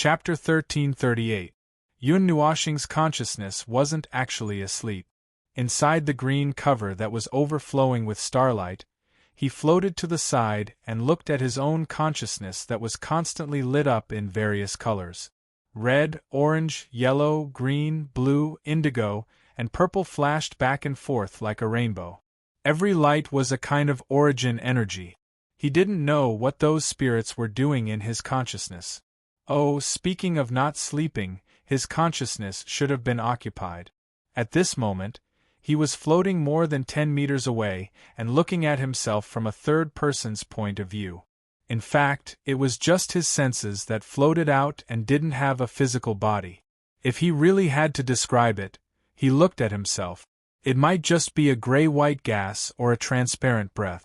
Chapter 1338. Yun Nuoshing's consciousness wasn't actually asleep. Inside the green cover that was overflowing with starlight, he floated to the side and looked at his own consciousness that was constantly lit up in various colors. Red, orange, yellow, green, blue, indigo, and purple flashed back and forth like a rainbow. Every light was a kind of origin energy. He didn't know what those spirits were doing in his consciousness. Oh, speaking of not sleeping, his consciousness should have been occupied. At this moment, he was floating more than 10 meters away and looking at himself from a third person's point of view. In fact, it was just his senses that floated out and didn't have a physical body. If he really had to describe it, he looked at himself. It might just be a gray-white gas or a transparent breath.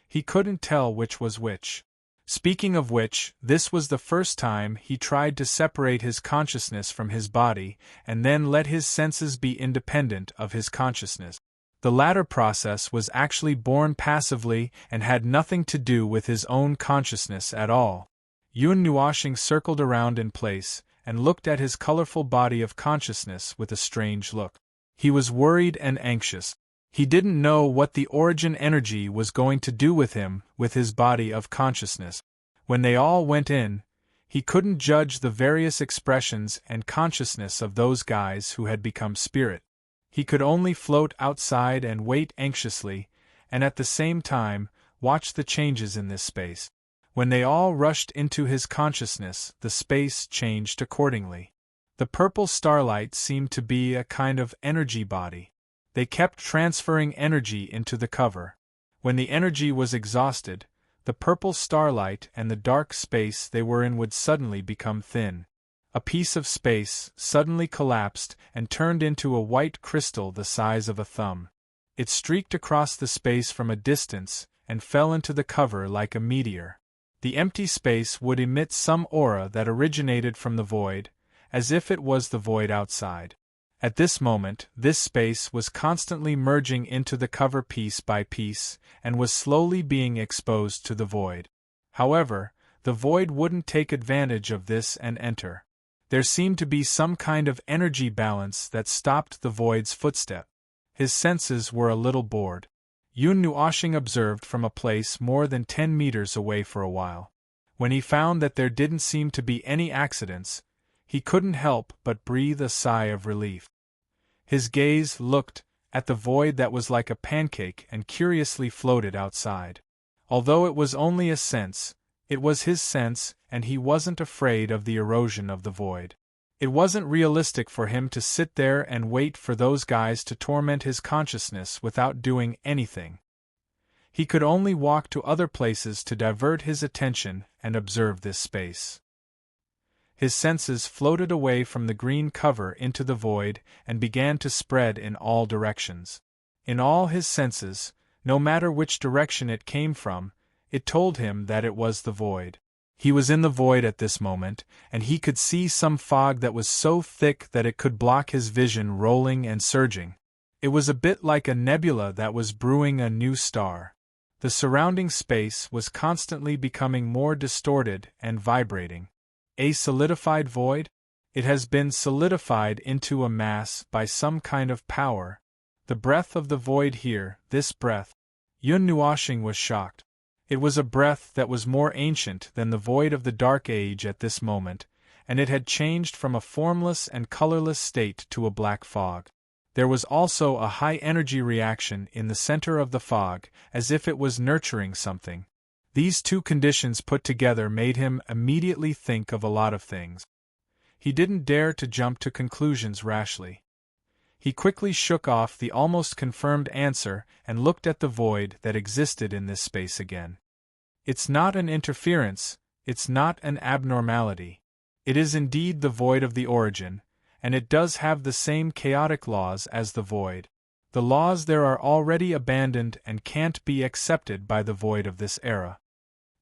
He couldn't tell which was which. Speaking of which, this was the first time he tried to separate his consciousness from his body and then let his senses be independent of his consciousness. The latter process was actually born passively and had nothing to do with his own consciousness at all. Yun Nuoshing circled around in place and looked at his colorful body of consciousness with a strange look. He was worried and anxious. He didn't know what the origin energy was going to do with him, with his body of consciousness. When they all went in, he couldn't judge the various expressions and consciousness of those guys who had become spirit. He could only float outside and wait anxiously, and at the same time, watch the changes in this space. When they all rushed into his consciousness, the space changed accordingly. The purple starlight seemed to be a kind of energy body. They kept transferring energy into the cover. When the energy was exhausted, the purple starlight and the dark space they were in would suddenly become thin. A piece of space suddenly collapsed and turned into a white crystal the size of a thumb. It streaked across the space from a distance and fell into the cover like a meteor. The empty space would emit some aura that originated from the void, as if it was the void outside. At this moment, this space was constantly merging into the cover piece by piece, and was slowly being exposed to the void. However, the void wouldn't take advantage of this and enter. There seemed to be some kind of energy balance that stopped the void's footstep. His senses were a little bored. Yun Nuoshing observed from a place more than 10 meters away for a while. When he found that there didn't seem to be any accidents, he couldn't help but breathe a sigh of relief. His gaze looked at the void that was like a pancake and curiously floated outside. Although it was only a sense, it was his sense, and he wasn't afraid of the erosion of the void. It wasn't realistic for him to sit there and wait for those guys to torment his consciousness without doing anything. He could only walk to other places to divert his attention and observe this space. His senses floated away from the green cover into the void and began to spread in all directions. In all his senses, no matter which direction it came from, it told him that it was the void. He was in the void at this moment, and he could see some fog that was so thick that it could block his vision, rolling and surging. It was a bit like a nebula that was brewing a new star. The surrounding space was constantly becoming more distorted and vibrating. A solidified void? It has been solidified into a mass by some kind of power. The breath of the void here, this breath. Yun Nuoshing was shocked. It was a breath that was more ancient than the void of the Dark Age at this moment, and it had changed from a formless and colorless state to a black fog. There was also a high-energy reaction in the center of the fog, as if it was nurturing something. These two conditions put together made him immediately think of a lot of things. He didn't dare to jump to conclusions rashly. He quickly shook off the almost confirmed answer and looked at the void that existed in this space again. It's not an interference, it's not an abnormality. It is indeed the void of the origin, and it does have the same chaotic laws as the void. The laws there are already abandoned and can't be accepted by the void of this era.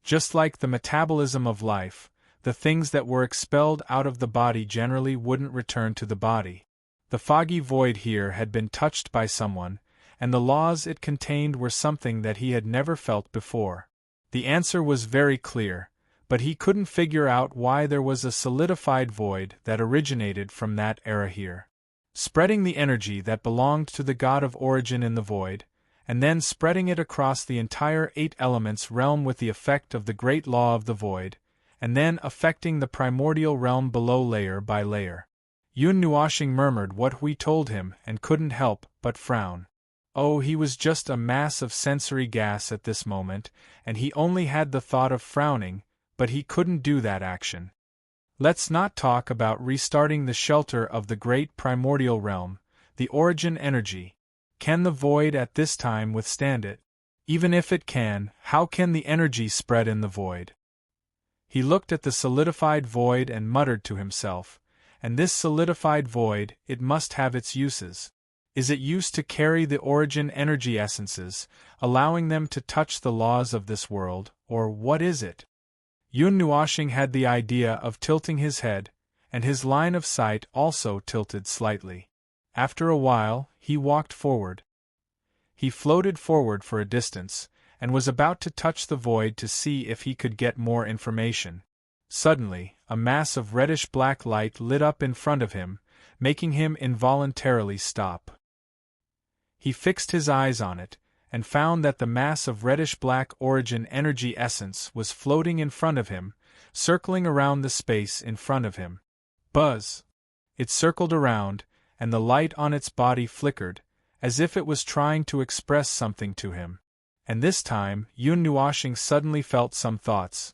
Just like the metabolism of life, the things that were expelled out of the body generally wouldn't return to the body. The foggy void here had been touched by someone, and the laws it contained were something that he had never felt before. The answer was very clear. but he couldn't figure out why there was a solidified void that originated from that era here, spreading the energy that belonged to the god of origin in the void, and then spreading it across the entire 8 elements realm with the effect of the great law of the void, and then affecting the primordial realm below layer by layer. Yun Nuashing murmured what we told him and couldn't help but frown. Oh, he was just a mass of sensory gas at this moment, and he only had the thought of frowning, but he couldn't do that action. Let's not talk about restarting the shelter of the great primordial realm, the origin energy. Can the void at this time withstand it? Even if it can, how can the energy spread in the void? He looked at the solidified void and muttered to himself, and this solidified void, it must have its uses. Is it used to carry the origin energy essences, allowing them to touch the laws of this world, or what is it? Yun Nuashing had the idea of tilting his head, and his line of sight also tilted slightly. After a while, he walked forward. He floated forward for a distance, and was about to touch the void to see if he could get more information. Suddenly, a mass of reddish-black light lit up in front of him, making him involuntarily stop. He fixed his eyes on it, and found that the mass of reddish-black origin energy essence was floating in front of him, circling around the space in front of him. Buzz! It circled around, and the light on its body flickered, as if it was trying to express something to him. And this time, Yun Nuashing suddenly felt some thoughts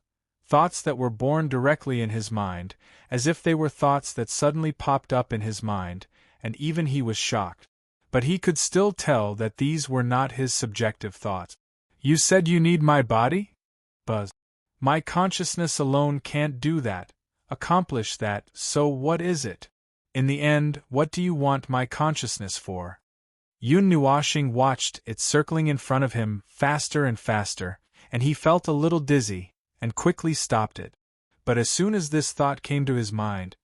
that were born directly in his mind, as if they were thoughts that suddenly popped up in his mind, and even he was shocked. But he could still tell that these were not his subjective thoughts. You said you need my body? Buzz. My consciousness alone can't do that, accomplish that, so what is it? In the end, what do you want my consciousness for? Yun Nuashing watched it circling in front of him faster and faster, and he felt a little dizzy, and quickly stopped it. But as soon as this thought came to his mind,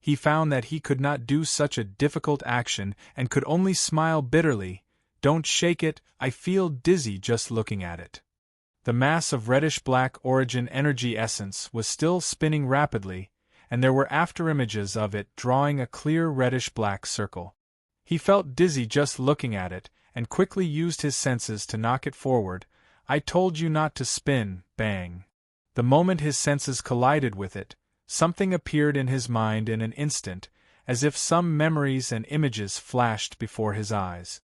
he found that he could not do such a difficult action and could only smile bitterly. Don't shake it, I feel dizzy just looking at it. The mass of reddish-black origin energy essence was still spinning rapidly, and there were afterimages of it drawing a clear reddish-black circle. He felt dizzy just looking at it, and quickly used his senses to knock it forward. I told you not to spin, bang. The moment his senses collided with it, something appeared in his mind in an instant, as if some memories and images flashed before his eyes.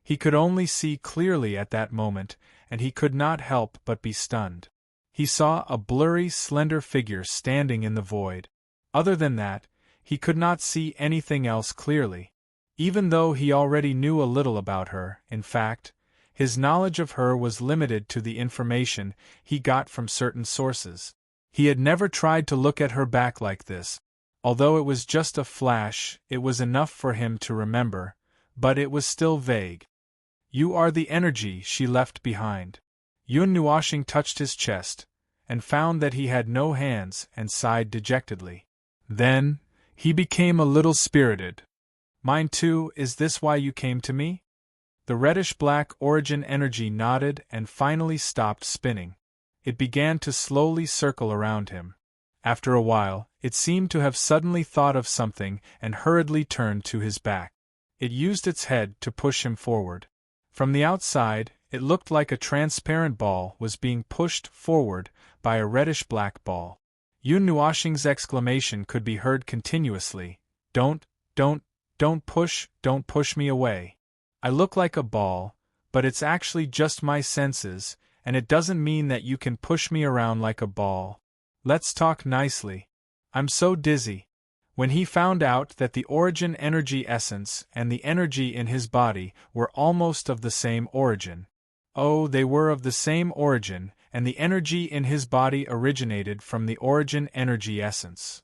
He could only see clearly at that moment, and he could not help but be stunned. He saw a blurry, slender figure standing in the void. Other than that, he could not see anything else clearly. Even though he already knew a little about her, in fact, his knowledge of her was limited to the information he got from certain sources. He had never tried to look at her back like this. Although it was just a flash, it was enough for him to remember, but it was still vague. You are the energy she left behind. Yun Nuashing touched his chest, and found that he had no hands and sighed dejectedly. Then, he became a little spirited. Mine too, is this why you came to me? The reddish-black origin energy nodded and finally stopped spinning. It began to slowly circle around him. After a while, it seemed to have suddenly thought of something and hurriedly turned to his back. It used its head to push him forward. From the outside, it looked like a transparent ball was being pushed forward by a reddish-black ball. Yun Nuashing's exclamation could be heard continuously. Don't push me away. I look like a ball, but it's actually just my senses, and it doesn't mean that you can push me around like a ball. Let's talk nicely. I'm so dizzy. When he found out that the origin energy essence and the energy in his body were almost of the same origin. Oh, they were of the same origin, and the energy in his body originated from the origin energy essence.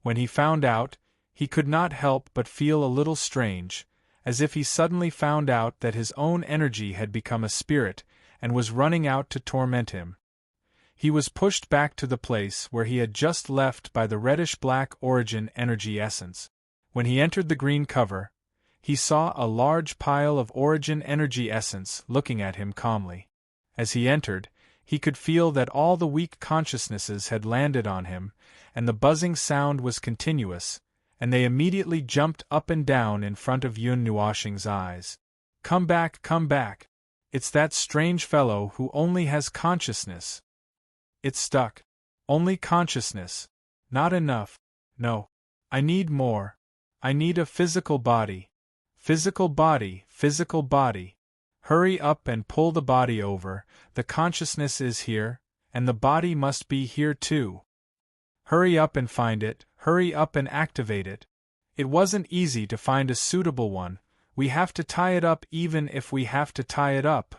When he found out, he could not help but feel a little strange, as if he suddenly found out that his own energy had become a spirit and was running out to torment him. He was pushed back to the place where he had just left by the reddish-black origin energy essence. When he entered the green cover, he saw a large pile of origin energy essence looking at him calmly. As he entered, He could feel that all the weak consciousnesses had landed on him, and the buzzing sound was continuous, and they immediately jumped up and down in front of Yun Nuoxing's eyes. Come back, come back! It's that strange fellow who only has consciousness. It stuck. Only consciousness. Not enough. No. I need more. I need a physical body. Physical body, physical body. Hurry up and pull the body over, the consciousness is here, and the body must be here too. Hurry up and find it, hurry up and activate it. It wasn't easy to find a suitable one, we have to tie it up even if we have to tie it up.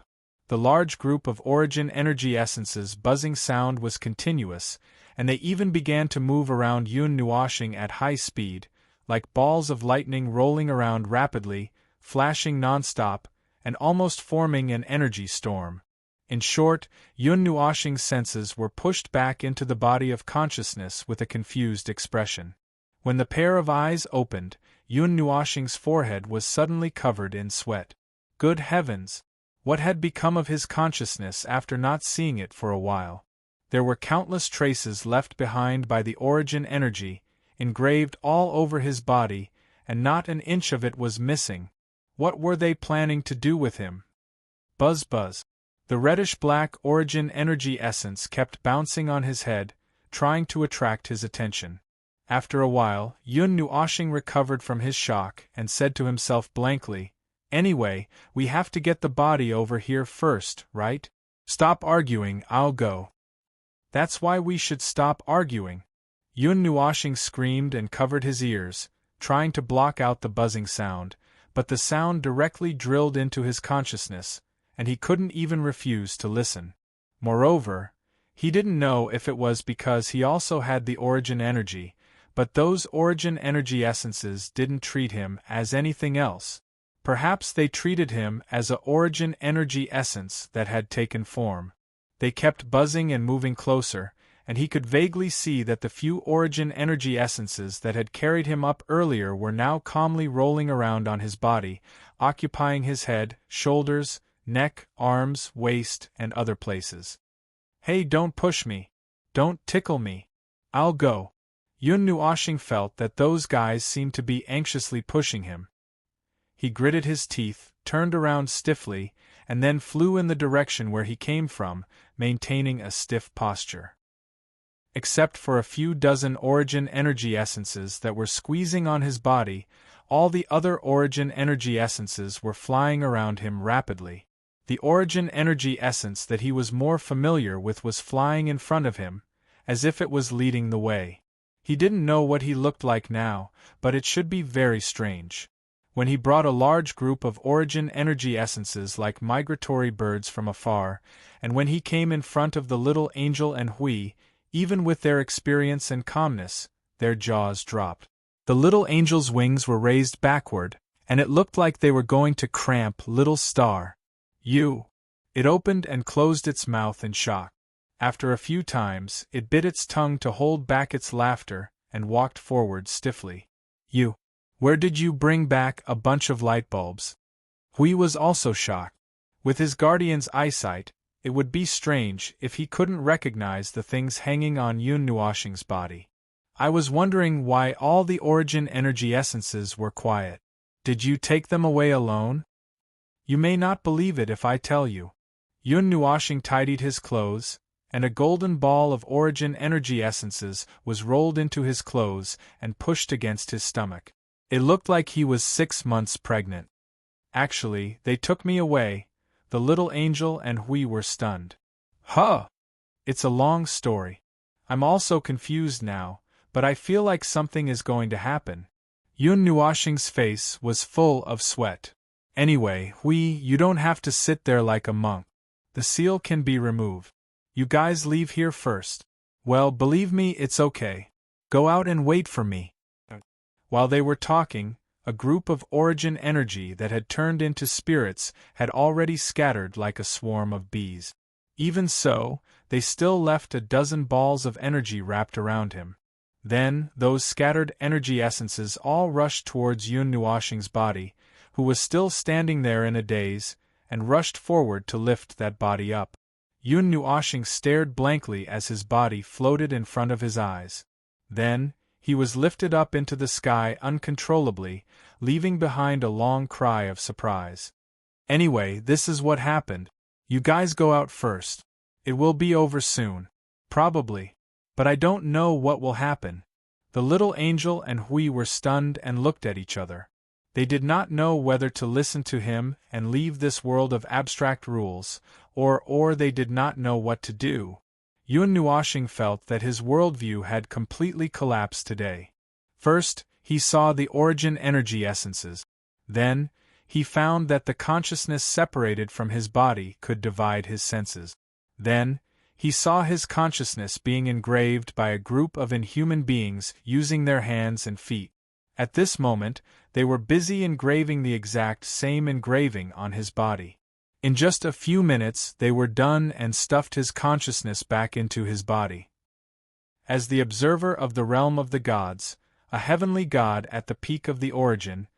The large group of origin energy essences buzzing sound was continuous, and they even began to move around Yun Nuoxing at high speed, like balls of lightning rolling around rapidly, flashing non-stop, and almost forming an energy storm. In short, Yun Nuoxing's senses were pushed back into the body of consciousness with a confused expression. When the pair of eyes opened, Yun Nuoxing's forehead was suddenly covered in sweat. Good heavens! What had become of his consciousness after not seeing it for a while? There were countless traces left behind by the origin energy, engraved all over his body, and not an inch of it was missing. What were they planning to do with him? Buzz buzz. The reddish-black origin energy essence kept bouncing on his head, trying to attract his attention. After a while, Yun Nuoxing recovered from his shock and said to himself blankly, "Anyway, we have to get the body over here first, right? Stop arguing, I'll go." "That's why we should stop arguing." Yun Nuoxing screamed and covered his ears, trying to block out the buzzing sound, but the sound directly drilled into his consciousness, and he couldn't even refuse to listen. Moreover, he didn't know if it was because he also had the origin energy, but those origin energy essences didn't treat him as anything else. Perhaps they treated him as a origin energy essence that had taken form. They kept buzzing and moving closer, and he could vaguely see that the few origin energy essences that had carried him up earlier were now calmly rolling around on his body, occupying his head, shoulders, neck, arms, waist, and other places. "Hey, don't push me. Don't tickle me. I'll go." Yun Nuoxing felt that those guys seemed to be anxiously pushing him. He gritted his teeth, turned around stiffly, and then flew in the direction where he came from, maintaining a stiff posture. Except for a few dozen origin energy essences that were squeezing on his body, all the other origin energy essences were flying around him rapidly. The origin energy essence that he was more familiar with was flying in front of him, as if it was leading the way. He didn't know what he looked like now, but it should be very strange. When he brought a large group of origin energy essences like migratory birds from afar, and when he came in front of the little angel and Hui, even with their experience and calmness, their jaws dropped. The little angel's wings were raised backward, and it looked like they were going to cramp little star. "You!" It opened and closed its mouth in shock. After a few times, it bit its tongue to hold back its laughter, and walked forward stiffly. "You! Where did you bring back a bunch of light bulbs?" Hui was also shocked. With his guardian's eyesight, it would be strange if he couldn't recognize the things hanging on Yun Nuoxing's body. "I was wondering why all the origin energy essences were quiet. Did you take them away alone?" "You may not believe it if I tell you." Yun Nuoxing tidied his clothes, and a golden ball of origin energy essences was rolled into his clothes and pushed against his stomach. It looked like he was 6 months pregnant. "Actually, they took me away." The little angel and Hui were stunned. "Huh! It's a long story. I'm also confused now, but I feel like something is going to happen." Yun Nuoxing's face was full of sweat. "Anyway, Hui, you don't have to sit there like a monk. The seal can be removed. You guys leave here first." "Well, believe me, it's okay. Go out and wait for me." While they were talking, a group of origin energy that had turned into spirits had already scattered like a swarm of bees. Even so, they still left a dozen balls of energy wrapped around him. Then, those scattered energy essences all rushed towards Yun Nuoxing's body, who was still standing there in a daze, and rushed forward to lift that body up. Yun Nuoshing stared blankly as his body floated in front of his eyes. Then, he was lifted up into the sky uncontrollably, leaving behind a long cry of surprise. Anyway, this is what happened. You guys go out first. It will be over soon. Probably. But I don't know what will happen. The little angel and Hui were stunned and looked at each other. They did not know whether to listen to him and leave this world of abstract rules, or they did not know what to do. Yun Nuoshing felt that his worldview had completely collapsed today. First, he saw the origin energy essences. Then, he found that the consciousness separated from his body could divide his senses. Then, he saw his consciousness being engraved by a group of inhuman beings using their hands and feet. At this moment, they were busy engraving the exact same engraving on his body. In just a few minutes they were done and stuffed his consciousness back into his body. As the observer of the realm of the gods, a heavenly god at the peak of the origin,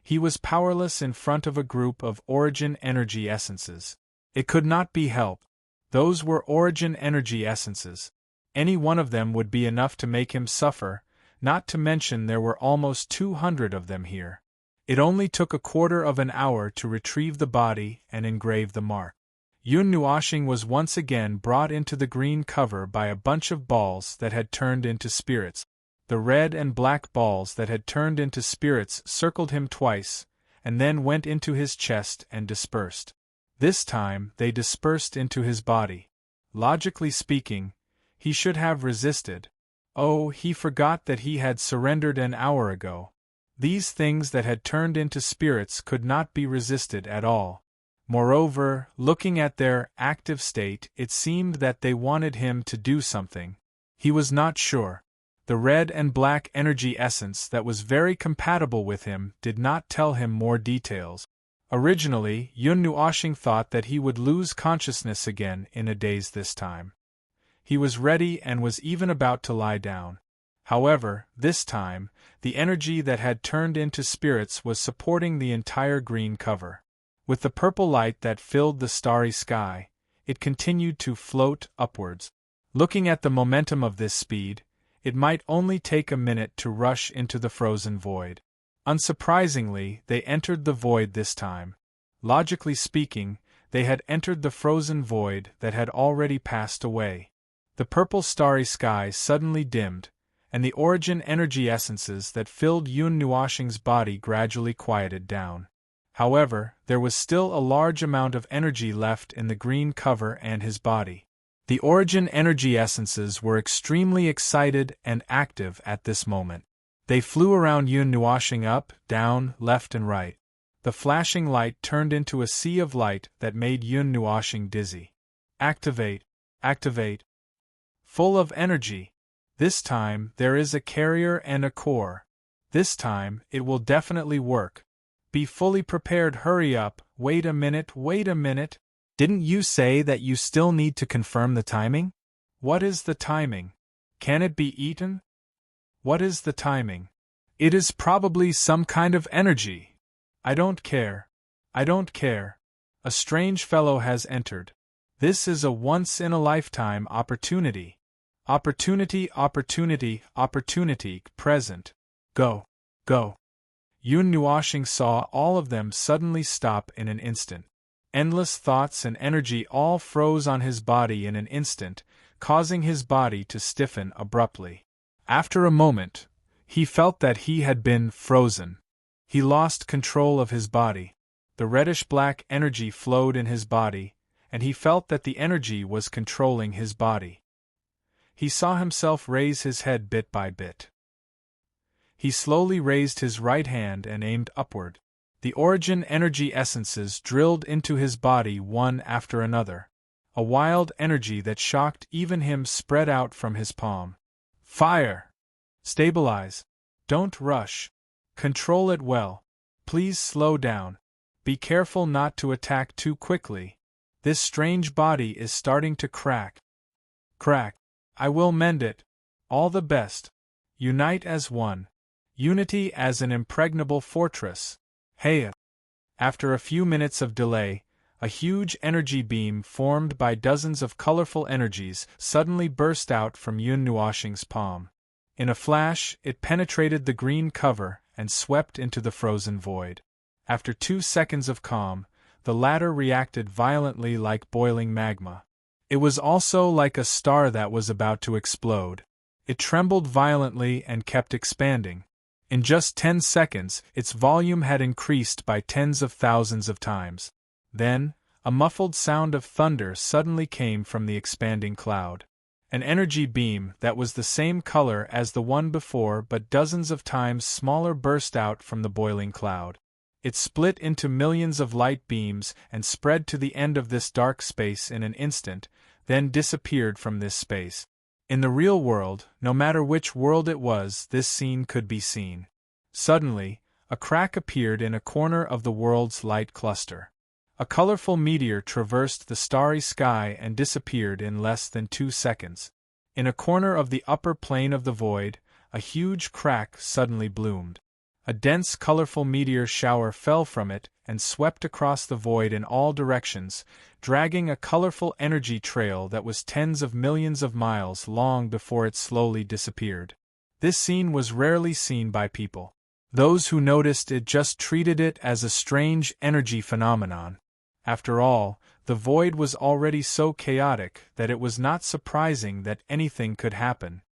he was powerless in front of a group of origin energy essences. It could not be helped. Those were origin energy essences. Any one of them would be enough to make him suffer, not to mention there were almost 200 of them here. It only took a quarter of an hour to retrieve the body and engrave the mark. Yun Nuoshing was once again brought into the green cover by a bunch of balls that had turned into spirits. The red and black balls that had turned into spirits circled him twice, and then went into his chest and dispersed. This time they dispersed into his body. Logically speaking, he should have resisted. Oh, he forgot that he had surrendered an hour ago. These things that had turned into spirits could not be resisted at all. Moreover, looking at their active state, it seemed that they wanted him to do something. He was not sure. The red and black energy essence that was very compatible with him did not tell him more details. Originally, Yun Nuoshing thought that he would lose consciousness again in a daze this time. He was ready and was even about to lie down. However, this time, the energy that had turned into spirits was supporting the entire green cover. With the purple light that filled the starry sky, it continued to float upwards. Looking at the momentum of this speed, it might only take a minute to rush into the frozen void. Unsurprisingly, they entered the void this time. Logically speaking, they had entered the frozen void that had already passed away. The purple starry sky suddenly dimmed, and the origin energy essences that filled Yun Nuoshing's body gradually quieted down. However, there was still a large amount of energy left in the green cover and his body. The origin energy essences were extremely excited and active at this moment. They flew around Yun Nuoshing up, down, left and right. The flashing light turned into a sea of light that made Yun Nuoshing dizzy. Activate, activate. Full of energy. This time, there is a carrier and a core. This time, it will definitely work. Be fully prepared, hurry up, wait a minute. Didn't you say that you still need to confirm the timing? What is the timing? Can it be eaten? What is the timing? It is probably some kind of energy. I don't care. A strange fellow has entered. This is a once-in-a-lifetime opportunity. Opportunity, present. Go. Yun Nuoshing saw all of them suddenly stop in an instant. Endless thoughts and energy all froze on his body in an instant, causing his body to stiffen abruptly. After a moment, he felt that he had been frozen. He lost control of his body. The reddish-black energy flowed in his body, and he felt that the energy was controlling his body. He saw himself raise his head bit by bit. He slowly raised his right hand and aimed upward. The origin energy essences drilled into his body one after another. A wild energy that shocked even him spread out from his palm. Fire! Stabilize. Don't rush. Control it well. Please slow down. Be careful not to attack too quickly. This strange body is starting to crack. Crack. I will mend it. All the best. Unite as one. Unity as an impregnable fortress. Hey! After a few minutes of delay, A huge energy beam formed by dozens of colorful energies suddenly burst out from Yun Nuoxing's palm. In a flash, it penetrated the green cover and swept into the frozen void. After 2 seconds of calm, the latter reacted violently like boiling magma. It was also like a star that was about to explode. It trembled violently and kept expanding. In just 10 seconds, its volume had increased by tens of thousands of times. Then, a muffled sound of thunder suddenly came from the expanding cloud. An energy beam that was the same color as the one before but dozens of times smaller burst out from the boiling cloud. It split into millions of light beams and spread to the end of this dark space in an instant, then disappeared from this space. In the real world, no matter which world it was, this scene could be seen. Suddenly, a crack appeared in a corner of the world's light cluster. A colorful meteor traversed the starry sky and disappeared in less than 2 seconds. In a corner of the upper plane of the void, a huge crack suddenly bloomed. A dense colorful meteor shower fell from it and swept across the void in all directions, dragging a colorful energy trail that was tens of millions of miles long before it slowly disappeared. This scene was rarely seen by people. Those who noticed it just treated it as a strange energy phenomenon. After all, the void was already so chaotic that it was not surprising that anything could happen.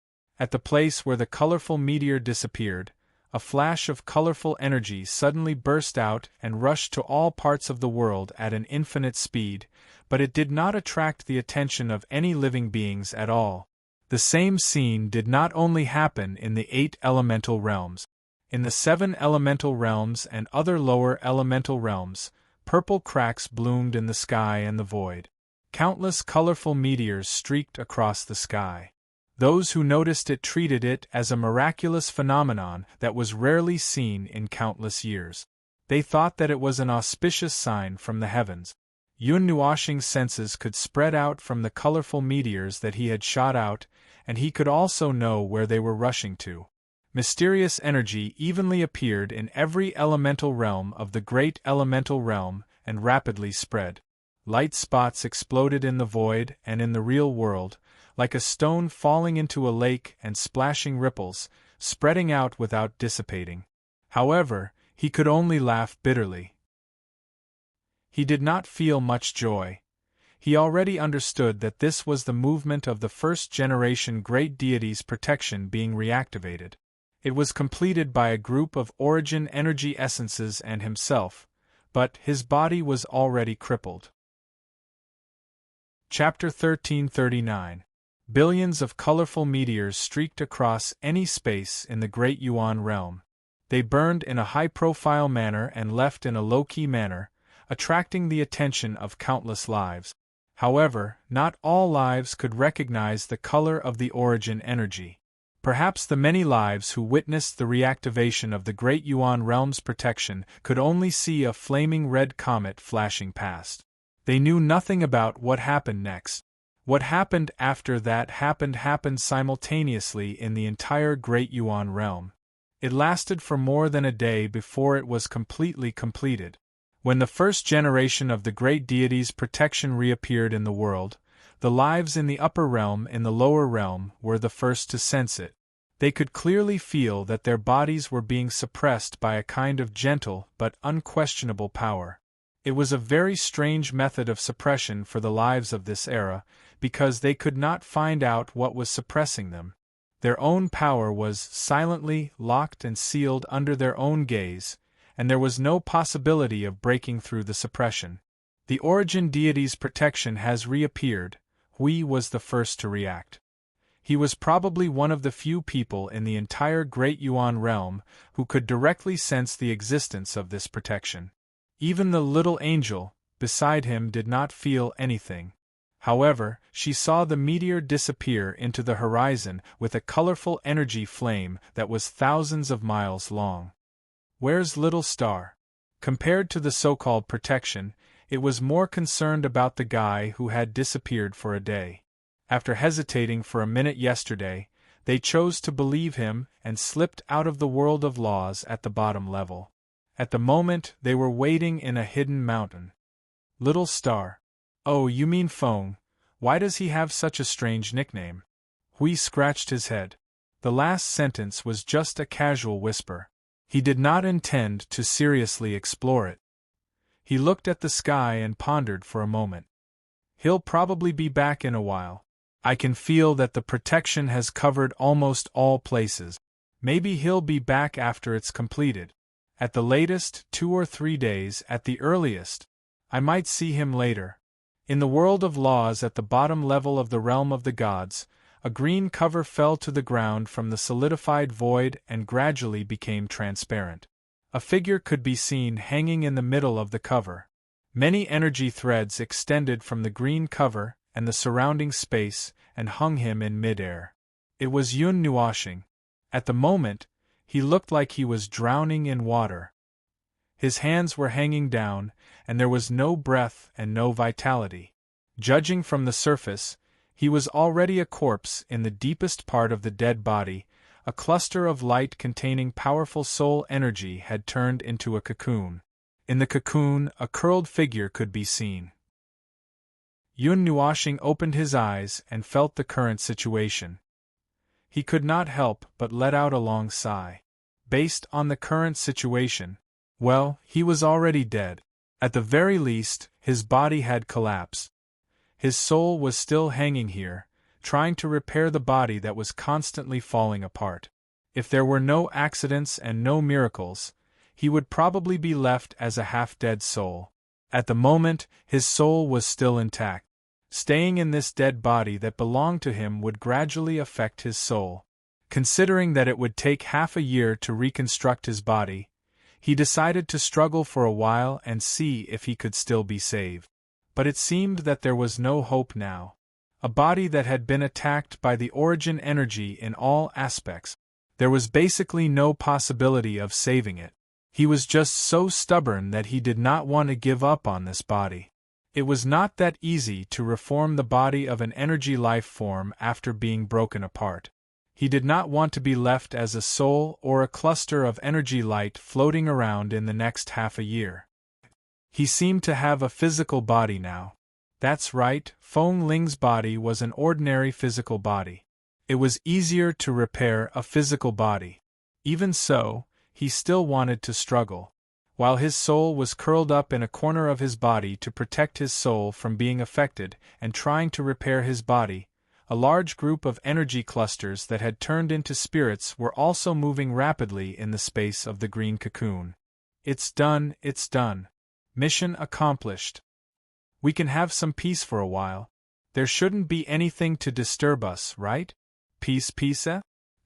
At the place where the colorful meteor disappeared, a flash of colorful energy suddenly burst out and rushed to all parts of the world at an infinite speed, but it did not attract the attention of any living beings at all. The same scene did not only happen in the 8 elemental realms. In the 7 elemental realms and other lower elemental realms, purple cracks bloomed in the sky and the void. Countless colorful meteors streaked across the sky. Those who noticed it treated it as a miraculous phenomenon that was rarely seen in countless years. They thought that it was an auspicious sign from the heavens. Yun Nuoxing's senses could spread out from the colorful meteors that he had shot out, and he could also know where they were rushing to. Mysterious energy evenly appeared in every elemental realm of the great elemental realm and rapidly spread. Light spots exploded in the void and in the real world, like a stone falling into a lake and splashing ripples, spreading out without dissipating. However, he could only laugh bitterly. He did not feel much joy. He already understood that this was the movement of the first-generation great deity's protection being reactivated. It was completed by a group of origin energy essences and himself, but his body was already crippled. Chapter 1339. Billions of colorful meteors streaked across any space in the Great Yuan realm. They burned in a high-profile manner and left in a low-key manner, attracting the attention of countless lives. However, not all lives could recognize the color of the origin energy. Perhaps the many lives who witnessed the reactivation of the Great Yuan realm's protection could only see a flaming red comet flashing past. They knew nothing about what happened next. What happened after that happened simultaneously in the entire Great Yuan realm. It lasted for more than a day before it was completely completed. When the first generation of the great deity's protection reappeared in the world, the lives in the upper realm and the lower realm were the first to sense it. They could clearly feel that their bodies were being suppressed by a kind of gentle but unquestionable power. It was a very strange method of suppression for the lives of this era, because they could not find out what was suppressing them. Their own power was silently locked and sealed under their own gaze, and there was no possibility of breaking through the suppression. The origin deity's protection has reappeared. Hui was the first to react. He was probably one of the few people in the entire Great Yuan realm who could directly sense the existence of this protection. Even the little angel, beside him, did not feel anything. However, she saw the meteor disappear into the horizon with a colorful energy flame that was thousands of miles long. Where's Little Star? Compared to the so-called protection, it was more concerned about the guy who had disappeared for a day. After hesitating for a minute yesterday, they chose to believe him and slipped out of the world of laws at the bottom level. At the moment, they were waiting in a hidden mountain. Little Star. Oh, you mean Feng. Why does he have such a strange nickname? Hui scratched his head. The last sentence was just a casual whisper. He did not intend to seriously explore it. He looked at the sky and pondered for a moment. He'll probably be back in a while. I can feel that the protection has covered almost all places. Maybe he'll be back after it's completed. At the latest, 2 or 3 days, at the earliest. I might see him later. In the world of laws at the bottom level of the realm of the gods, a green cover fell to the ground from the solidified void and gradually became transparent. A figure could be seen hanging in the middle of the cover. Many energy threads extended from the green cover and the surrounding space and hung him in midair. It was Yun Nuoshing. At the moment, he looked like he was drowning in water. His hands were hanging down, and there was no breath and no vitality. Judging from the surface, he was already a corpse in the deepest part of the dead body. A cluster of light containing powerful soul energy had turned into a cocoon. In the cocoon, a curled figure could be seen. Yun Nuoshing opened his eyes and felt the current situation. He could not help but let out a long sigh. Based on the current situation, well, he was already dead. At the very least, his body had collapsed. His soul was still hanging here, trying to repair the body that was constantly falling apart. If there were no accidents and no miracles, he would probably be left as a half-dead soul. At the moment, his soul was still intact. Staying in this dead body that belonged to him would gradually affect his soul. Considering that it would take half a year to reconstruct his body, he decided to struggle for a while and see if he could still be saved. But it seemed that there was no hope now. A body that had been attacked by the origin energy in all aspects, there was basically no possibility of saving it. He was just so stubborn that he did not want to give up on this body. It was not that easy to reform the body of an energy life form after being broken apart. He did not want to be left as a soul or a cluster of energy light floating around in the next half a year. He seemed to have a physical body now. That's right, Feng Ling's body was an ordinary physical body. It was easier to repair a physical body. Even so, he still wanted to struggle. While his soul was curled up in a corner of his body to protect his soul from being affected and trying to repair his body, a large group of energy clusters that had turned into spirits were also moving rapidly in the space of the green cocoon. It's done, it's done. Mission accomplished. We can have some peace for a while. There shouldn't be anything to disturb us, right? Peace, peace?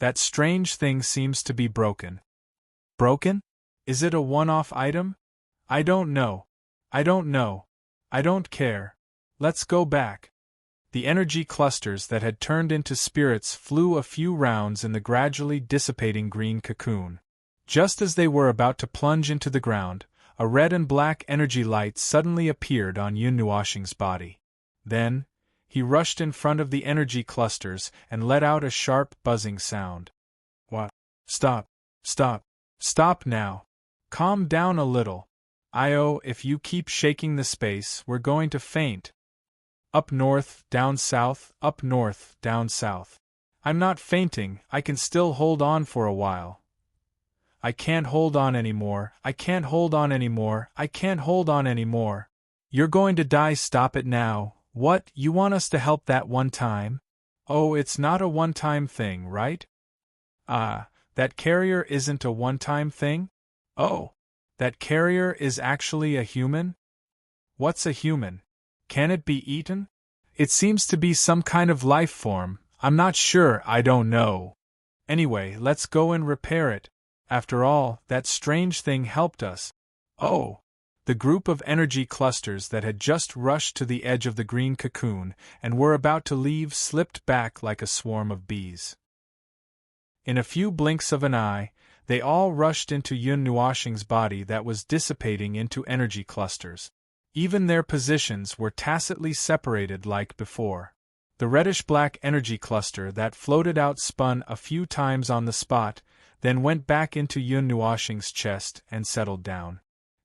That strange thing seems to be broken. Broken? Is it a one-off item? I don't know. I don't know. I don't care. Let's go back. The energy clusters that had turned into spirits flew a few rounds in the gradually dissipating green cocoon. Just as they were about to plunge into the ground, a red and black energy light suddenly appeared on Yun Nuoshing's body. Then, he rushed in front of the energy clusters and let out a sharp buzzing sound. What? Stop. Stop. Stop now. Calm down a little. If you keep shaking the space, we're going to faint. Up north, down south, up north, down south. I'm not fainting, I can still hold on for a while. I can't hold on anymore, I can't hold on anymore, I can't hold on anymore. You're going to die, stop it now. What, you want us to help that one time? Oh, it's not a one-time thing, right? That carrier isn't a one-time thing? Oh, that carrier is actually a human? What's a human? Can it be eaten? It seems to be some kind of life form, I'm not sure, I don't know. Anyway, let's go and repair it. After all, that strange thing helped us. Oh! The group of energy clusters that had just rushed to the edge of the green cocoon and were about to leave slipped back like a swarm of bees. In a few blinks of an eye, they all rushed into Yun Nuoshing's body that was dissipating into energy clusters. Even their positions were tacitly separated like before. The reddish-black energy cluster that floated out spun a few times on the spot, then went back into Yun Nuoshing's chest and settled down.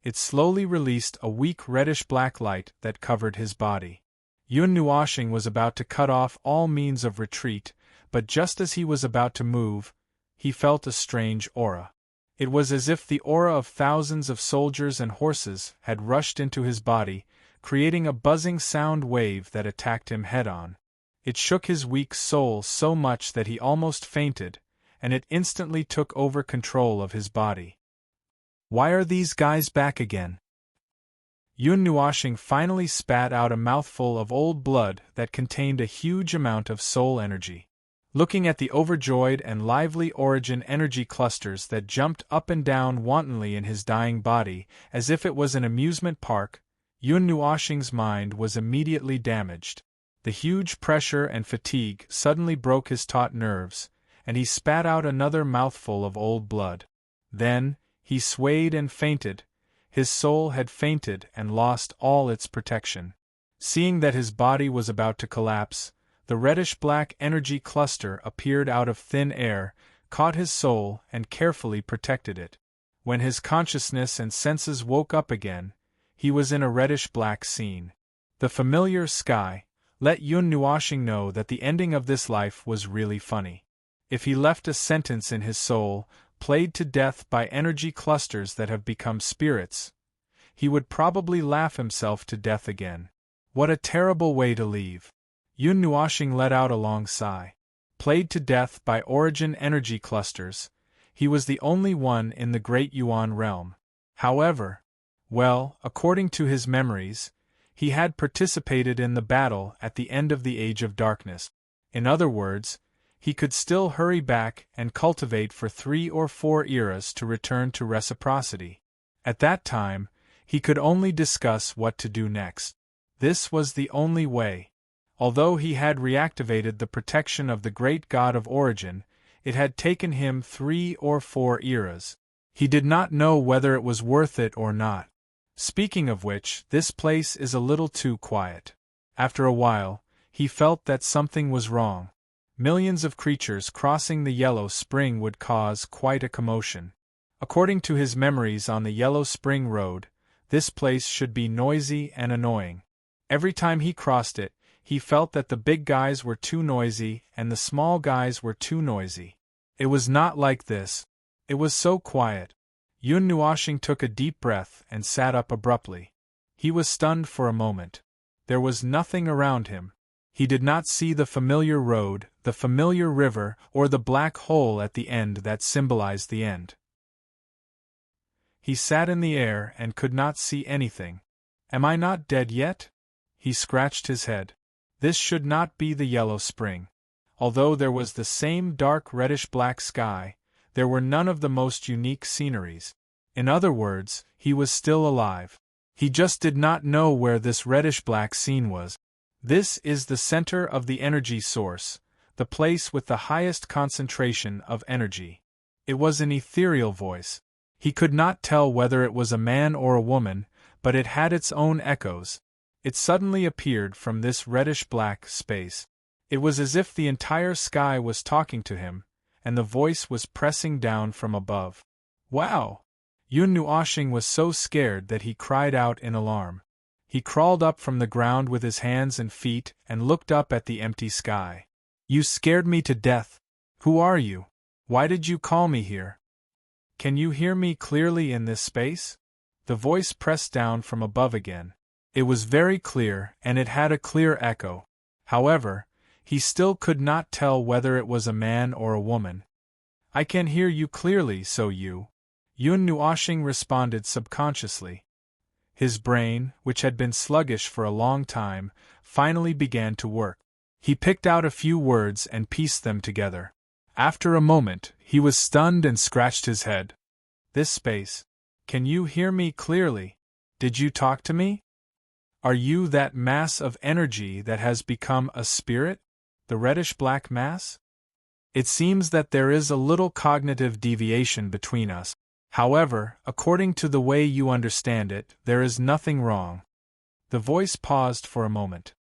It slowly released a weak reddish-black light that covered his body. Yun Nuoshing was about to cut off all means of retreat, but just as he was about to move, he felt a strange aura. It was as if the aura of thousands of soldiers and horses had rushed into his body, creating a buzzing sound wave that attacked him head-on. It shook his weak soul so much that he almost fainted, and it instantly took over control of his body. Why are these guys back again? Yun Nuoshing finally spat out a mouthful of old blood that contained a huge amount of soul energy. Looking at the overjoyed and lively origin energy clusters that jumped up and down wantonly in his dying body, as if it was an amusement park, Yun Nuoshing's mind was immediately damaged. The huge pressure and fatigue suddenly broke his taut nerves, and he spat out another mouthful of old blood. Then, he swayed and fainted. His soul had fainted and lost all its protection. Seeing that his body was about to collapse, the reddish-black energy cluster appeared out of thin air, caught his soul, and carefully protected it. When his consciousness and senses woke up again, he was in a reddish-black scene. The familiar sky let Yun Nuoshing know that the ending of this life was really funny. If he left a sentence in his soul, played to death by energy clusters that have become spirits, he would probably laugh himself to death again. What a terrible way to leave. Yun Nuoshing let out a long sigh. Played to death by origin energy clusters, he was the only one in the Great Yuan realm. However, according to his memories, he had participated in the battle at the end of the Age of Darkness. In other words, he could still hurry back and cultivate for 3 or 4 eras to return to reciprocity. At that time, he could only discuss what to do next. This was the only way. Although he had reactivated the protection of the great god of origin, it had taken him 3 or 4 eras. He did not know whether it was worth it or not. Speaking of which, this place is a little too quiet. After a while, he felt that something was wrong. Millions of creatures crossing the Yellow Spring would cause quite a commotion. According to his memories on the Yellow Spring Road, this place should be noisy and annoying. Every time he crossed it, he felt that the big guys were too noisy and the small guys were too noisy. It was not like this. It was so quiet. Yun Nuoshing took a deep breath and sat up abruptly. He was stunned for a moment. There was nothing around him. He did not see the familiar road, the familiar river, or the black hole at the end that symbolized the end. He sat in the air and could not see anything. Am I not dead yet? He scratched his head. This should not be the Yellow Spring. Although there was the same dark reddish-black sky, there were none of the most unique sceneries. In other words, he was still alive. He just did not know where this reddish-black scene was. This is the center of the energy source, the place with the highest concentration of energy. It was an ethereal voice. He could not tell whether it was a man or a woman, but it had its own echoes. It suddenly appeared from this reddish-black space. It was as if the entire sky was talking to him, and the voice was pressing down from above. Wow! Yun Nuoshing was so scared that he cried out in alarm. He crawled up from the ground with his hands and feet and looked up at the empty sky. You scared me to death. Who are you? Why did you call me here? Can you hear me clearly in this space? The voice pressed down from above again. It was very clear, and it had a clear echo. However, he still could not tell whether it was a man or a woman. I can hear you clearly, so you. Yun Nuoshing responded subconsciously. His brain, which had been sluggish for a long time, finally began to work. He picked out a few words and pieced them together. After a moment, he was stunned and scratched his head. This space. Can you hear me clearly? Did you talk to me? Are you that mass of energy that has become a spirit? The reddish-black mass? It seems that there is a little cognitive deviation between us. However, according to the way you understand it, there is nothing wrong. The voice paused for a moment.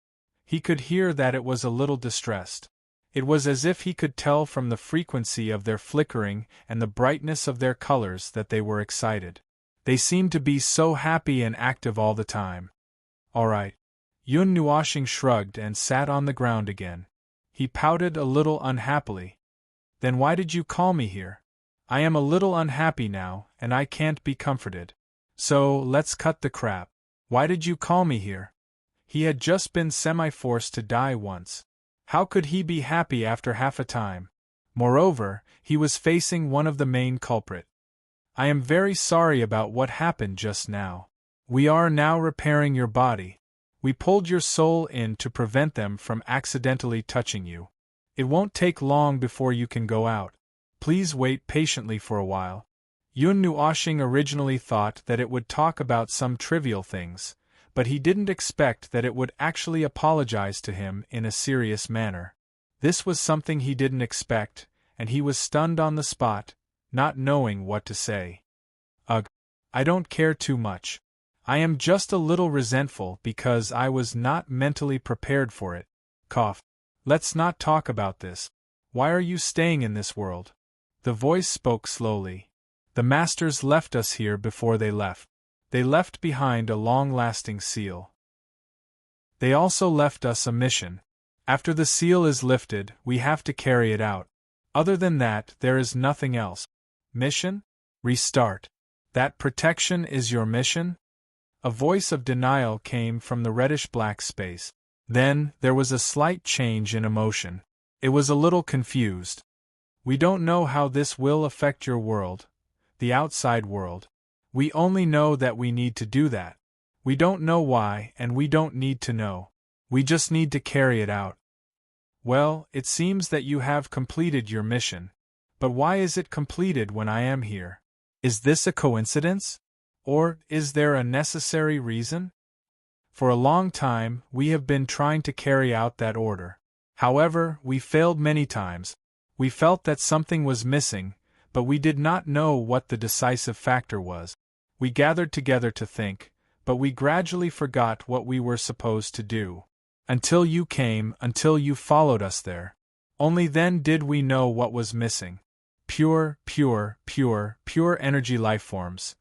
He could hear that it was a little distressed. It was as if he could tell from the frequency of their flickering and the brightness of their colors that they were excited. They seemed to be so happy and active all the time. All right. Yun Nuoshing shrugged and sat on the ground again. He pouted a little unhappily. Then why did you call me here? I am a little unhappy now, and I can't be comforted. So, let's cut the crap. Why did you call me here? He had just been semi-forced to die once. How could he be happy after half a time? Moreover, he was facing one of the main culprit. I am very sorry about what happened just now. We are now repairing your body. We pulled your soul in to prevent them from accidentally touching you. It won't take long before you can go out. Please wait patiently for a while. Yun Nuoshing originally thought that it would talk about some trivial things, but he didn't expect that it would actually apologize to him in a serious manner. This was something he didn't expect, and he was stunned on the spot, not knowing what to say. Ugh, I don't care too much. I am just a little resentful because I was not mentally prepared for it. Cough. Let's not talk about this. Why are you staying in this world? The voice spoke slowly. The masters left us here before they left. They left behind a long-lasting seal. They also left us a mission. After the seal is lifted, we have to carry it out. Other than that, there is nothing else. Mission? Restart. That protection is your mission? A voice of denial came from the reddish-black space. Then, there was a slight change in emotion. It was a little confused. We don't know how this will affect your world, the outside world. We only know that we need to do that. We don't know why, and we don't need to know. We just need to carry it out. Well, it seems that you have completed your mission. But why is it completed when I am here? Is this a coincidence? Or is there a necessary reason? For a long time, we have been trying to carry out that order. However, we failed many times. We felt that something was missing, but we did not know what the decisive factor was. We gathered together to think, but we gradually forgot what we were supposed to do. Until you came, until you followed us there. Only then did we know what was missing. Pure energy lifeforms.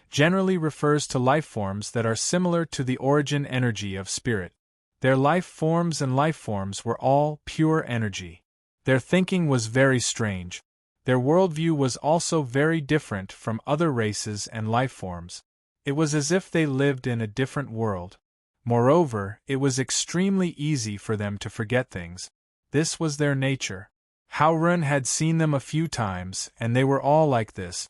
Generally refers to lifeforms that are similar to the origin energy of spirit. Their life forms and lifeforms were all pure energy. Their thinking was very strange. Their worldview was also very different from other races and lifeforms. It was as if they lived in a different world. Moreover, it was extremely easy for them to forget things. This was their nature. Haorun had seen them a few times, and they were all like this.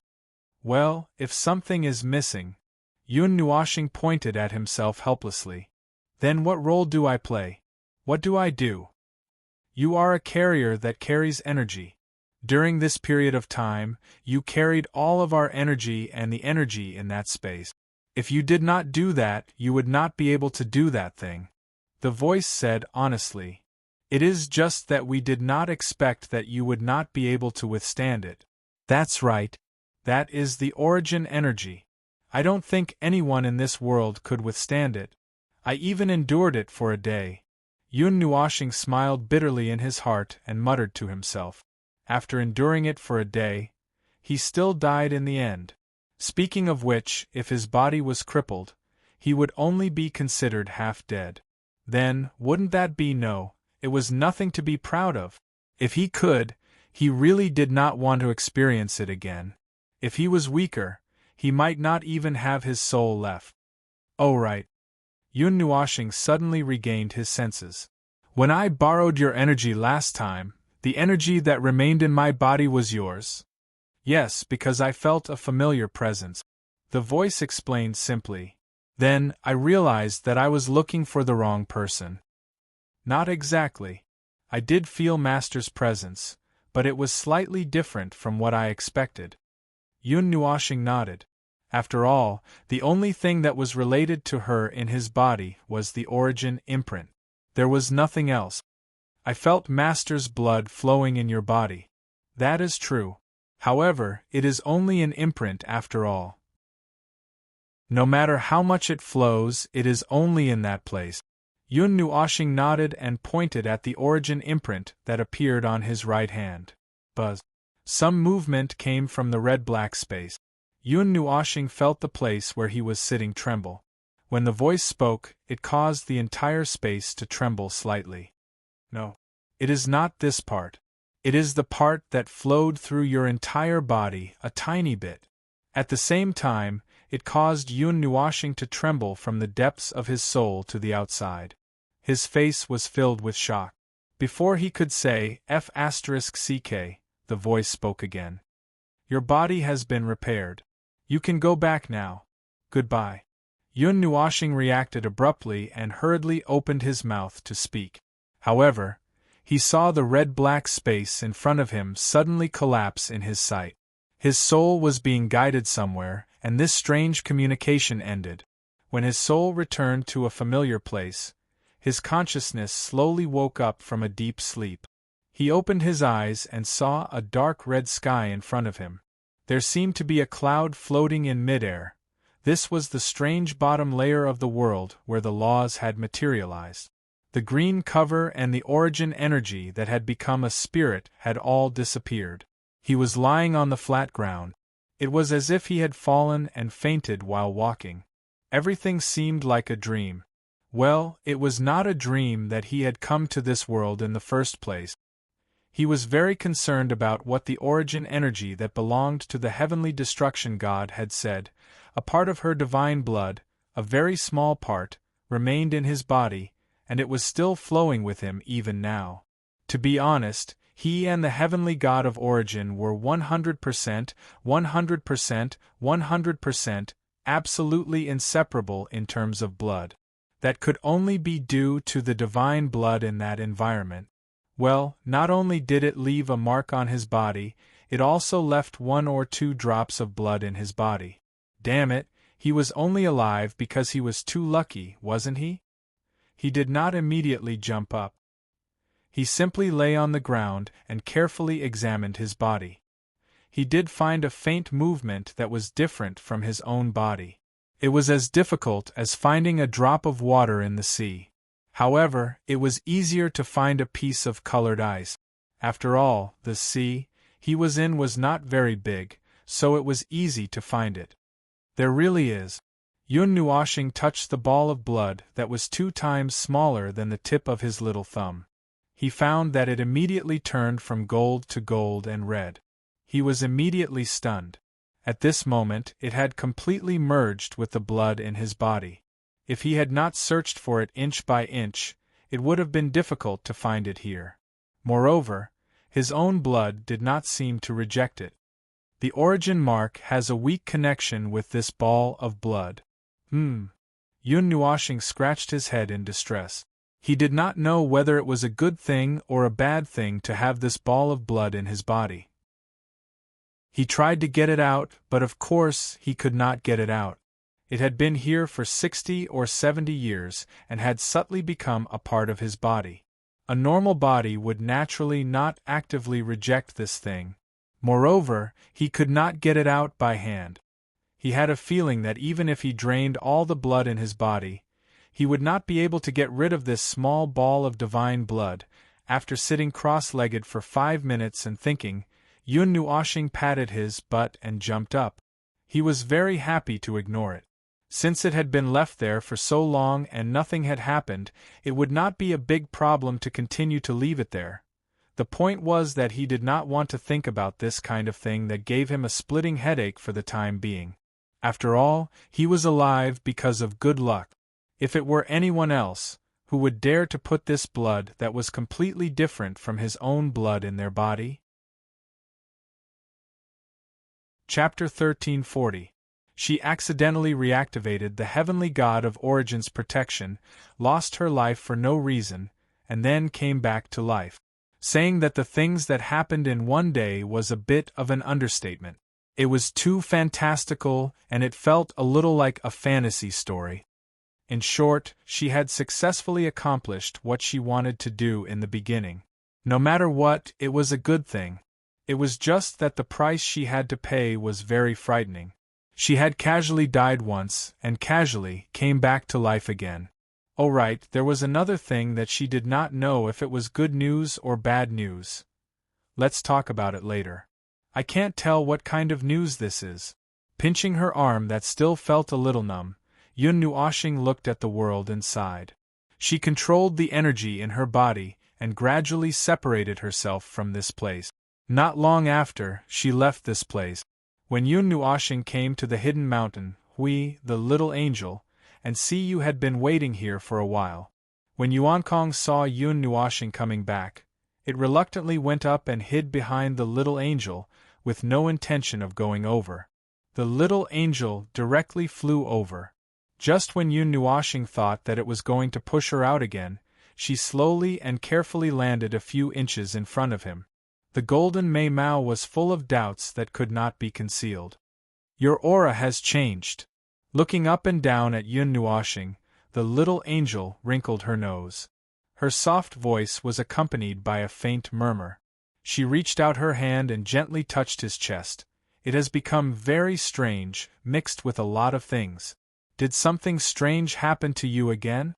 Well, if something is missing, Yun Nuoshing pointed at himself helplessly. Then what role do I play? What do I do? You are a carrier that carries energy. During this period of time, you carried all of our energy and the energy in that space. If you did not do that, you would not be able to do that thing. The voice said honestly. It is just that we did not expect that you would not be able to withstand it. That's right. That is the origin energy. I don't think anyone in this world could withstand it. I even endured it for a day. Yun Nuoshing smiled bitterly in his heart and muttered to himself. After enduring it for a day, he still died in the end. Speaking of which, if his body was crippled, he would only be considered half dead. Then, wouldn't that be no? It was nothing to be proud of. If he could, he really did not want to experience it again. If he was weaker, he might not even have his soul left. Oh right. Yun Nuoshing suddenly regained his senses. When I borrowed your energy last time, the energy that remained in my body was yours. Yes, because I felt a familiar presence. The voice explained simply. Then, I realized that I was looking for the wrong person. Not exactly. I did feel Master's presence, but it was slightly different from what I expected. Yun Nuoshing nodded. After all, the only thing that was related to her in his body was the origin imprint. There was nothing else. I felt Master's blood flowing in your body. That is true. However, it is only an imprint after all. No matter how much it flows, it is only in that place. Yun Nuoshing nodded and pointed at the origin imprint that appeared on his right hand. Buzz. Some movement came from the red-black space. Yun Nuoshing felt the place where he was sitting tremble. When the voice spoke, it caused the entire space to tremble slightly. No. It is not this part. It is the part that flowed through your entire body, a tiny bit. At the same time, it caused Yun Nuoshing to tremble from the depths of his soul to the outside. His face was filled with shock. Before he could say F***ck, the voice spoke again. Your body has been repaired. You can go back now. Goodbye. Yun Nuoshing reacted abruptly and hurriedly opened his mouth to speak. However, he saw the red-black space in front of him suddenly collapse in his sight. His soul was being guided somewhere, and this strange communication ended. When his soul returned to a familiar place, his consciousness slowly woke up from a deep sleep. He opened his eyes and saw a dark red sky in front of him. There seemed to be a cloud floating in midair. This was the strange bottom layer of the world where the laws had materialized. The green cover and the origin energy that had become a spirit had all disappeared. He was lying on the flat ground. It was as if he had fallen and fainted while walking. Everything seemed like a dream. Well, it was not a dream that he had come to this world in the first place. He was very concerned about what the origin energy that belonged to the heavenly destruction god had said. A part of her divine blood, a very small part, remained in his body, and it was still flowing with him even now. To be honest, he and the heavenly god of origin were 100%, 100%, absolutely inseparable in terms of blood. That could only be due to the divine blood in that environment. Well, not only did it leave a mark on his body, it also left 1 or 2 drops of blood in his body. Damn it, he was only alive because he was too lucky, wasn't he? He did not immediately jump up. He simply lay on the ground and carefully examined his body. He did find a faint movement that was different from his own body. It was as difficult as finding a drop of water in the sea. However, it was easier to find a piece of colored ice. After all, the sea he was in was not very big, so it was easy to find it. There really is. Yun Nuoshing touched the ball of blood that was 2 times smaller than the tip of his little thumb. He found that it immediately turned from gold to gold and red. He was immediately stunned. At this moment, it had completely merged with the blood in his body. If he had not searched for it inch by inch, it would have been difficult to find it here. Moreover, his own blood did not seem to reject it. The origin mark has a weak connection with this ball of blood. Yun Nuoshing scratched his head in distress. He did not know whether it was a good thing or a bad thing to have this ball of blood in his body. He tried to get it out, but of course he could not get it out. It had been here for 60 or 70 years and had subtly become a part of his body. A normal body would naturally not actively reject this thing. Moreover, he could not get it out by hand. He had a feeling that even if he drained all the blood in his body, he would not be able to get rid of this small ball of divine blood. After sitting cross-legged for 5 minutes and thinking, Yun Nuoshing patted his butt and jumped up. He was very happy to ignore it. Since it had been left there for so long and nothing had happened, it would not be a big problem to continue to leave it there. The point was that he did not want to think about this kind of thing that gave him a splitting headache for the time being. After all, he was alive because of good luck. If it were anyone else, who would dare to put this blood that was completely different from his own blood in their body? Chapter 1340. She accidentally reactivated the heavenly god of Origin's protection, lost her life for no reason, and then came back to life. Saying that the things that happened in one day was a bit of an understatement. It was too fantastical, and it felt a little like a fantasy story. In short, she had successfully accomplished what she wanted to do in the beginning. No matter what, it was a good thing. It was just that the price she had to pay was very frightening. She had casually died once, and casually came back to life again. Oh right, there was another thing that she did not know if it was good news or bad news. Let's talk about it later. I can't tell what kind of news this is. Pinching her arm that still felt a little numb, Yun Nuoxing looked at the world and sighed. She controlled the energy in her body and gradually separated herself from this place. Not long after, she left this place. When Yun Nuoxing came to the hidden mountain, Hui, the little angel, and Siyu had been waiting here for a while. When Yuankong saw Yun Nuoxing coming back, it reluctantly went up and hid behind the little angel, with no intention of going over. The little angel directly flew over. Just when Yun Nuoxing thought that it was going to push her out again, she slowly and carefully landed a few inches in front of him. The golden Mei Mao was full of doubts that could not be concealed. Your aura has changed. Looking up and down at Yun Nuoxing, the little angel wrinkled her nose. Her soft voice was accompanied by a faint murmur. She reached out her hand and gently touched his chest. It has become very strange, mixed with a lot of things. Did something strange happen to you again?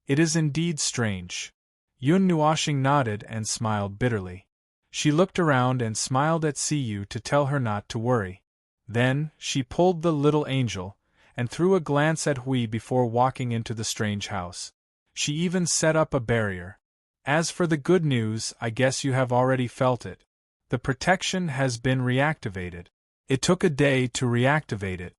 It is indeed strange. Yun Nuoxing nodded and smiled bitterly. She looked around and smiled at Siyu to tell her not to worry. Then, she pulled the little angel, and threw a glance at Hui before walking into the strange house. She even set up a barrier. As for the good news, I guess you have already felt it. The protection has been reactivated. It took a day to reactivate it.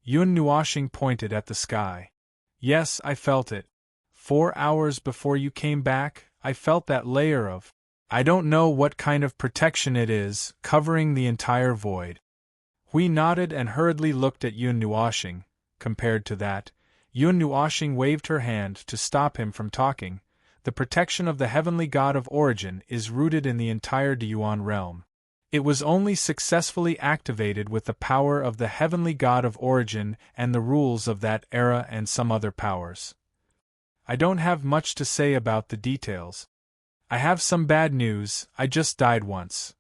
Yun Nuoxing pointed at the sky. Yes, I felt it. 4 hours before you came back, I felt that layer of, I don't know what kind of protection it is, covering the entire void. Hui nodded and hurriedly looked at Yun Nuoxing. Compared to that, Yun Nuoxing waved her hand to stop him from talking. The protection of the heavenly god of origin is rooted in the entire Deyuan realm. It was only successfully activated with the power of the heavenly god of origin and the rules of that era and some other powers. I don't have much to say about the details. I have some bad news, I just died once.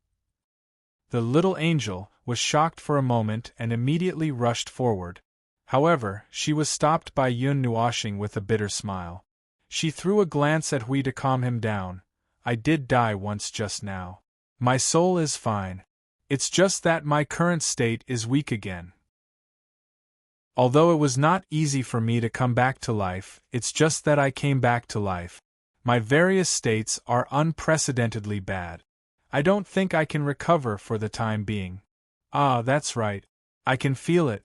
The little angel was shocked for a moment and immediately rushed forward. However, she was stopped by Yun Nuoxing with a bitter smile. She threw a glance at Hui to calm him down. I did die once just now. My soul is fine. It's just that my current state is weak again. Although it was not easy for me to come back to life, it's just that I came back to life. My various states are unprecedentedly bad. I don't think I can recover for the time being. Ah, that's right. I can feel it.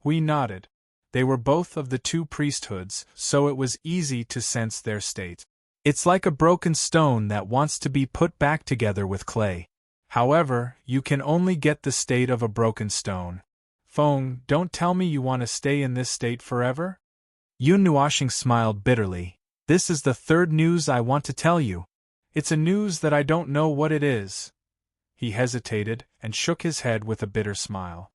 Hui nodded. They were both of the 2 priesthoods, so it was easy to sense their state. It's like a broken stone that wants to be put back together with clay. However, you can only get the state of a broken stone. Feng, don't tell me you want to stay in this state forever? Yun Nuoxing smiled bitterly. This is the 3rd news I want to tell you. It's a news that I don't know what it is. He hesitated and shook his head with a bitter smile.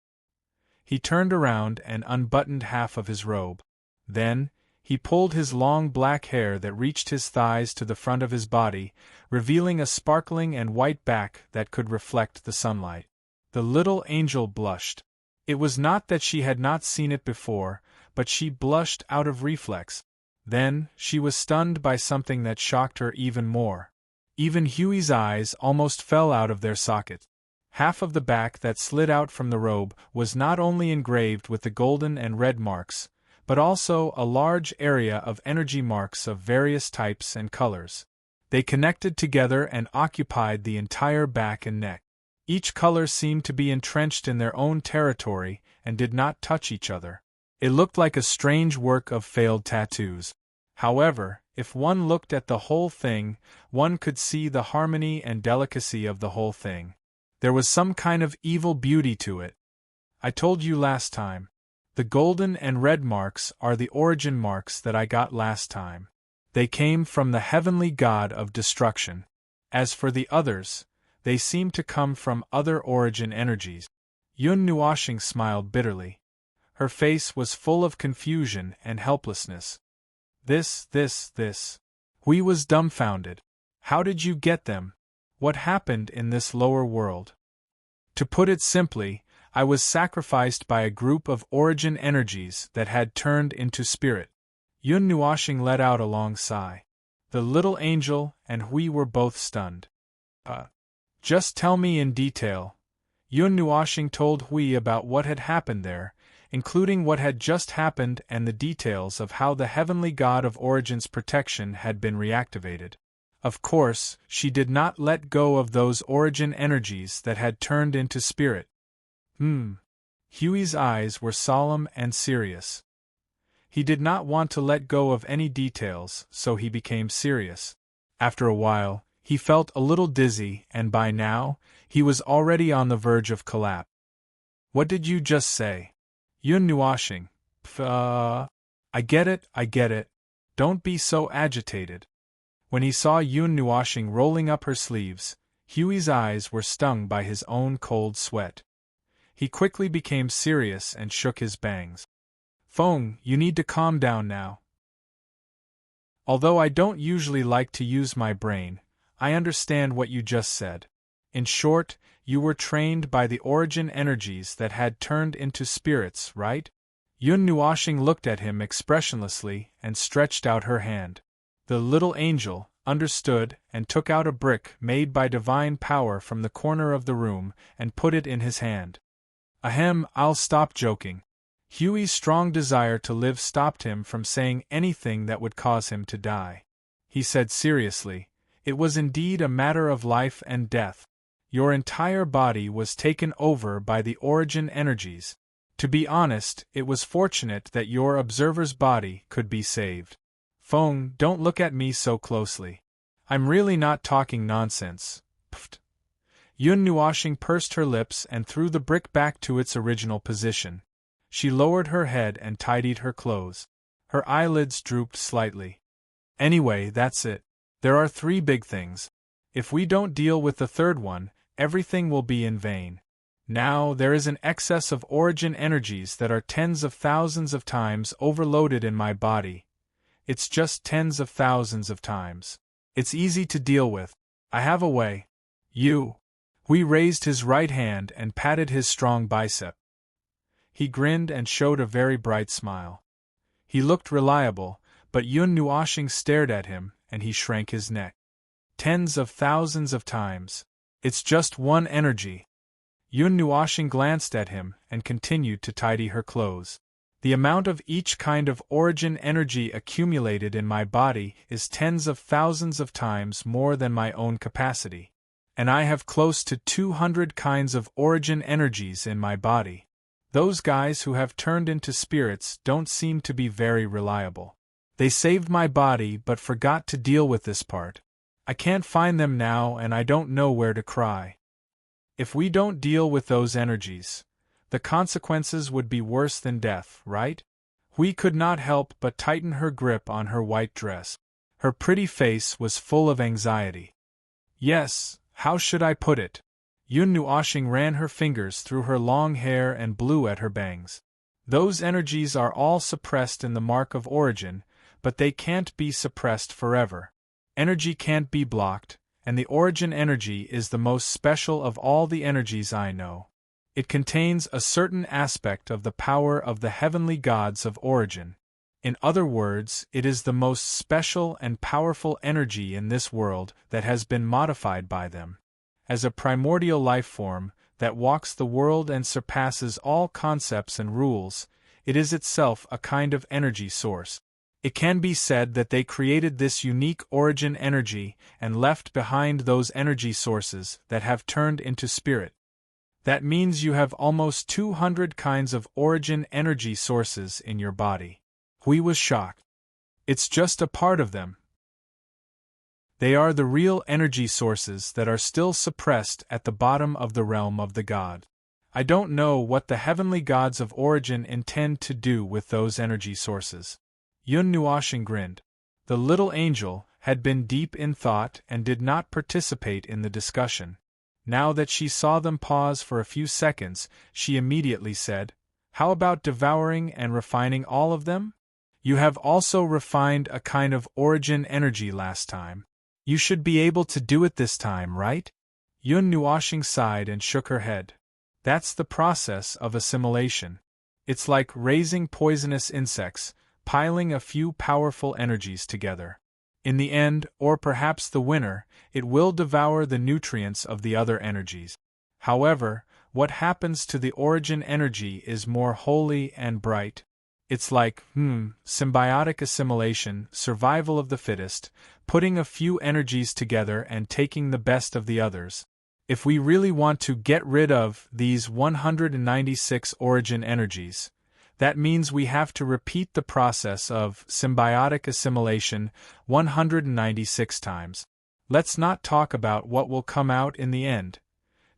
He turned around and unbuttoned half of his robe. Then, he pulled his long black hair that reached his thighs to the front of his body, revealing a sparkling and white back that could reflect the sunlight. The little angel blushed. It was not that she had not seen it before, but she blushed out of reflex. Then, she was stunned by something that shocked her even more. Even Huey's eyes almost fell out of their sockets. Half of the back that slid out from the robe was not only engraved with the golden and red marks, but also a large area of energy marks of various types and colors. They connected together and occupied the entire back and neck. Each color seemed to be entrenched in their own territory and did not touch each other. It looked like a strange work of failed tattoos. However, if one looked at the whole thing, one could see the harmony and delicacy of the whole thing. There was some kind of evil beauty to it. I told you last time. The golden and red marks are the origin marks that I got last time. They came from the heavenly god of destruction. As for the others, they seem to come from other origin energies. Yun Nuoxing smiled bitterly. Her face was full of confusion and helplessness. This. Hui was dumbfounded. How did you get them? What happened in this lower world? To put it simply, I was sacrificed by a group of origin energies that had turned into spirit. Yun Nuoxing let out a long sigh. The little angel and Hui were both stunned. Just tell me in detail. Yun Nuoshing told Hui about what had happened there, including what had just happened and the details of how the heavenly god of Origin's protection had been reactivated. Of course, she did not let go of those Origin energies that had turned into spirit. Huey's eyes were solemn and serious. He did not want to let go of any details, so he became serious. After a while, he felt a little dizzy, and by now, he was already on the verge of collapse. What did you just say? Yun Nuoshing. I get it. Don't be so agitated. When he saw Yun Nuoshing rolling up her sleeves, Huey's eyes were stung by his own cold sweat. He quickly became serious and shook his bangs. Feng, you need to calm down now. Although I don't usually like to use my brain, I understand what you just said. In short, you were trained by the Origin energies that had turned into spirits, right? Yun Nuoshing looked at him expressionlessly and stretched out her hand. The little angel understood and took out a brick made by divine power from the corner of the room and put it in his hand. Ahem, I'll stop joking. Huey's strong desire to live stopped him from saying anything that would cause him to die. He said seriously, it was indeed a matter of life and death. Your entire body was taken over by the Origin energies. To be honest, it was fortunate that your observer's body could be saved. Feng, don't look at me so closely. I'm really not talking nonsense. Pfft. Yun Nuoshing pursed her lips and threw the brick back to its original position. She lowered her head and tidied her clothes. Her eyelids drooped slightly. Anyway, that's it. There are 3 big things. If we don't deal with the third one, everything will be in vain. Now, there is an excess of Origin energies that are tens of thousands of times overloaded in my body. It's just tens of thousands of times. It's easy to deal with. I have a way. Hui raised his right hand and patted his strong bicep. He grinned and showed a very bright smile. He looked reliable, but Yun Nuoshing stared at him, and he shrank his neck. Tens of thousands of times. It's just one energy. Yun Nuoshing glanced at him and continued to tidy her clothes. The amount of each kind of Origin energy accumulated in my body is tens of thousands of times more than my own capacity. And I have close to 200 kinds of Origin energies in my body. Those guys who have turned into spirits don't seem to be very reliable. They saved my body but forgot to deal with this part. I can't find them now and I don't know where to cry. If we don't deal with those energies, the consequences would be worse than death, right? Hui could not help but tighten her grip on her white dress. Her pretty face was full of anxiety. Yes, how should I put it? Yun Nuoshing ran her fingers through her long hair and blew at her bangs. Those energies are all suppressed in the mark of Origin, but they can't be suppressed forever. Energy can't be blocked, and the Origin energy is the most special of all the energies I know. It contains a certain aspect of the power of the heavenly gods of Origin. In other words, it is the most special and powerful energy in this world that has been modified by them. As a primordial life form that walks the world and surpasses all concepts and rules, it is itself a kind of energy source. It can be said that they created this unique Origin energy and left behind those energy sources that have turned into spirit. That means you have almost 200 kinds of Origin energy sources in your body. Hui was shocked. It's just a part of them. They are the real energy sources that are still suppressed at the bottom of the realm of the god. I don't know what the heavenly gods of Origin intend to do with those energy sources. Yun Nuoshing grinned. The little angel had been deep in thought and did not participate in the discussion. Now that she saw them pause for a few seconds, she immediately said, "How about devouring and refining all of them? You have also refined a kind of Origin energy last time. You should be able to do it this time, right?" Yun Nuoshing sighed and shook her head. That's the process of assimilation. It's like raising poisonous insects, piling a few powerful energies together. In the end, or perhaps the winner, it will devour the nutrients of the other energies. However, what happens to the origin energy is more holy and bright. It's like, symbiotic assimilation, survival of the fittest, putting a few energies together and taking the best of the others. If we really want to get rid of these 196 origin energies, that means we have to repeat the process of symbiotic assimilation 196 times. Let's not talk about what will come out in the end.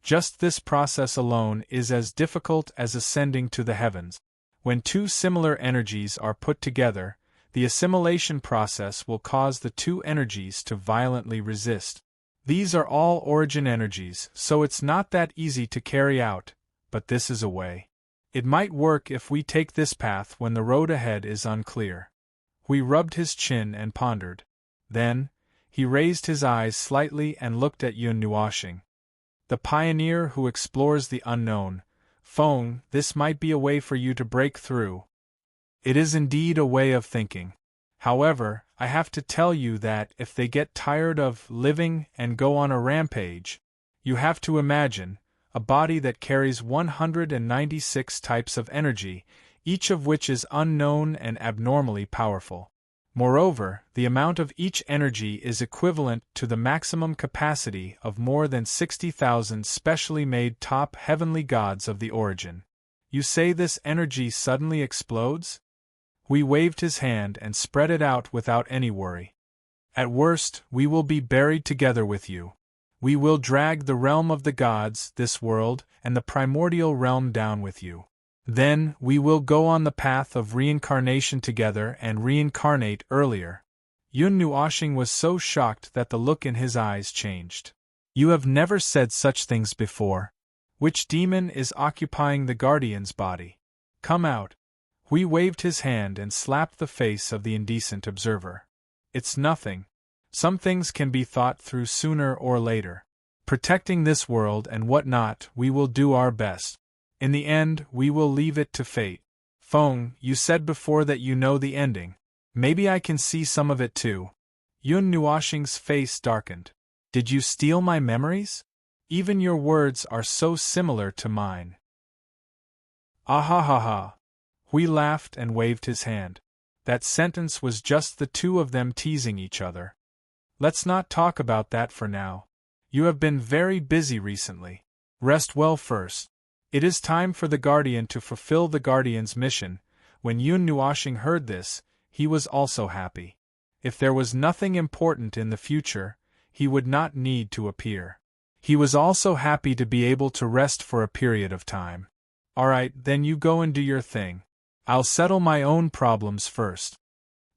Just this process alone is as difficult as ascending to the heavens. When two similar energies are put together, the assimilation process will cause the two energies to violently resist. These are all origin energies, so it's not that easy to carry out, but this is a way. It might work if we take this path when the road ahead is unclear. He rubbed his chin and pondered. Then, he raised his eyes slightly and looked at Yun Nuoxing. The pioneer who explores the unknown. Feng, this might be a way for you to break through. It is indeed a way of thinking. However, I have to tell you that if they get tired of living and go on a rampage, you have to imagine a body that carries 196 types of energy, each of which is unknown and abnormally powerful. Moreover, the amount of each energy is equivalent to the maximum capacity of more than 60,000 specially made top heavenly gods of the origin. You say this energy suddenly explodes? He waved his hand and spread it out without any worry. At worst, we will be buried together with you. We will drag the realm of the gods, this world, and the primordial realm down with you. Then, we will go on the path of reincarnation together and reincarnate earlier. Yun Nuoxing was so shocked that the look in his eyes changed. You have never said such things before. Which demon is occupying the guardian's body? Come out. He waved his hand and slapped the face of the indecent observer. It's nothing. Some things can be thought through sooner or later. Protecting this world and what not, we will do our best. In the end, we will leave it to fate. Feng, you said before that you know the ending. Maybe I can see some of it too. Yun Nuoxing's face darkened. Did you steal my memories? Even your words are so similar to mine. Ah ha ha ha. He laughed and waved his hand. That sentence was just the two of them teasing each other. Let's not talk about that for now. You have been very busy recently. Rest well first. It is time for the Guardian to fulfill the Guardian's mission. When Yun Nuoxing heard this, he was also happy. If there was nothing important in the future, he would not need to appear. He was also happy to be able to rest for a period of time. Alright, then you go and do your thing. I'll settle my own problems first.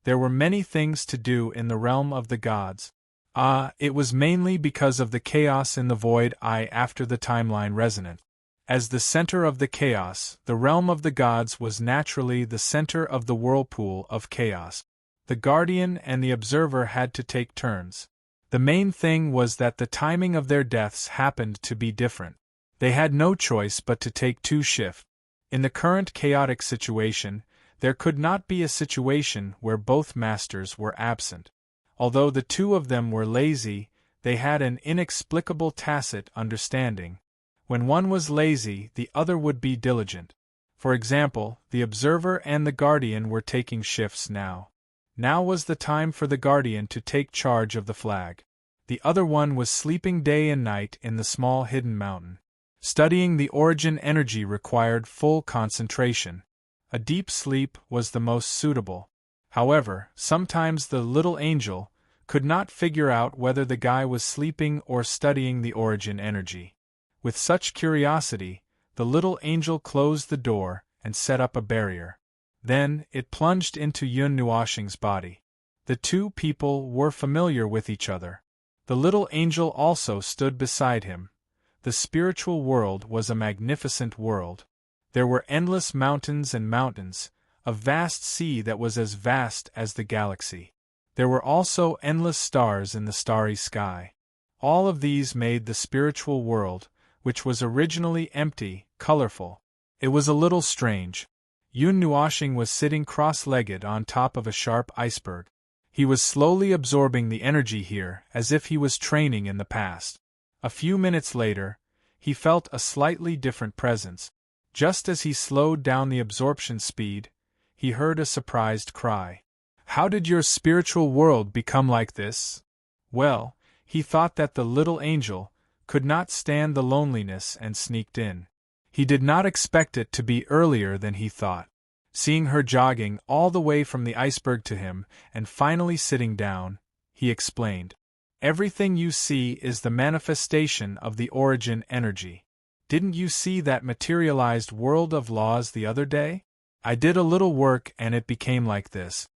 There were many things to do in the realm of the gods. It was mainly because of the chaos in the void after the timeline resonant. As the center of the chaos, the realm of the gods was naturally the center of the whirlpool of chaos. The guardian and the observer had to take turns. The main thing was that the timing of their deaths happened to be different. They had no choice but to take two shifts. In the current chaotic situation, there could not be a situation where both masters were absent. Although the two of them were lazy, they had an inexplicable tacit understanding. When one was lazy, the other would be diligent. For example, the observer and the guardian were taking shifts now. Now was the time for the guardian to take charge of the flag. The other one was sleeping day and night in the small hidden mountain. Studying the origin energy required full concentration. A deep sleep was the most suitable. However, sometimes the little angel could not figure out whether the guy was sleeping or studying the origin energy. With such curiosity, the little angel closed the door and set up a barrier. Then, it plunged into Yun Nuoxing's body. The two people were familiar with each other. The little angel also stood beside him. The spiritual world was a magnificent world. There were endless mountains and mountains, a vast sea that was as vast as the galaxy. There were also endless stars in the starry sky. All of these made the spiritual world, which was originally empty, colorful. It was a little strange. Yun Nuoxing was sitting cross-legged on top of a sharp iceberg. He was slowly absorbing the energy here, as if he was training in the past. A few minutes later, he felt a slightly different presence. Just as he slowed down the absorption speed, he heard a surprised cry. How did your spiritual world become like this? Well, he thought that the little angel could not stand the loneliness and sneaked in. He did not expect it to be earlier than he thought. Seeing her jogging all the way from the iceberg to him and finally sitting down, he explained. Everything you see is the manifestation of the origin energy. Didn't you see that materialized world of laws the other day? I did a little work and it became like this.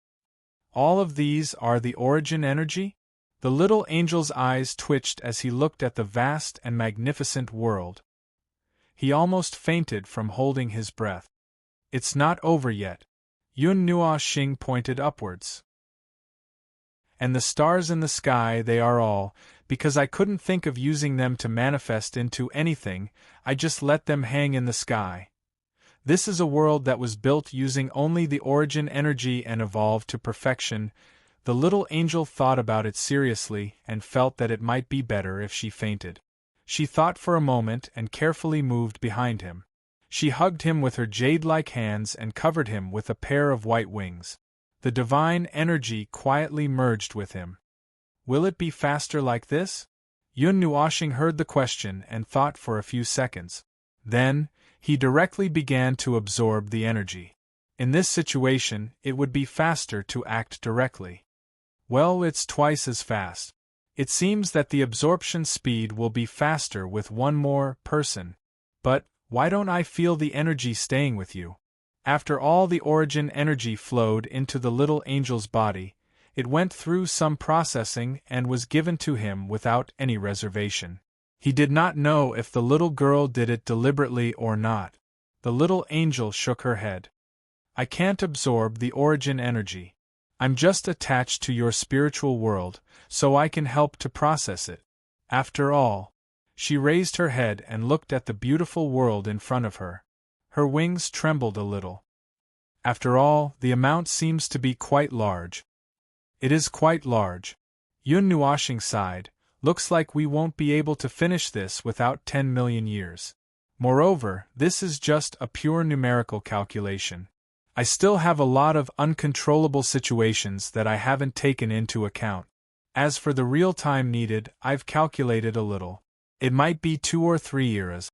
All of these are the origin energy? The little angel's eyes twitched as he looked at the vast and magnificent world. He almost fainted from holding his breath. It's not over yet. Yun Nuo Xing pointed upwards. And the stars in the sky, they are all, because I couldn't think of using them to manifest into anything, I just let them hang in the sky. This is a world that was built using only the origin energy and evolved to perfection. The little angel thought about it seriously and felt that it might be better if she fainted. She thought for a moment and carefully moved behind him. She hugged him with her jade-like hands and covered him with a pair of white wings. The divine energy quietly merged with him. Will it be faster like this? Yun Nuoxing heard the question and thought for a few seconds. Then, he directly began to absorb the energy. In this situation, it would be faster to act directly. Well, it's twice as fast. It seems that the absorption speed will be faster with one more person. But, why don't I feel the energy staying with you? After all the origin energy flowed into the little angel's body, it went through some processing and was given to him without any reservation. He did not know if the little girl did it deliberately or not. The little angel shook her head. I can't absorb the origin energy. I'm just attached to your spiritual world, so I can help to process it. After all, she raised her head and looked at the beautiful world in front of her. Her wings trembled a little. After all, the amount seems to be quite large. It is quite large. Yun Nuoxing sighed. Looks like we won't be able to finish this without 10 million years. Moreover, this is just a pure numerical calculation. I still have a lot of uncontrollable situations that I haven't taken into account. As for the real time needed, I've calculated a little. It might be 2 or 3 years.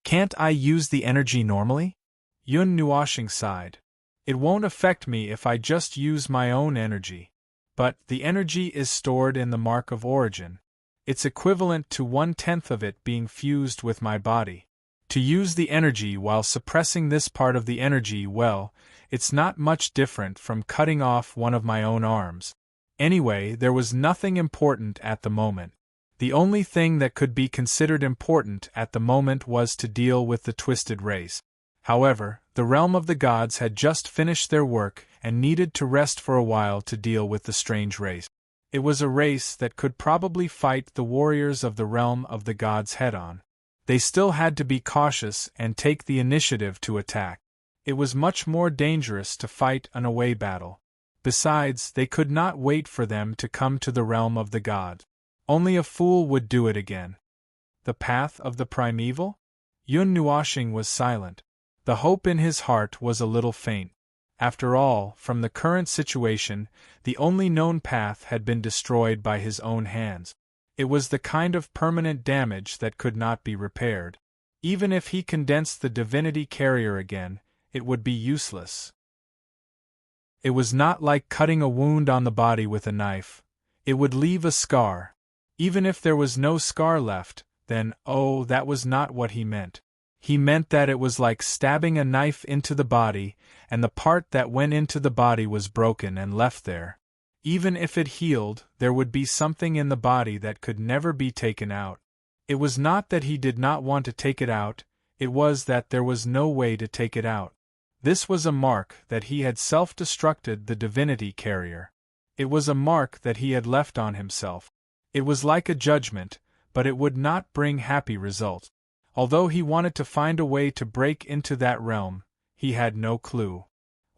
Can't I use the energy normally? Yun Nuoxing sighed. It won't affect me if I just use my own energy. But the energy is stored in the mark of origin. It's equivalent to 1/10 of it being fused with my body. To use the energy while suppressing this part of the energy, well, it's not much different from cutting off one of my own arms. Anyway, there was nothing important at the moment. The only thing that could be considered important at the moment was to deal with the twisted race. However, the realm of the gods had just finished their work and needed to rest for a while to deal with the strange race. It was a race that could probably fight the warriors of the realm of the gods head-on. They still had to be cautious and take the initiative to attack. It was much more dangerous to fight an away battle. Besides, they could not wait for them to come to the realm of the gods. Only a fool would do it again. The path of the primeval? Yun Nuoxing was silent. The hope in his heart was a little faint. After all, from the current situation, the only known path had been destroyed by his own hands. It was the kind of permanent damage that could not be repaired. Even if he condensed the divinity carrier again, it would be useless. It was not like cutting a wound on the body with a knife. It would leave a scar. Even if there was no scar left, then, oh, that was not what he meant. He meant that it was like stabbing a knife into the body, and the part that went into the body was broken and left there. Even if it healed, there would be something in the body that could never be taken out. It was not that he did not want to take it out, it was that there was no way to take it out. This was a mark that he had self-destructed the divinity carrier. It was a mark that he had left on himself. It was like a judgment, but it would not bring happy results. Although he wanted to find a way to break into that realm, he had no clue.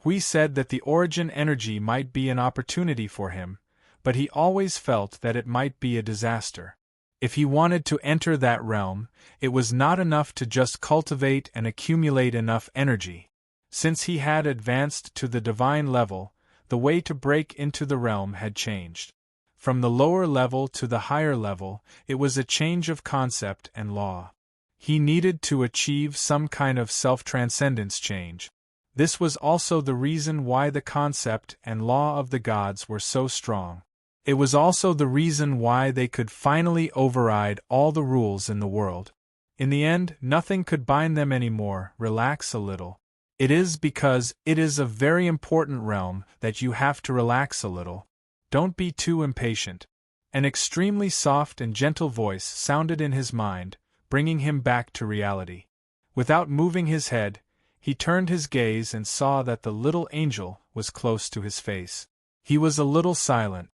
Hui said that the origin energy might be an opportunity for him, but he always felt that it might be a disaster. If he wanted to enter that realm, it was not enough to just cultivate and accumulate enough energy. Since he had advanced to the divine level, the way to break into the realm had changed. From the lower level to the higher level, it was a change of concept and law. He needed to achieve some kind of self-transcendence change. This was also the reason why the concept and law of the gods were so strong. It was also the reason why they could finally override all the rules in the world. In the end, nothing could bind them anymore. Relax a little. It is because it is a very important realm that you have to relax a little. Don't be too impatient. An extremely soft and gentle voice sounded in his mind, bringing him back to reality. Without moving his head, he turned his gaze and saw that the little angel was close to his face. He was a little silent.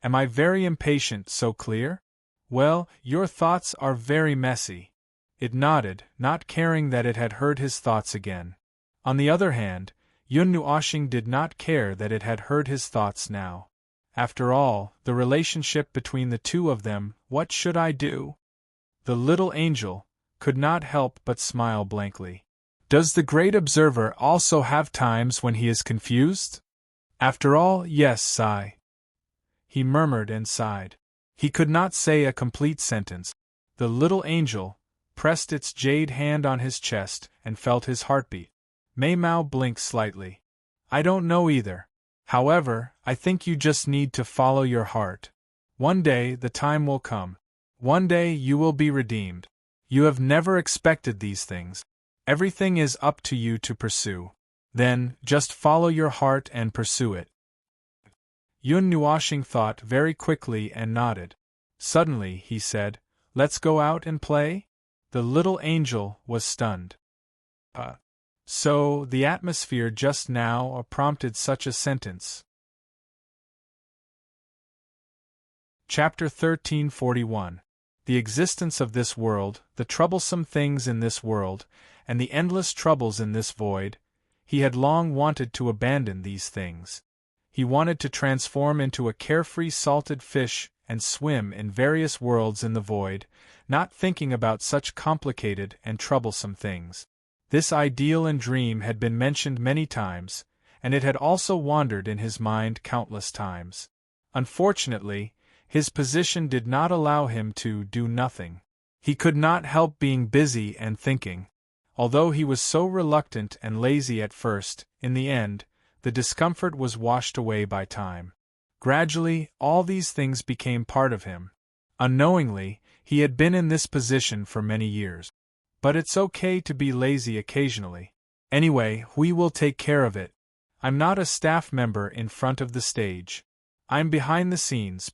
Am I very impatient, so clear? Well, your thoughts are very messy. It nodded, not caring that it had heard his thoughts again. On the other hand, Yun Nuoxing did not care that it had heard his thoughts now. After all, the relationship between the two of them, what should I do? The little angel could not help but smile blankly. Does the great observer also have times when he is confused? After all, yes, sigh. He murmured and sighed. He could not say a complete sentence. The little angel pressed its jade hand on his chest and felt his heartbeat. Mei Mao blinked slightly. I don't know either. However, I think you just need to follow your heart. One day the time will come. One day you will be redeemed. You have never expected these things. Everything is up to you to pursue. Then, just follow your heart and pursue it. Yun Nuoxing thought very quickly and nodded. Suddenly, he said, Let's go out and play? The little angel was stunned. So, the atmosphere just now prompted such a sentence. Chapter 1341. The existence of this world, the troublesome things in this world, and the endless troubles in this void. He had long wanted to abandon these things. He wanted to transform into a carefree salted fish and swim in various worlds in the void, not thinking about such complicated and troublesome things. This ideal and dream had been mentioned many times, and it had also wandered in his mind countless times. Unfortunately, his position did not allow him to do nothing. He could not help being busy and thinking. Although he was so reluctant and lazy at first, in the end, the discomfort was washed away by time. Gradually, all these things became part of him. Unknowingly, he had been in this position for many years. But it's okay to be lazy occasionally. Anyway, we will take care of it. I'm not a staff member in front of the stage. I'm behind the scenes,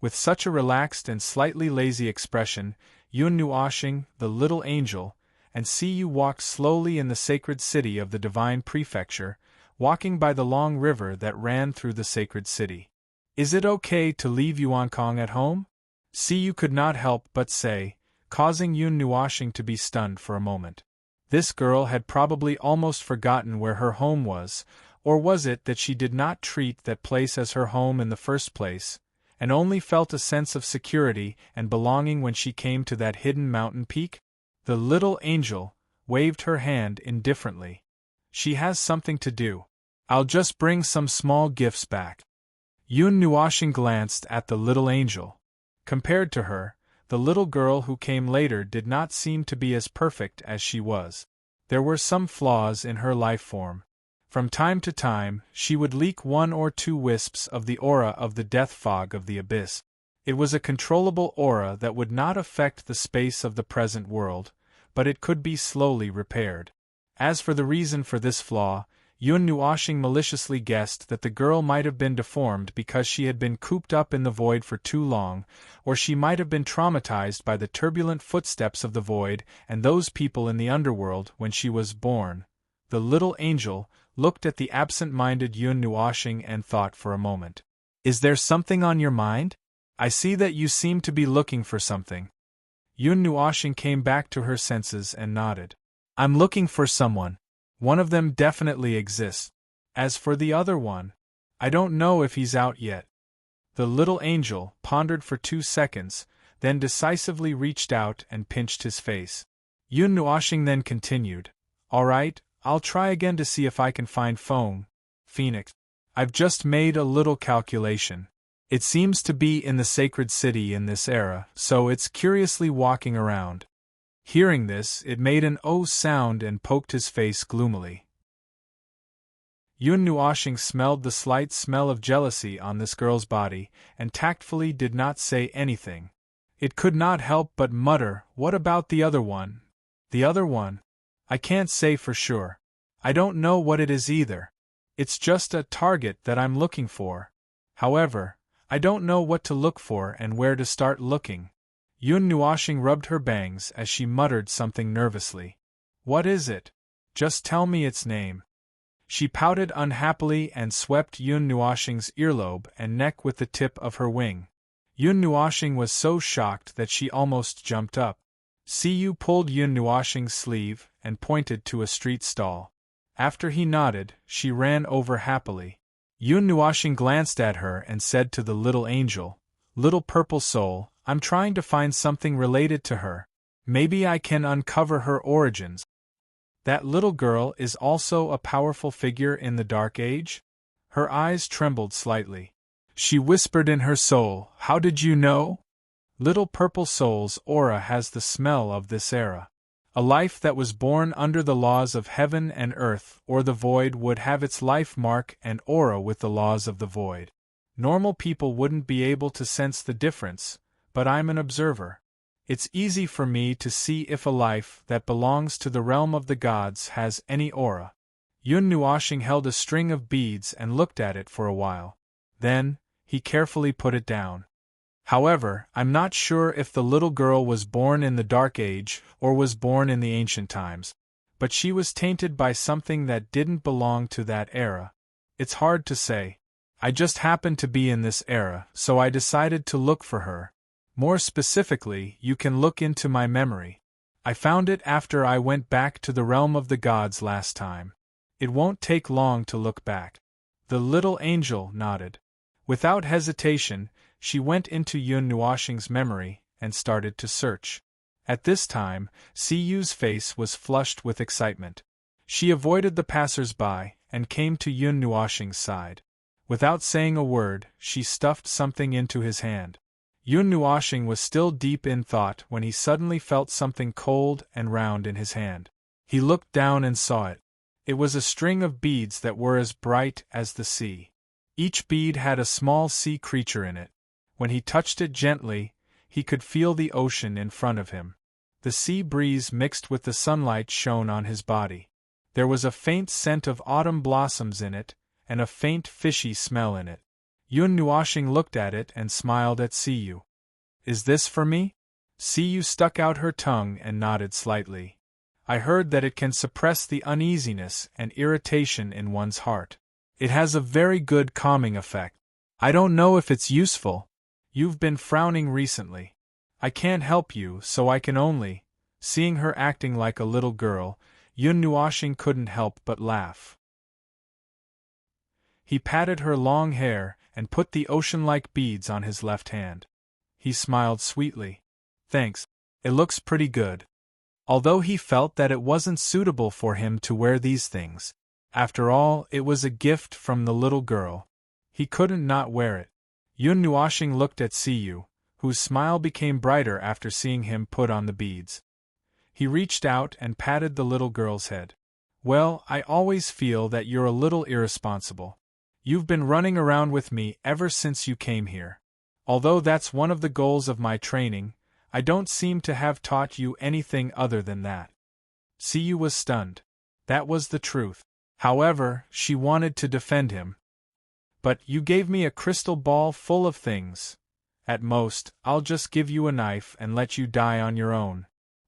With such a relaxed and slightly lazy expression, Yun Nuoxing, the little angel, and Siyu walked slowly in the sacred city of the divine prefecture, walking by the long river that ran through the sacred city. Is it okay to leave Yuankong at home? Siyu could not help but say, causing Yun Nuoxing to be stunned for a moment. This girl had probably almost forgotten where her home was, or was it that she did not treat that place as her home in the first place, and only felt a sense of security and belonging when she came to that hidden mountain peak? The little angel waved her hand indifferently. She has something to do. I'll just bring some small gifts back. Yun Nuoxing glanced at the little angel. Compared to her, the little girl who came later did not seem to be as perfect as she was. There were some flaws in her life form. From time to time, she would leak 1 or 2 wisps of the aura of the death fog of the abyss. It was a controllable aura that would not affect the space of the present world, but it could be slowly repaired. As for the reason for this flaw, Yun Nuoxing maliciously guessed that the girl might have been deformed because she had been cooped up in the void for too long, or she might have been traumatized by the turbulent footsteps of the void and those people in the underworld when she was born. The little angel looked at the absent-minded Yun Nuoxing and thought for a moment. Is there something on your mind? I see that you seem to be looking for something. Yun Nuoxing came back to her senses and nodded. I'm looking for someone. One of them definitely exists. As for the other one, I don't know if he's out yet. The little angel pondered for 2 seconds, then decisively reached out and pinched his face. Yun Nuashing then continued, "All right, I'll try again to see if I can find phone, Phoenix. I've just made a little calculation. It seems to be in the sacred city in this era, so it's curiously walking around." Hearing this, it made an "oh" sound and poked his face gloomily. Yun Nuashing smelled the slight smell of jealousy on this girl's body, and tactfully did not say anything. It could not help but mutter, "What about the other one?" "The other one? I can't say for sure. I don't know what it is either. It's just a target that I'm looking for. However, I don't know what to look for and where to start looking." Yun Nuashing rubbed her bangs as she muttered something nervously. "What is it? Just tell me its name." She pouted unhappily and swept Yun Nuashing's earlobe and neck with the tip of her wing. Yun Nuashing was so shocked that she almost jumped up. Siyu pulled Yun Nuashing's sleeve and pointed to a street stall. After he nodded, she ran over happily. Yun Nuashing glanced at her and said to the little angel, "Little purple soul, I'm trying to find something related to her. Maybe I can uncover her origins." "That little girl is also a powerful figure in the Dark Age?" Her eyes trembled slightly. She whispered in her soul, "How did you know?" Little purple soul's aura has the smell of this era. A life that was born under the laws of heaven and earth or the void would have its life mark and aura with the laws of the void. Normal people wouldn't be able to sense the difference, but I'm an observer. It's easy for me to see if a life that belongs to the realm of the gods has any aura. Yun Nuashing held a string of beads and looked at it for a while. Then, he carefully put it down. "However, I'm not sure if the little girl was born in the Dark Age or was born in the ancient times. But she was tainted by something that didn't belong to that era. It's hard to say. I just happened to be in this era, so I decided to look for her. More specifically, you can look into my memory. I found it after I went back to the realm of the gods last time. It won't take long to look back." The little angel nodded. Without hesitation, she went into Yun Nuashing's memory and started to search. At this time, Siyu's face was flushed with excitement. She avoided the passers-by and came to Yun Nuashing's side. Without saying a word, she stuffed something into his hand. Yun Nuashing was still deep in thought when he suddenly felt something cold and round in his hand. He looked down and saw it. It was a string of beads that were as bright as the sea. Each bead had a small sea creature in it. When he touched it gently, he could feel the ocean in front of him. The sea breeze mixed with the sunlight shone on his body. There was a faint scent of autumn blossoms in it, and a faint fishy smell in it. Yun Nuashing looked at it and smiled at Siyu. "Is this for me?" Siyu stuck out her tongue and nodded slightly. "I heard that it can suppress the uneasiness and irritation in one's heart. It has a very good calming effect. I don't know if it's useful. You've been frowning recently. I can't help you, so I can only..." Seeing her acting like a little girl, Yun Nuashing couldn't help but laugh. He patted her long hair and put the ocean-like beads on his left hand. He smiled sweetly. "Thanks. It looks pretty good." Although he felt that it wasn't suitable for him to wear these things. After all, it was a gift from the little girl. He couldn't not wear it. Yun Nuashing looked at Siyu, whose smile became brighter after seeing him put on the beads. He reached out and patted the little girl's head. "Well, I always feel that you're a little irresponsible. You've been running around with me ever since you came here. Although that's one of the goals of my training, I don't seem to have taught you anything other than that." Siyu was stunned. That was the truth. However, she wanted to defend him. "But you gave me a crystal ball full of things. At most, I'll just give you a knife and let you die on your own."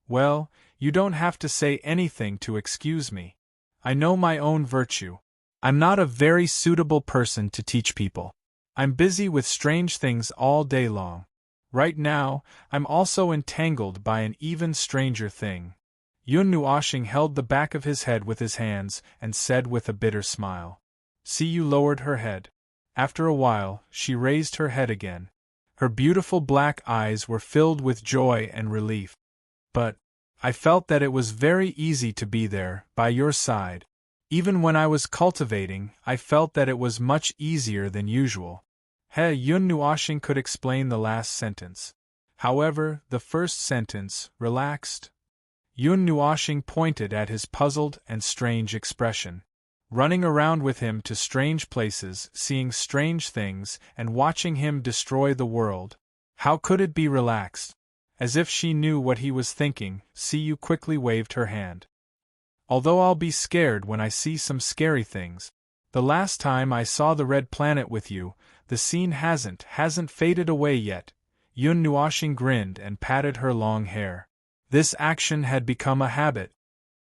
"Well, you don't have to say anything to excuse me. I know my own virtue. I'm not a very suitable person to teach people. I'm busy with strange things all day long. Right now, I'm also entangled by an even stranger thing." Yun Nuashing held the back of his head with his hands and said with a bitter smile. Siyu lowered her head. After a while, she raised her head again. Her beautiful black eyes were filled with joy and relief. But I felt that it was very easy to be there, by your side. Even when I was cultivating, I felt that it was much easier than usual. Yun Nuoshing could explain the last sentence. However, the first sentence, relaxed. Yun Nuoshing pointed at his puzzled and strange expression. Running around with him to strange places, seeing strange things, and watching him destroy the world. How could it be relaxed? As if she knew what he was thinking, Siyu quickly waved her hand. Although I'll be scared when I see some scary things. The last time I saw the red planet with you, the scene hasn't faded away yet. Yun Nuoshing grinned and patted her long hair. This action had become a habit.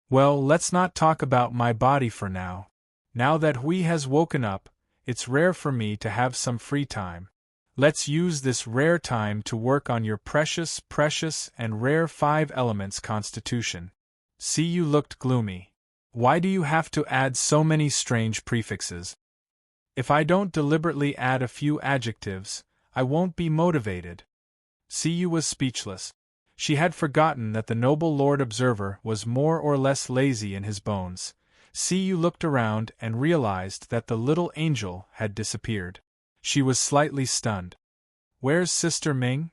Well, let's not talk about my body for now. Now that Hui has woken up, it's rare for me to have some free time. Let's use this rare time to work on your precious and rare 5 elements constitution. Siyu looked gloomy. Why do you have to add so many strange prefixes? If I don't deliberately add a few adjectives, I won't be motivated. Siyu was speechless. She had forgotten that the noble Lord Observer was more or less lazy in his bones. Siyu looked around and realized that the little angel had disappeared. She was slightly stunned. Where's Sister Ming?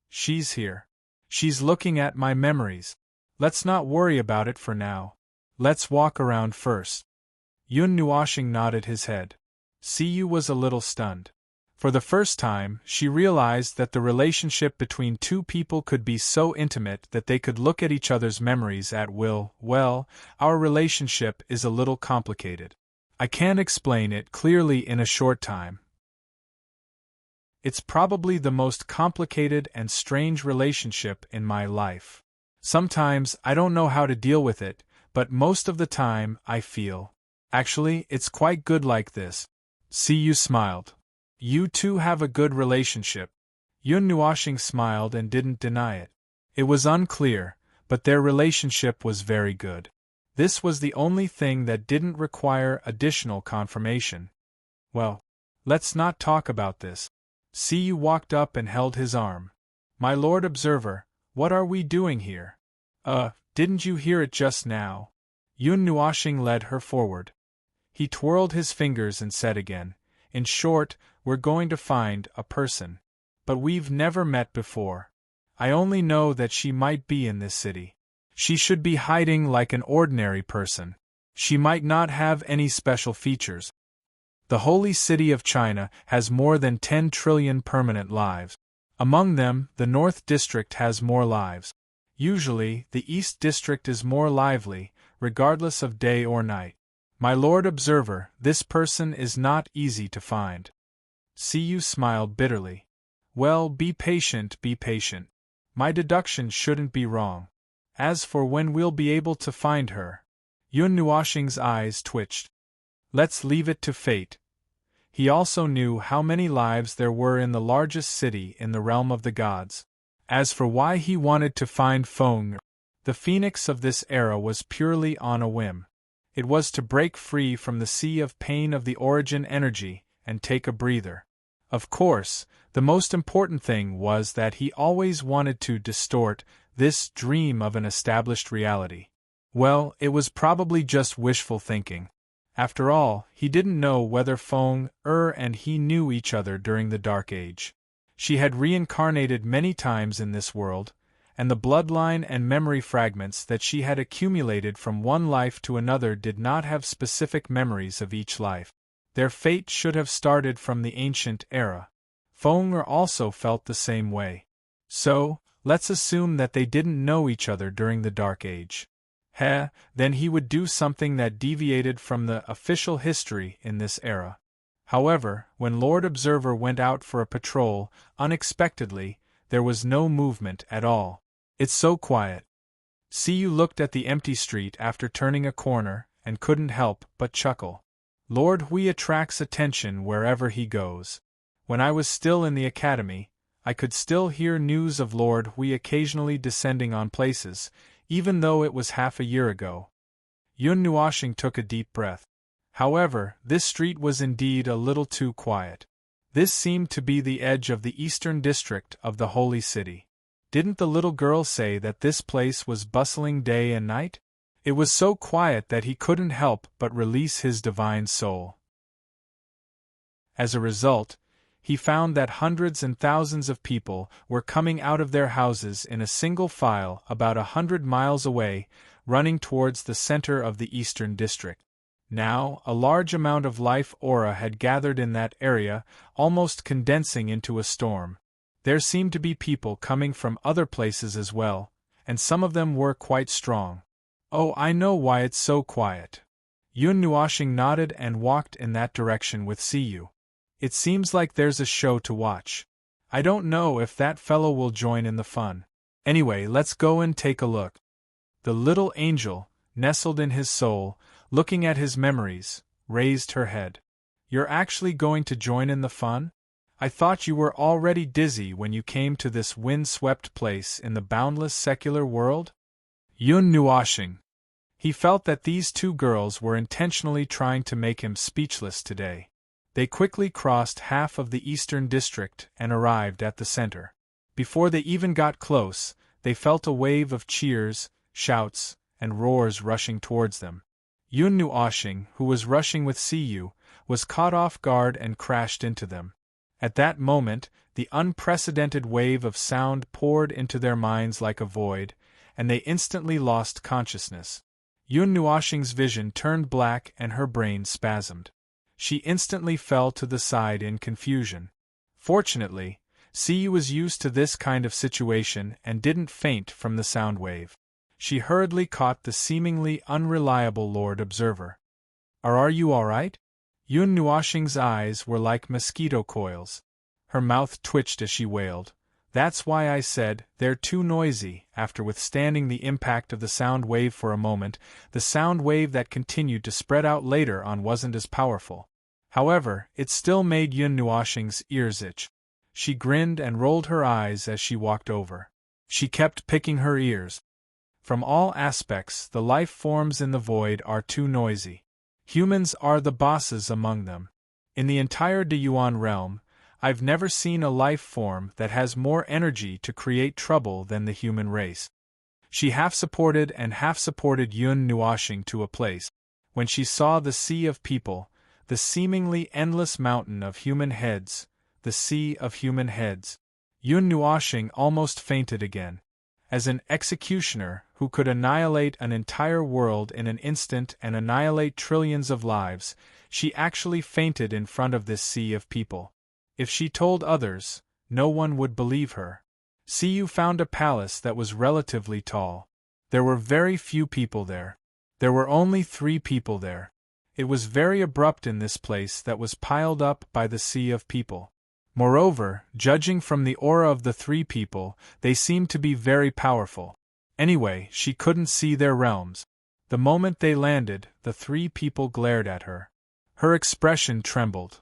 She's here. She's looking at my memories. Let's not worry about it for now. Let's walk around first. Yun Nuoshing nodded his head. Siyu was a little stunned. For the first time, she realized that the relationship between two people could be so intimate that they could look at each other's memories at will. Well, our relationship is a little complicated. I can't explain it clearly in a short time. It's probably the most complicated and strange relationship in my life. Sometimes I don't know how to deal with it, but most of the time I feel. Actually, it's quite good like this. Siyu smiled. You two have a good relationship. Yun Nuoshing smiled and didn't deny it. It was unclear, but their relationship was very good. This was the only thing that didn't require additional confirmation. Well, let's not talk about this. Siyu walked up and held his arm. My Lord Observer, what are we doing here? Didn't you hear it just now? Yun Nuoshing led her forward. He twirled his fingers and said again, in short, we're going to find a person. But we've never met before. I only know that she might be in this city. She should be hiding like an ordinary person. She might not have any special features. The holy city of China has more than 10 trillion permanent lives. Among them, the North District has more lives. Usually, the East District is more lively, regardless of day or night. My Lord Observer, this person is not easy to find. Siyu smiled bitterly. Well, be patient. My deduction shouldn't be wrong. As for when we'll be able to find her, Yun Nuoshing's eyes twitched. Let's leave it to fate. He also knew how many lives there were in the largest city in the realm of the gods. As for why he wanted to find Feng, the phoenix of this era, was purely on a whim. It was to break free from the sea of pain of the origin energy and take a breather. Of course, the most important thing was that he always wanted to distort this dream of an established reality. Well, it was probably just wishful thinking. After all, he didn't know whether Feng and he knew each other during the Dark Age. She had reincarnated many times in this world, and the bloodline and memory fragments that she had accumulated from one life to another did not have specific memories of each life. Their fate should have started from the ancient era. Feng also felt the same way. So, let's assume that they didn't know each other during the Dark Age. Then he would do something that deviated from the official history in this era. However, when Lord Observer went out for a patrol, unexpectedly, there was no movement at all. It's so quiet. Siyu looked at the empty street after turning a corner, and couldn't help but chuckle. Lord Hui attracts attention wherever he goes. When I was still in the academy, I could still hear news of Lord Hui occasionally descending on places, even though it was half a year ago. Yun Nuoshing took a deep breath. However, this street was indeed a little too quiet. This seemed to be the edge of the eastern district of the holy city. Didn't the little girl say that this place was bustling day and night? It was so quiet that he couldn't help but release his divine soul. As a result, he found that hundreds and thousands of people were coming out of their houses in a single file about 100 miles away, running towards the center of the eastern district. Now, a large amount of life aura had gathered in that area, almost condensing into a storm. There seemed to be people coming from other places as well, and some of them were quite strong. Oh, I know why it's so quiet. Yun Nuoshing nodded and walked in that direction with Siyu. It seems like there's a show to watch. I don't know if that fellow will join in the fun. Anyway, let's go and take a look. The little angel, nestled in his soul, looking at his memories, raised her head. You're actually going to join in the fun? I thought you were already dizzy when you came to this wind-swept place in the boundless secular world? Yun Nuoshing. He felt that these two girls were intentionally trying to make him speechless today. They quickly crossed half of the eastern district and arrived at the center. Before they even got close, they felt a wave of cheers, shouts, and roars rushing towards them. Yun Nuoshing, who was rushing with Siyu, was caught off guard and crashed into them. At that moment, the unprecedented wave of sound poured into their minds like a void, and they instantly lost consciousness. Yun Nuoshing's vision turned black and her brain spasmed. She instantly fell to the side in confusion. Fortunately, Siyu was used to this kind of situation and didn't faint from the sound wave. She hurriedly caught the seemingly unreliable Lord Observer. Are you all right? Yun Nuoshing's eyes were like mosquito coils. Her mouth twitched as she wailed. That's why I said, they're too noisy. After withstanding the impact of the sound wave for a moment, the sound wave that continued to spread out later on wasn't as powerful. However, it still made Yun Nuoshing's ears itch. She grinned and rolled her eyes as she walked over. She kept picking her ears. From all aspects, the life forms in the void are too noisy. Humans are the bosses among them. In the entire Deyuan realm, I've never seen a life form that has more energy to create trouble than the human race. She half-supported and half-supported Yun Nuoshing to a place. When she saw the sea of people, the seemingly endless mountain of human heads, the sea of human heads, Yun Nuoshing almost fainted again. As an executioner who could annihilate an entire world in an instant and annihilate trillions of lives, she actually fainted in front of this sea of people. If she told others, no one would believe her. Siyu found a palace that was relatively tall. There were very few people there. There were only 3 people there. It was very abrupt in this place that was piled up by the sea of people. Moreover, judging from the aura of the 3 people, they seemed to be very powerful. Anyway, she couldn't see their realms. The moment they landed, the 3 people glared at her. Her expression trembled.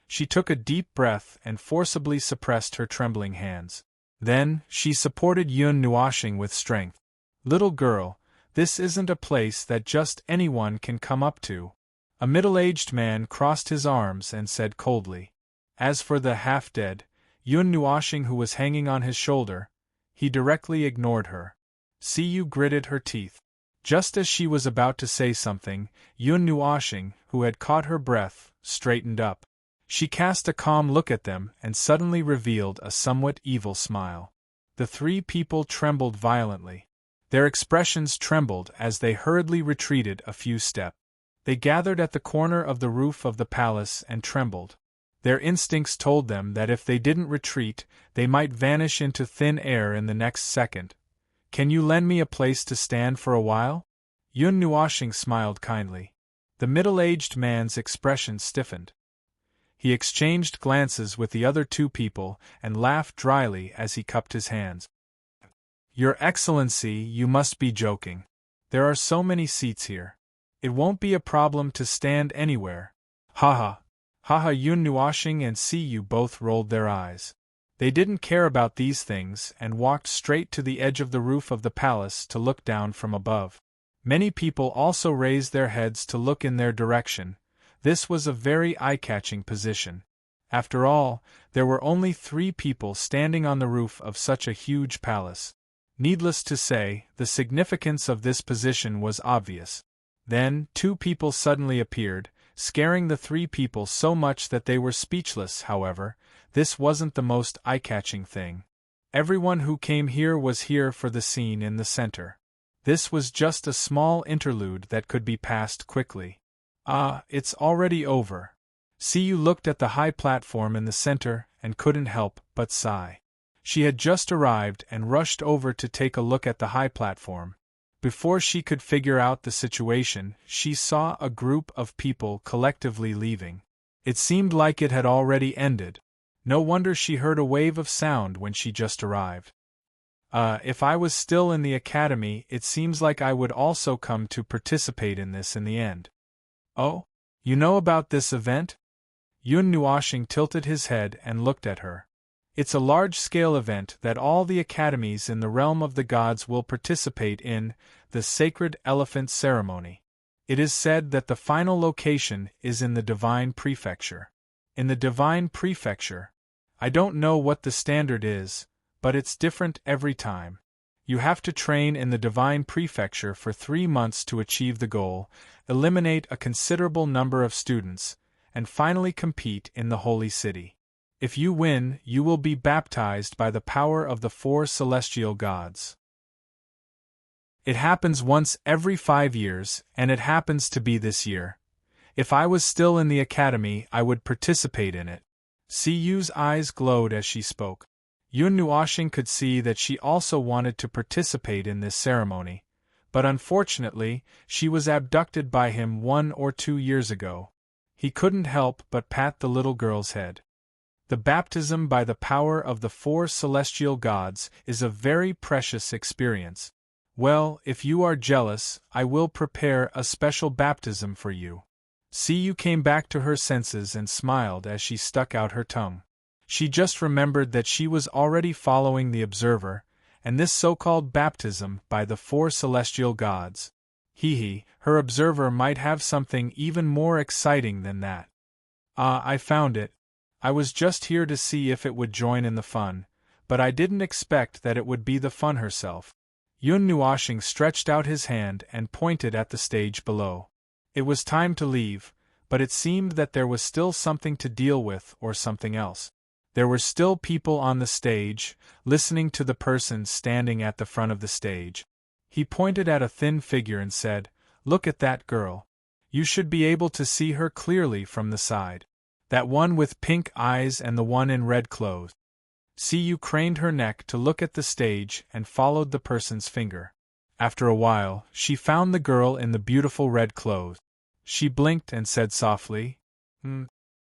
She took a deep breath and forcibly suppressed her trembling hands. Then, she supported Yun Nuoshing with strength. Little girl, this isn't a place that just anyone can come up to. A middle-aged man crossed his arms and said coldly. As for the half-dead, Yun Nuoshing who was hanging on his shoulder, he directly ignored her. Siyu gritted her teeth. Just as she was about to say something, Yun Nuoshing, who had caught her breath, straightened up. She cast a calm look at them and suddenly revealed a somewhat evil smile. The 3 people trembled violently. Their expressions trembled as they hurriedly retreated a few steps. They gathered at the corner of the roof of the palace and trembled. Their instincts told them that if they didn't retreat, they might vanish into thin air in the next second. Can you lend me a place to stand for a while? Yun Nuoshing smiled kindly. The middle-aged man's expression stiffened. He exchanged glances with the other 2 people and laughed dryly as he cupped his hands. Your Excellency, you must be joking. There are so many seats here. It won't be a problem to stand anywhere. Haha. Haha. Yun Nuoshing and Siyu both rolled their eyes. They didn't care about these things and walked straight to the edge of the roof of the palace to look down from above. Many people also raised their heads to look in their direction. This was a very eye-catching position. After all, there were only 3 people standing on the roof of such a huge palace. Needless to say, the significance of this position was obvious. Then, 2 people suddenly appeared, scaring the 3 people so much that they were speechless. However, this wasn't the most eye-catching thing. Everyone who came here was here for the scene in the center. This was just a small interlude that could be passed quickly. Ah, it's already over. Siyu looked at the high platform in the center and couldn't help but sigh. She had just arrived and rushed over to take a look at the high platform. Before she could figure out the situation, she saw a group of people collectively leaving. It seemed like it had already ended. No wonder she heard a wave of sound when she just arrived. If I was still in the academy, it seems like I would also come to participate in this in the end. Oh? You know about this event? Yun Nuoshing tilted his head and looked at her. It's a large-scale event that all the academies in the realm of the gods will participate in, the Sacred Elephant Ceremony. It is said that the final location is in the Divine Prefecture. In the Divine Prefecture? I don't know what the standard is, but it's different every time. You have to train in the Divine Prefecture for 3 months to achieve the goal, eliminate a considerable number of students, and finally compete in the Holy City. If you win, you will be baptized by the power of the 4 celestial gods. It happens once every 5 years, and it happens to be this year. If I was still in the academy, I would participate in it. Siyu's eyes glowed as she spoke. Yun Nuoshing could see that she also wanted to participate in this ceremony, but unfortunately, she was abducted by him 1 or 2 years ago. He couldn't help but pat the little girl's head. The baptism by the power of the 4 celestial gods is a very precious experience. Well, if you are jealous, I will prepare a special baptism for you. Siyu came back to her senses and smiled as she stuck out her tongue. She just remembered that she was already following the observer, and this so-called baptism by the 4 celestial gods. Her observer might have something even more exciting than that. Ah, I found it. I was just here to see if it would join in the fun, but I didn't expect that it would be the fun herself. Yun Nuoshing stretched out his hand and pointed at the stage below. It was time to leave, but it seemed that there was still something to deal with or something else. There were still people on the stage, listening to the person standing at the front of the stage. He pointed at a thin figure and said, "Look at that girl. You should be able to see her clearly from the side. That one with pink eyes and the one in red clothes." Siyu craned her neck to look at the stage and followed the person's finger. After a while, she found the girl in the beautiful red clothes. She blinked and said softly,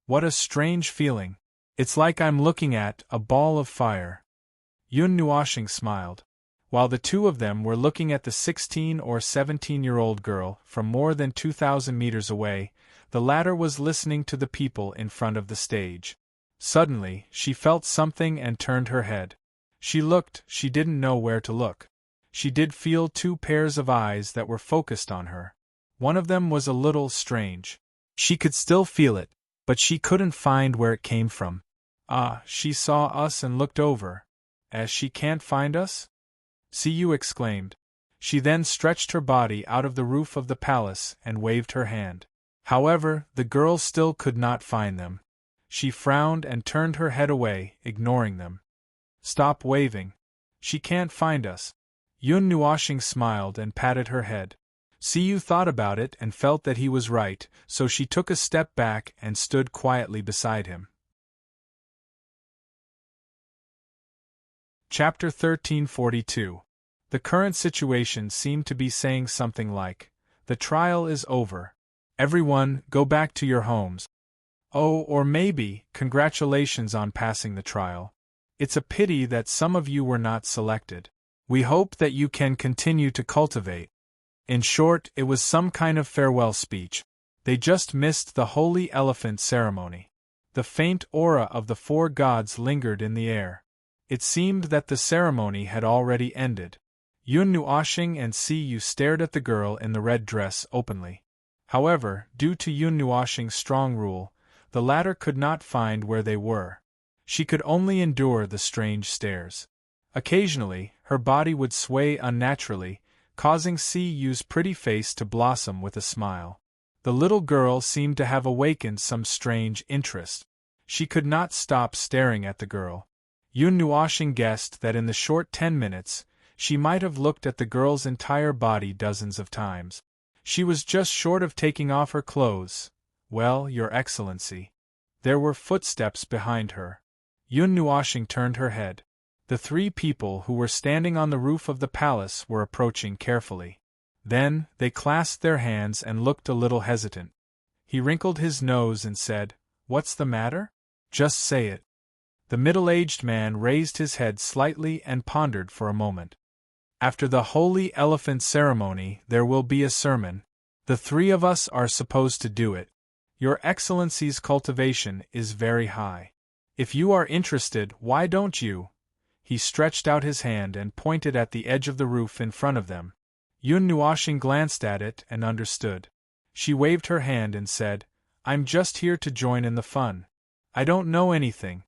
What a strange feeling. It's like I'm looking at a ball of fire." Yun Nuoshing smiled. While the 2 of them were looking at the 16 or 17-year-old girl from more than 2,000 meters away, the latter was listening to the people in front of the stage. Suddenly, she felt something and turned her head. She looked, she didn't know where to look. She did feel 2 pairs of eyes that were focused on her. One of them was a little strange. She could still feel it, but she couldn't find where it came from. Ah, she saw us and looked over. As she can't find us? Siyu exclaimed. She then stretched her body out of the roof of the palace and waved her hand. However, the girl still could not find them. She frowned and turned her head away, ignoring them. "Stop waving. She can't find us." Yun Nuoshing smiled and patted her head. Siyu thought about it and felt that he was right, so she took a step back and stood quietly beside him. Chapter 1342. The current situation seemed to be saying something like, "The trial is over. Everyone, go back to your homes." Oh, or maybe, "Congratulations on passing the trial. It's a pity that some of you were not selected. We hope that you can continue to cultivate." In short, it was some kind of farewell speech. They just missed the holy elephant ceremony. The faint aura of the 4 gods lingered in the air. It seemed that the ceremony had already ended. Yun Nuoshing and Si Yu stared at the girl in the red dress openly. However, due to Yun Nuoshing's strong rule, the latter could not find where they were. She could only endure the strange stares. Occasionally, her body would sway unnaturally, causing Si Yu's pretty face to blossom with a smile. The little girl seemed to have awakened some strange interest. She could not stop staring at the girl. Yun Nuoshing guessed that in the short 10 minutes, she might have looked at the girl's entire body dozens of times. She was just short of taking off her clothes. Well, Your Excellency. There were footsteps behind her. Yun Nuoshing turned her head. The 3 people who were standing on the roof of the palace were approaching carefully. Then, they clasped their hands and looked a little hesitant. He wrinkled his nose and said, "What's the matter? Just say it." The middle-aged man raised his head slightly and pondered for a moment. "After the holy elephant ceremony, there will be a sermon. The 3 of us are supposed to do it. Your Excellency's cultivation is very high. If you are interested, why don't you?" He stretched out his hand and pointed at the edge of the roof in front of them. Yun Nuoshing glanced at it and understood. She waved her hand and said, "I'm just here to join in the fun. I don't know anything.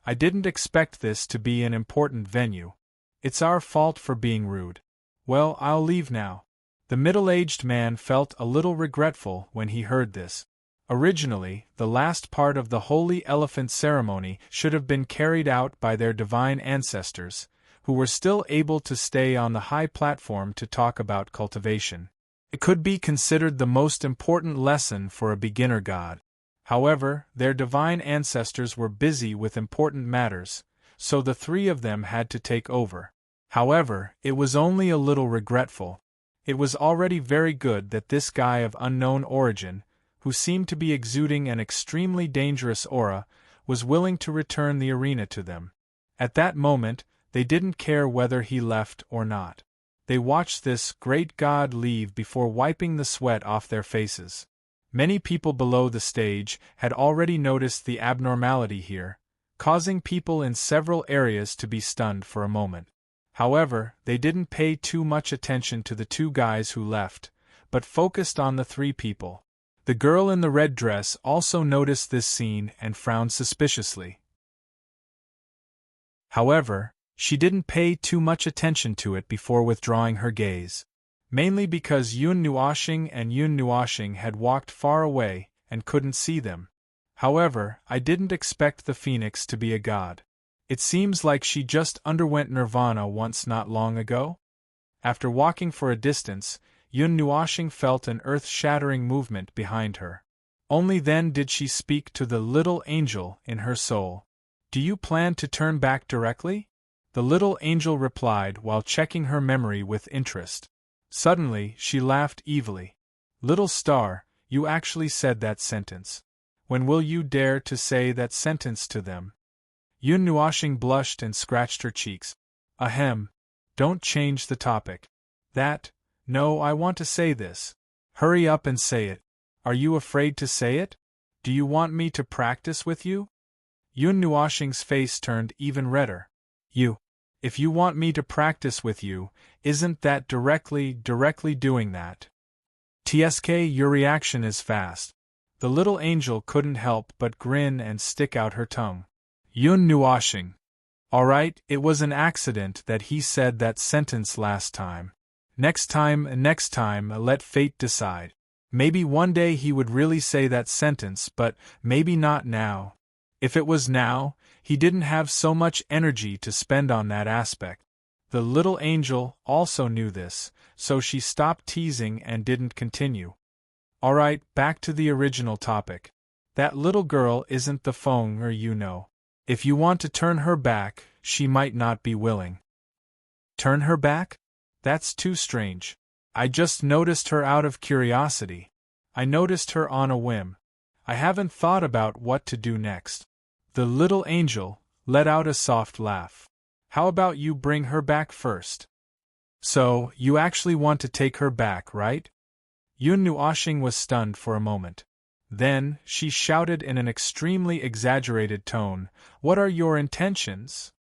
I didn't expect this to be an important venue. It's our fault for being rude. Well, I'll leave now." The middle-aged man felt a little regretful when he heard this. Originally, the last part of the holy elephant ceremony should have been carried out by their divine ancestors, who were still able to stay on the high platform to talk about cultivation. It could be considered the most important lesson for a beginner god. However, their divine ancestors were busy with important matters, so the 3 of them had to take over. However, it was only a little regretful. It was already very good that this guy of unknown origin, who seemed to be exuding an extremely dangerous aura, was willing to return the arena to them. At that moment, they didn't care whether he left or not. They watched this great god leave before wiping the sweat off their faces. Many people below the stage had already noticed the abnormality here, causing people in several areas to be stunned for a moment. However, they didn't pay too much attention to the 2 guys who left, but focused on the 3 people. The girl in the red dress also noticed this scene and frowned suspiciously. However, she didn't pay too much attention to it before withdrawing her gaze. Mainly because Yun Nuoshing had walked far away and couldn't see them. However, I didn't expect the phoenix to be a god. It seems like she just underwent nirvana once not long ago. After walking for a distance, Yun Nuoshing felt an earth-shattering movement behind her. Only then did she speak to the little angel in her soul. "Do you plan to turn back directly?" The little angel replied while checking her memory with interest. Suddenly, she laughed evilly. "Little star, you actually said that sentence. When will you dare to say that sentence to them?" Yun Nuoshing blushed and scratched her cheeks. "Ahem. Don't change the topic. No, I want to say this. Hurry up and say it. Are you afraid to say it? Do you want me to practice with you?" Yun Nuoshing's face turned even redder. If you want me to practice with you, isn't that directly doing that?" "Tsk, your reaction is fast." The little angel couldn't help but grin and stick out her tongue. Yun Nuoshing. "Alright, it was an accident that he said that sentence last time. Next time, let fate decide. Maybe one day he would really say that sentence, but maybe not now. If it was now, he didn't have so much energy to spend on that aspect." The little angel also knew this, so she stopped teasing and didn't continue. "Alright, back to the original topic. That little girl isn't the Feng, you know. If you want to turn her back, she might not be willing." "Turn her back? That's too strange. I just noticed her out of curiosity. I noticed her on a whim. I haven't thought about what to do next." The little angel let out a soft laugh. "How about you bring her back first?" "So, you actually want to take her back, right?" Yun Nuoshing was stunned for a moment. Then, she shouted in an extremely exaggerated tone, "What are your intentions?"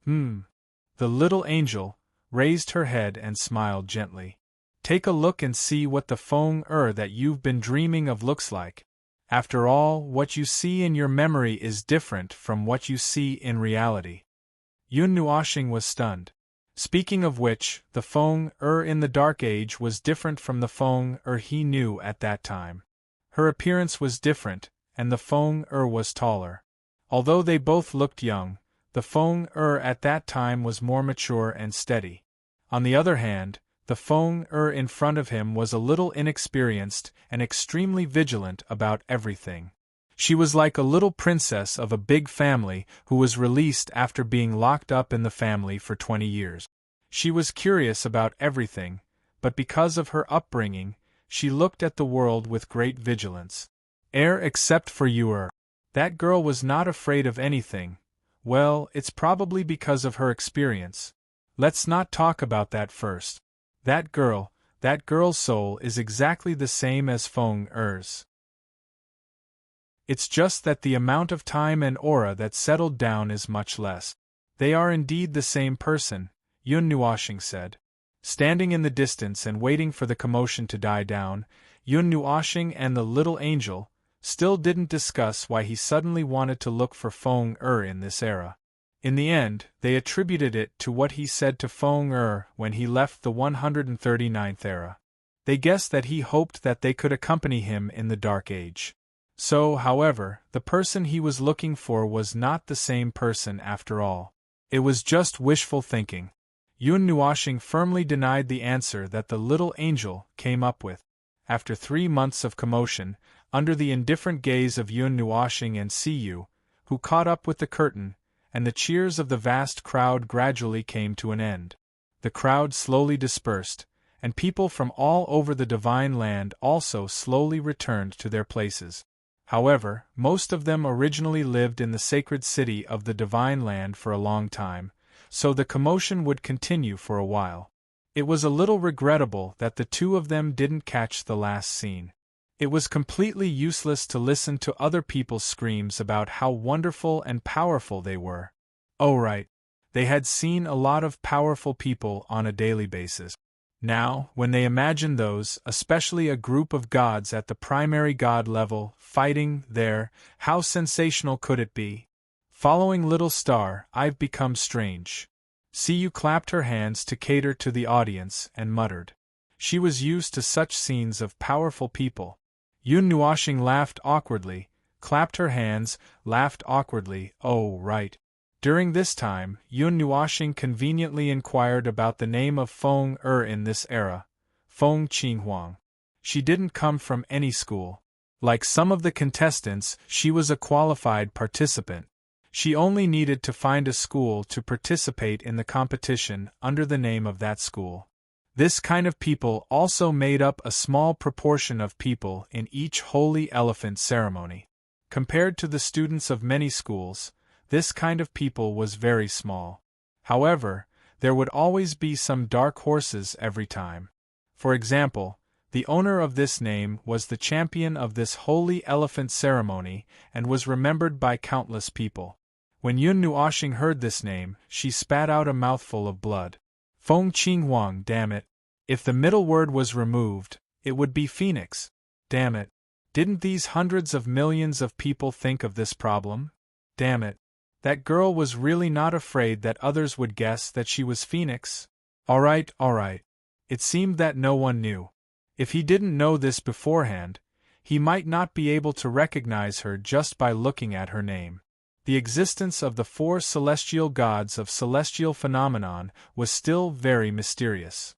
The little angel, raised her head and smiled gently. Take a look and see what the Feng that you've been dreaming of looks like. After all, what you see in your memory is different from what you see in reality. Yun Nuoxing was stunned. Speaking of which, the Feng in the Dark Age was different from the Feng he knew at that time. Her appearance was different, and the Feng was taller. Although they both looked young, the Feng at that time was more mature and steady. On the other hand, the Feng in front of him was a little inexperienced and extremely vigilant about everything. She was like a little princess of a big family who was released after being locked up in the family for 20 years. She was curious about everything, but because of her upbringing, she looked at the world with great vigilance. Except for you. That girl was not afraid of anything. Well, it's probably because of her experience. Let's not talk about that first. That girl's soul is exactly the same as Feng Er's. It's just that the amount of time and aura that settled down is much less. They are indeed the same person, Yun Nuoxing said. Standing in the distance and waiting for the commotion to die down, Yun Nuoxing and the little angel still didn't discuss why he suddenly wanted to look for Feng in this era. In the end, they attributed it to what he said to Feng when he left the 139th era. They guessed that he hoped that they could accompany him in the Dark Age. So, however, the person he was looking for was not the same person after all. It was just wishful thinking. Yun Nuoxing firmly denied the answer that the little angel came up with. After 3 months of commotion, under the indifferent gaze of Yun Nuoxing and Siyu, who caught up with the curtain, and the cheers of the vast crowd gradually came to an end. The crowd slowly dispersed, and people from all over the Divine Land also slowly returned to their places. However, most of them originally lived in the sacred city of the Divine Land for a long time, so the commotion would continue for a while. It was a little regrettable that the two of them didn't catch the last scene. It was completely useless to listen to other people's screams about how wonderful and powerful they were. Oh right, they had seen a lot of powerful people on a daily basis. Now, when they imagined those, especially a group of gods at the primary god level, fighting there, how sensational could it be? Following Little Star, I've become strange. Siyu clapped her hands to cater to the audience and muttered. She was used to such scenes of powerful people. Yun Nuoxing laughed awkwardly, clapped her hands, laughed awkwardly. Oh, right. During this time, Yun Nuoxing conveniently inquired about the name of Feng in this era, Feng Qinghuang. She didn't come from any school. Like some of the contestants, she was a qualified participant. She only needed to find a school to participate in the competition under the name of that school. This kind of people also made up a small proportion of people in each holy elephant ceremony. Compared to the students of many schools, this kind of people was very small. However, there would always be some dark horses every time. For example, the owner of this name was the champion of this holy elephant ceremony and was remembered by countless people. When Yun Nuoxing heard this name, she spat out a mouthful of blood. Feng Qinghuang, damn it. If the middle word was removed, it would be Phoenix. Damn it. Didn't these hundreds of millions of people think of this problem? Damn it. That girl was really not afraid that others would guess that she was Phoenix? Alright. It seemed that no one knew. If he didn't know this beforehand, he might not be able to recognize her just by looking at her name. The existence of the 4 celestial gods of celestial phenomenon was still very mysterious.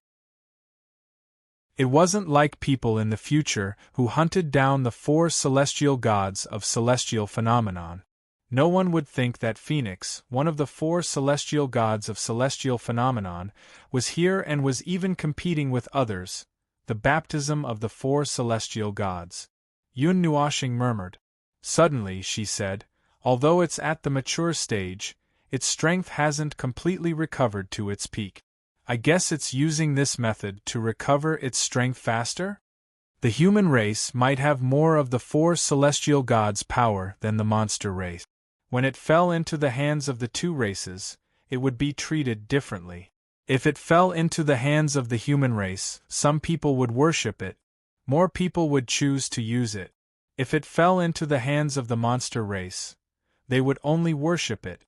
It wasn't like people in the future who hunted down the 4 celestial gods of celestial phenomenon. No one would think that Phoenix, one of the 4 celestial gods of celestial phenomenon, was here and was even competing with others, the baptism of the 4 celestial gods. Yun Nuoxing murmured. Suddenly, she said, although it's at the mature stage, its strength hasn't completely recovered to its peak. I guess it's using this method to recover its strength faster? The human race might have more of the 4 celestial gods' power than the monster race. When it fell into the hands of the 2 races, it would be treated differently. If it fell into the hands of the human race, some people would worship it. More people would choose to use it. If it fell into the hands of the monster race, they would only worship it.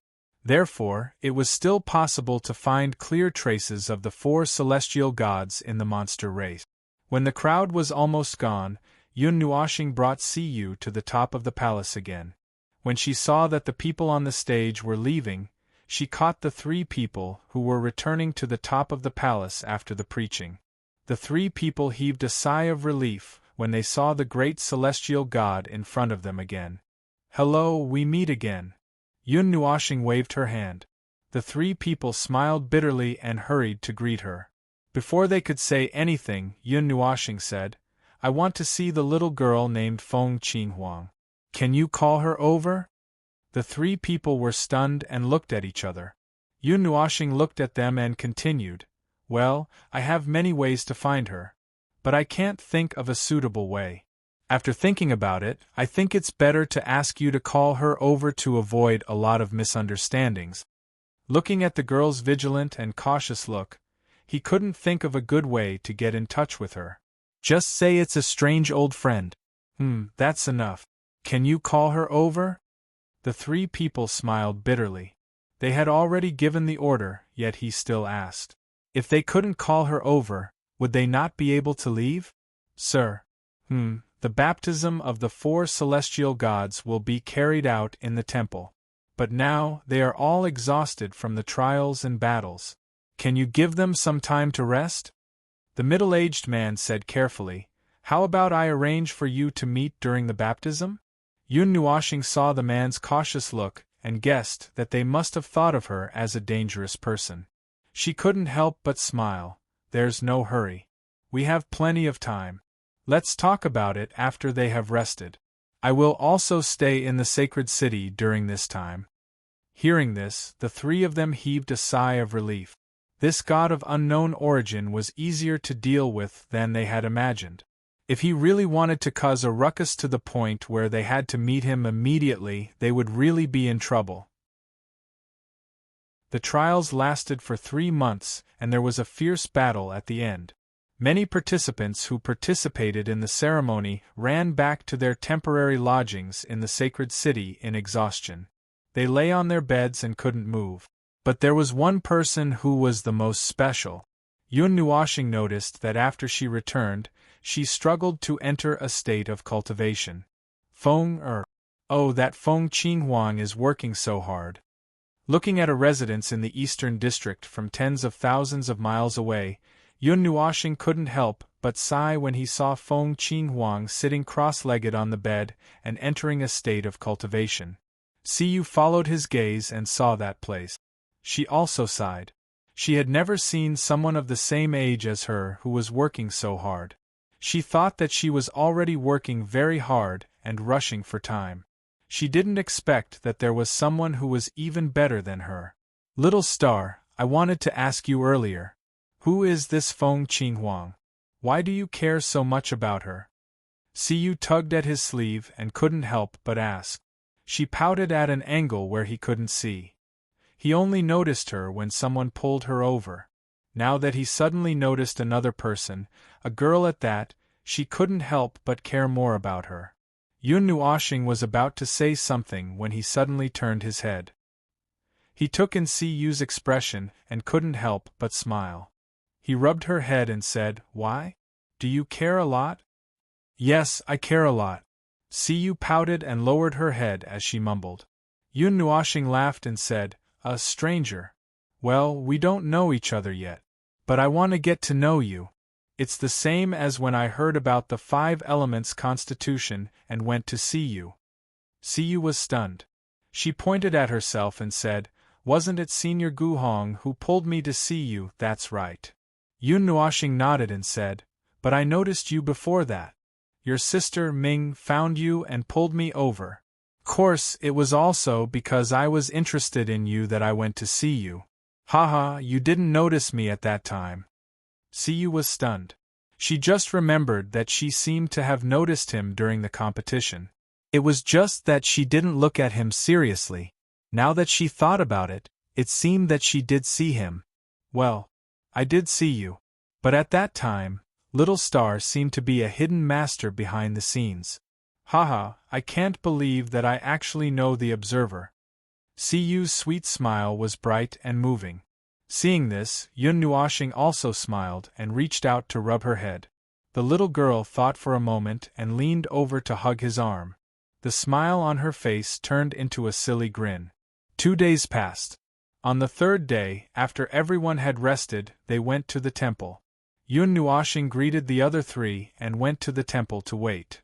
Therefore, it was still possible to find clear traces of the 4 celestial gods in the monster race. When the crowd was almost gone, Yun Nuoxing brought Siyu to the top of the palace again. When she saw that the people on the stage were leaving, she caught the 3 people who were returning to the top of the palace after the preaching. The 3 people heaved a sigh of relief when they saw the great celestial god in front of them again. "Hello, we meet again." Yun Nuoxing waved her hand. The 3 people smiled bitterly and hurried to greet her. Before they could say anything, Yun Nuoxing said, "I want to see the little girl named Feng Qinghuang. Can you call her over?" The 3 people were stunned and looked at each other. Yun Nuoxing looked at them and continued, "Well, I have many ways to find her. But I can't think of a suitable way. After thinking about it, I think it's better to ask you to call her over to avoid a lot of misunderstandings." Looking at the girl's vigilant and cautious look, he couldn't think of a good way to get in touch with her. "Just say it's a strange old friend." That's enough. Can you call her over?" The 3 people smiled bitterly. They had already given the order, yet he still asked. If they couldn't call her over, would they not be able to leave? "Sir. The baptism of the 4 celestial gods will be carried out in the temple. But now they are all exhausted from the trials and battles. Can you give them some time to rest?" The middle-aged man said carefully, "How about I arrange for you to meet during the baptism?" Yun Nuoxing saw the man's cautious look and guessed that they must have thought of her as a dangerous person. She couldn't help but smile. "There's no hurry. We have plenty of time. Let's talk about it after they have rested. I will also stay in the sacred city during this time." Hearing this, the 3 of them heaved a sigh of relief. This god of unknown origin was easier to deal with than they had imagined. If he really wanted to cause a ruckus to the point where they had to meet him immediately, they would really be in trouble. The trials lasted for 3 months, and there was a fierce battle at the end. Many participants who participated in the ceremony ran back to their temporary lodgings in the sacred city in exhaustion. They lay on their beds and couldn't move. But there was one person who was the most special. Yun Nuoxing noticed that after she returned, she struggled to enter a state of cultivation. Oh, that Feng Qinghuang is working so hard. Looking at a residence in the eastern district from tens of thousands of miles away, Yun Nuoxing couldn't help but sigh when he saw Feng Qinghuang sitting cross-legged on the bed and entering a state of cultivation. Siyu followed his gaze and saw that place. She also sighed. She had never seen someone of the same age as her who was working so hard. She thought that she was already working very hard and rushing for time. She didn't expect that there was someone who was even better than her. "Little star, I wanted to ask you earlier. Who is this Feng Qinghuang? Why do you care so much about her?" Siyu tugged at his sleeve and couldn't help but ask. She pouted at an angle where he couldn't see. He only noticed her when someone pulled her over. Now that he suddenly noticed another person, a girl at that, she couldn't help but care more about her. Yun Nuoxing was about to say something when he suddenly turned his head. He took in Siyu's expression and couldn't help but smile. He rubbed her head and said, "Why? Do you care a lot?" "Yes, I care a lot." Siyu pouted and lowered her head as she mumbled. Yun Nuoxing laughed and said, "A stranger. Well, we don't know each other yet. But I want to get to know you. It's the same as when I heard about the 5 elements constitution and went to see you." Siyu was stunned. She pointed at herself and said, "Wasn't it Senior Guhong who pulled me to see you?" "That's right." Yun Nuoxing nodded and said, "But I noticed you before that. Your sister Ming found you and pulled me over. Course, it was also because I was interested in you that I went to see you." "Haha, you didn't notice me at that time." Siyu was stunned. She just remembered that she seemed to have noticed him during the competition. It was just that she didn't look at him seriously. Now that she thought about it, it seemed that she did see him. Well, I did see you. But at that time, Little Star seemed to be a hidden master behind the scenes. Haha, I can't believe that I actually know the observer. Siyu's sweet smile was bright and moving. Seeing this, Yun Nuoxing also smiled and reached out to rub her head. The little girl thought for a moment and leaned over to hug his arm. The smile on her face turned into a silly grin. 2 days passed. On the 3rd day, after everyone had rested, they went to the temple. Yun Nuoxing greeted the other 3 and went to the temple to wait.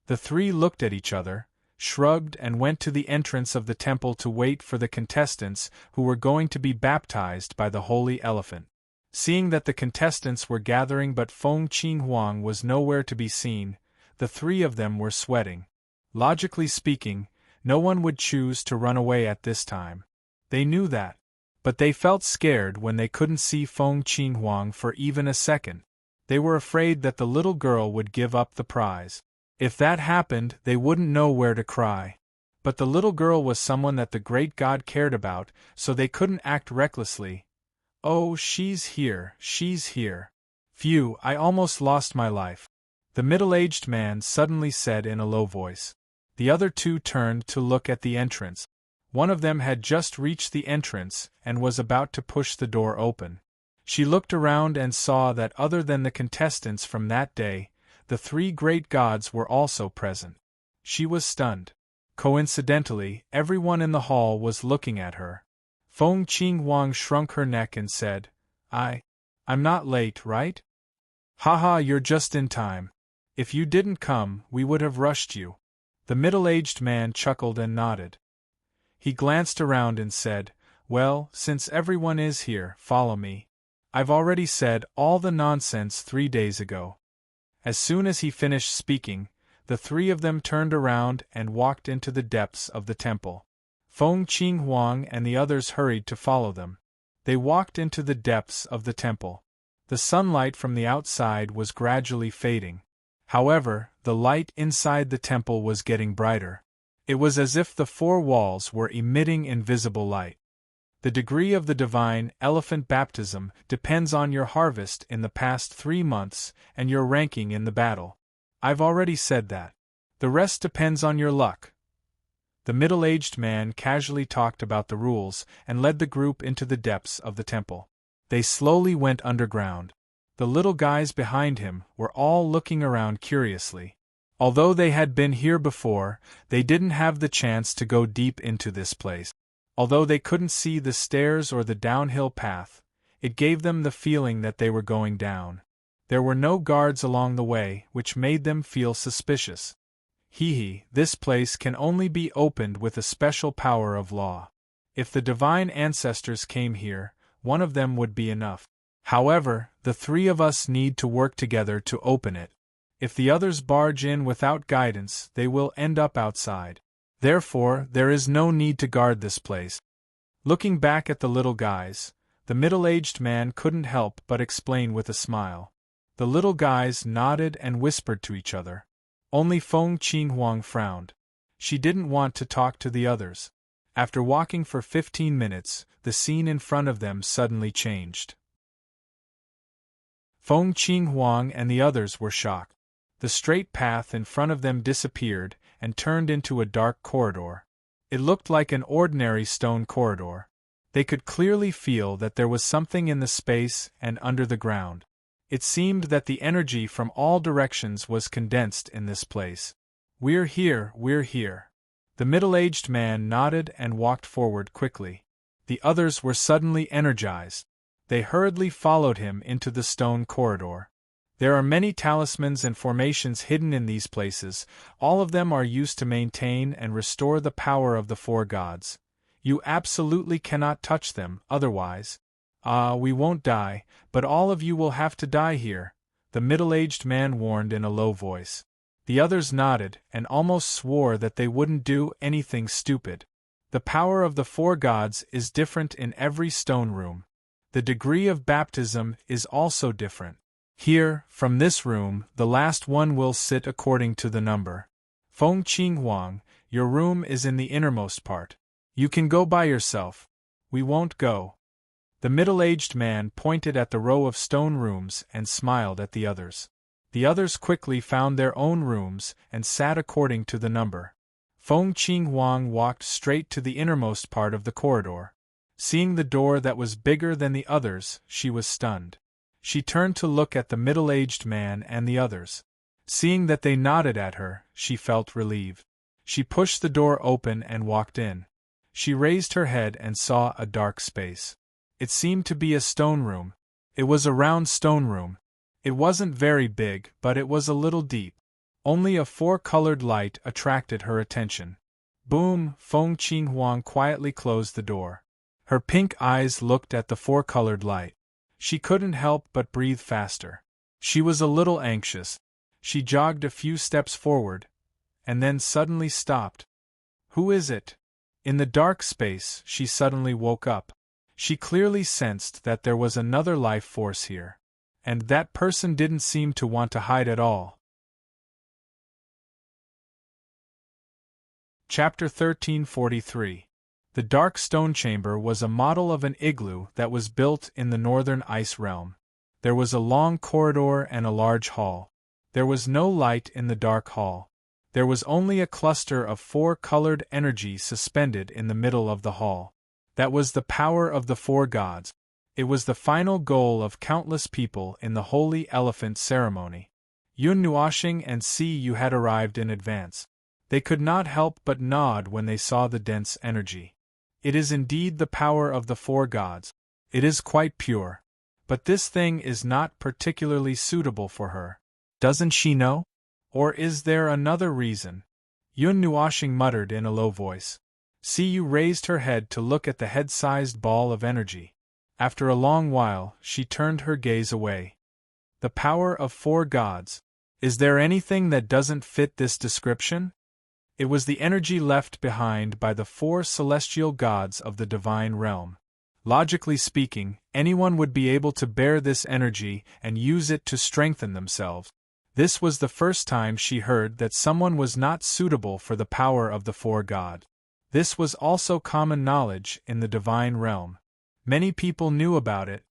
The 3 looked at each other, shrugged and went to the entrance of the temple to wait for the contestants who were going to be baptized by the holy elephant. Seeing that the contestants were gathering but Feng Qinghuang was nowhere to be seen, the 3 of them were sweating. Logically speaking, no one would choose to run away at this time. They knew that. But they felt scared when they couldn't see Feng Qinghuang for even a second. They were afraid that the little girl would give up the prize. If that happened, they wouldn't know where to cry. But the little girl was someone that the great god cared about, so they couldn't act recklessly. Oh, she's here, she's here. Phew, I almost lost my life. The middle-aged man suddenly said in a low voice. The other 2 turned to look at the entrance. One of them had just reached the entrance and was about to push the door open. She looked around and saw that other than the contestants from that day, the 3 great gods were also present. She was stunned. Coincidentally, everyone in the hall was looking at her. Feng Qinghuang shrunk her neck and said, I'm not late, right? Haha, you're just in time. If you didn't come, we would have rushed you. The middle-aged man chuckled and nodded. He glanced around and said, Well, since everyone is here, follow me. I've already said all the nonsense 3 days ago. As soon as he finished speaking, the 3 of them turned around and walked into the depths of the temple. Feng Qinghuang and the others hurried to follow them. They walked into the depths of the temple. The sunlight from the outside was gradually fading. However, the light inside the temple was getting brighter. It was as if the 4 walls were emitting invisible light. The degree of the divine elephant baptism depends on your harvest in the past 3 months and your ranking in the battle. I've already said that. The rest depends on your luck. The middle-aged man casually talked about the rules and led the group into the depths of the temple. They slowly went underground. The little guys behind him were all looking around curiously. Although they had been here before, they didn't have the chance to go deep into this place. Although they couldn't see the stairs or the downhill path, it gave them the feeling that they were going down. There were no guards along the way, which made them feel suspicious. This place can only be opened with a special power of law. If the divine ancestors came here, one of them would be enough. However, the 3 of us need to work together to open it. If the others barge in without guidance, they will end up outside. Therefore, there is no need to guard this place. Looking back at the little guys, the middle-aged man couldn't help but explain with a smile. The little guys nodded and whispered to each other. Only Feng Qinghuang frowned. She didn't want to talk to the others. After walking for 15 minutes, the scene in front of them suddenly changed. Feng Qinghuang and the others were shocked. The straight path in front of them disappeared and turned into a dark corridor. It looked like an ordinary stone corridor. They could clearly feel that there was something in the space and under the ground. It seemed that the energy from all directions was condensed in this place. We're here, we're here. The middle-aged man nodded and walked forward quickly. The others were suddenly energized. They hurriedly followed him into the stone corridor. There are many talismans and formations hidden in these places. All of them are used to maintain and restore the power of the 4 gods. You absolutely cannot touch them, otherwise. We won't die, but all of you will have to die here, the middle-aged man warned in a low voice. The others nodded and almost swore that they wouldn't do anything stupid. The power of the 4 gods is different in every stone room. The degree of baptism is also different. Here, from this room, the last one will sit according to the number. Feng Qinghuang, your room is in the innermost part. You can go by yourself. We won't go. The middle-aged man pointed at the row of stone rooms and smiled at the others. The others quickly found their own rooms and sat according to the number. Feng Qinghuang walked straight to the innermost part of the corridor. Seeing the door that was bigger than the others, she was stunned. She turned to look at the middle-aged man and the others. Seeing that they nodded at her, she felt relieved. She pushed the door open and walked in. She raised her head and saw a dark space. It seemed to be a stone room. It was a round stone room. It wasn't very big, but it was a little deep. Only a four-colored light attracted her attention. Boom! Feng Qinghuang quietly closed the door. Her pink eyes looked at the four-colored light. She couldn't help but breathe faster. She was a little anxious. She jogged a few steps forward, and then suddenly stopped. Who is it? In the dark space, she suddenly woke up. She clearly sensed that there was another life force here. And that person didn't seem to want to hide at all. Chapter 1343. The dark stone chamber was a model of an igloo that was built in the northern ice realm. There was a long corridor and a large hall. There was no light in the dark hall. There was only a cluster of four-colored energy suspended in the middle of the hall. That was the power of the four gods. It was the final goal of countless people in the Holy Elephant ceremony. Yun Nuoxing and Si Yu had arrived in advance. They could not help but nod when they saw the dense energy. It is indeed the power of the four gods. It is quite pure. But this thing is not particularly suitable for her. Doesn't she know? Or is there another reason? Yun Nuoxing muttered in a low voice. Si Yu raised her head to look at the head-sized ball of energy. After a long while, she turned her gaze away. The power of four gods. Is there anything that doesn't fit this description? It was the energy left behind by the four celestial gods of the divine realm. Logically speaking, anyone would be able to bear this energy and use it to strengthen themselves. This was the first time she heard that someone was not suitable for the power of the four gods. This was also common knowledge in the divine realm. Many people knew about it.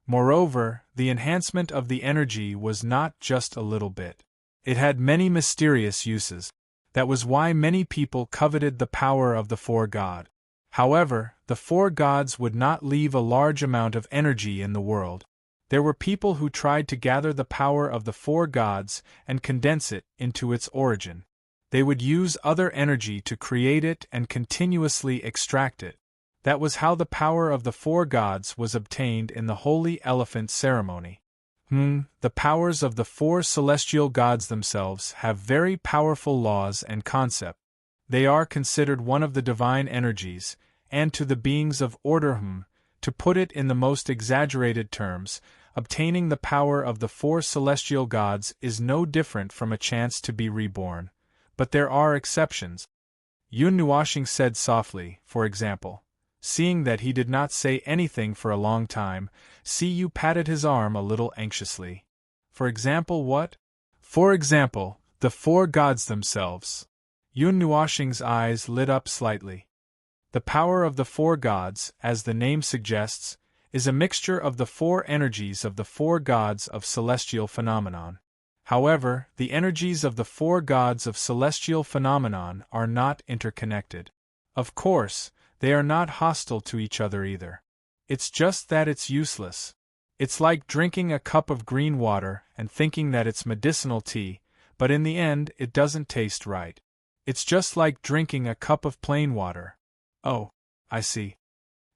Moreover, the enhancement of the energy was not just a little bit. It had many mysterious uses. That was why many people coveted the power of the four gods. However, the four gods would not leave a large amount of energy in the world. There were people who tried to gather the power of the four gods and condense it into its origin. They would use other energy to create it and continuously extract it. That was how the power of the four gods was obtained in the Holy Elephant ceremony. The powers of the four celestial gods themselves have very powerful laws and concepts. They are considered one of the divine energies, and to the beings of order, to put it in the most exaggerated terms, obtaining the power of the four celestial gods is no different from a chance to be reborn. But there are exceptions. Yun Nuoxing said softly, for example. Seeing that he did not say anything for a long time, Si Yu patted his arm a little anxiously. For example what? For example, the four gods themselves. Yun Nuoxing's eyes lit up slightly. The power of the four gods, as the name suggests, is a mixture of the four energies of the four gods of celestial phenomenon. However, the energies of the four gods of celestial phenomenon are not interconnected. Of course, they are not hostile to each other either. It's just that it's useless. It's like drinking a cup of green water and thinking that it's medicinal tea, but in the end it doesn't taste right. It's just like drinking a cup of plain water. Oh, I see.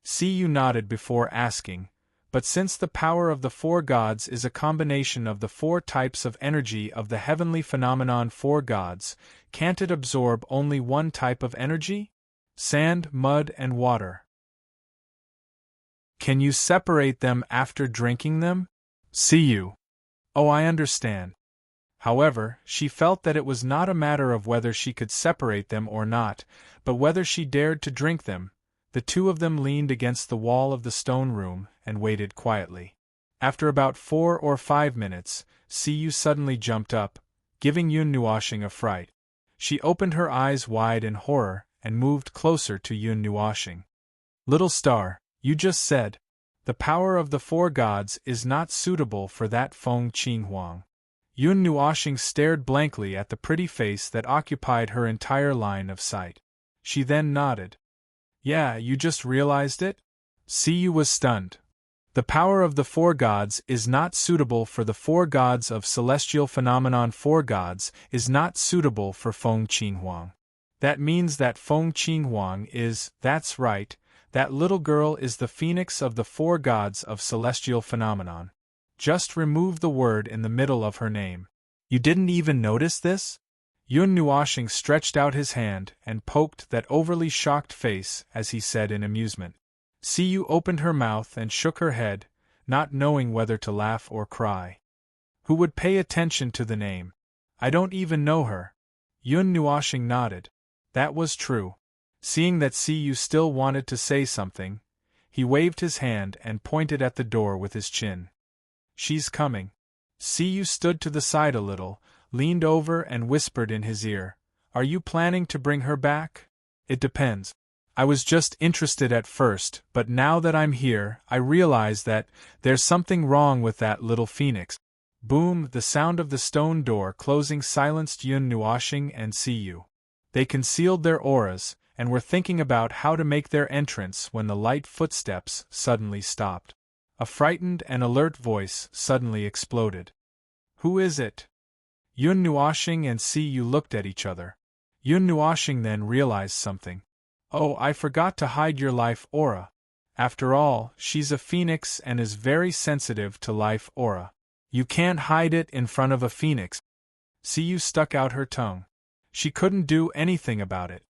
Si Yu nodded before asking, but since the power of the four gods is a combination of the four types of energy of the heavenly phenomenon four gods, can't it absorb only one type of energy? Sand, mud, and water. Can you separate them after drinking them? Si Yu. Oh, I understand. However, she felt that it was not a matter of whether she could separate them or not, but whether she dared to drink them. The two of them leaned against the wall of the stone room and waited quietly. After about 4 or 5 minutes, Si Yu suddenly jumped up, giving Yun Nuoxing a fright. She opened her eyes wide in horror and moved closer to Yun Nuoxing. Little star, you just said. The power of the four gods is not suitable for that Feng Qinghuang. Yun Nuoxing stared blankly at the pretty face that occupied her entire line of sight. She then nodded. Yeah, you just realized it? Siyu was stunned. The power of the four gods is not suitable for the four gods of celestial phenomenon. Four gods is not suitable for Feng Qinghuang. That means that Feng Qinghuang is, that's right, that little girl is the phoenix of the four gods of celestial phenomenon. Just remove the word in the middle of her name. You didn't even notice this? Yun Nuoxing stretched out his hand and poked that overly shocked face as he said in amusement. Siyu opened her mouth and shook her head, not knowing whether to laugh or cry. Who would pay attention to the name? I don't even know her. Yun Nuoxing nodded. That was true. Seeing that Siyu still wanted to say something, he waved his hand and pointed at the door with his chin. She's coming. Siyu stood to the side a little, leaned over and whispered in his ear. Are you planning to bring her back? It depends. I was just interested at first, but now that I'm here, I realize that there's something wrong with that little phoenix. Boom! The sound of the stone door closing silenced Yun Nuoxing and Siyu. They concealed their auras, and were thinking about how to make their entrance when the light footsteps suddenly stopped. A frightened and alert voice suddenly exploded. Who is it? Yun Nuoxing and Siyu looked at each other. Yun Nuoxing then realized something. Oh, I forgot to hide your life aura. After all, she's a phoenix and is very sensitive to life aura. You can't hide it in front of a phoenix. Siyu stuck out her tongue. She couldn't do anything about it.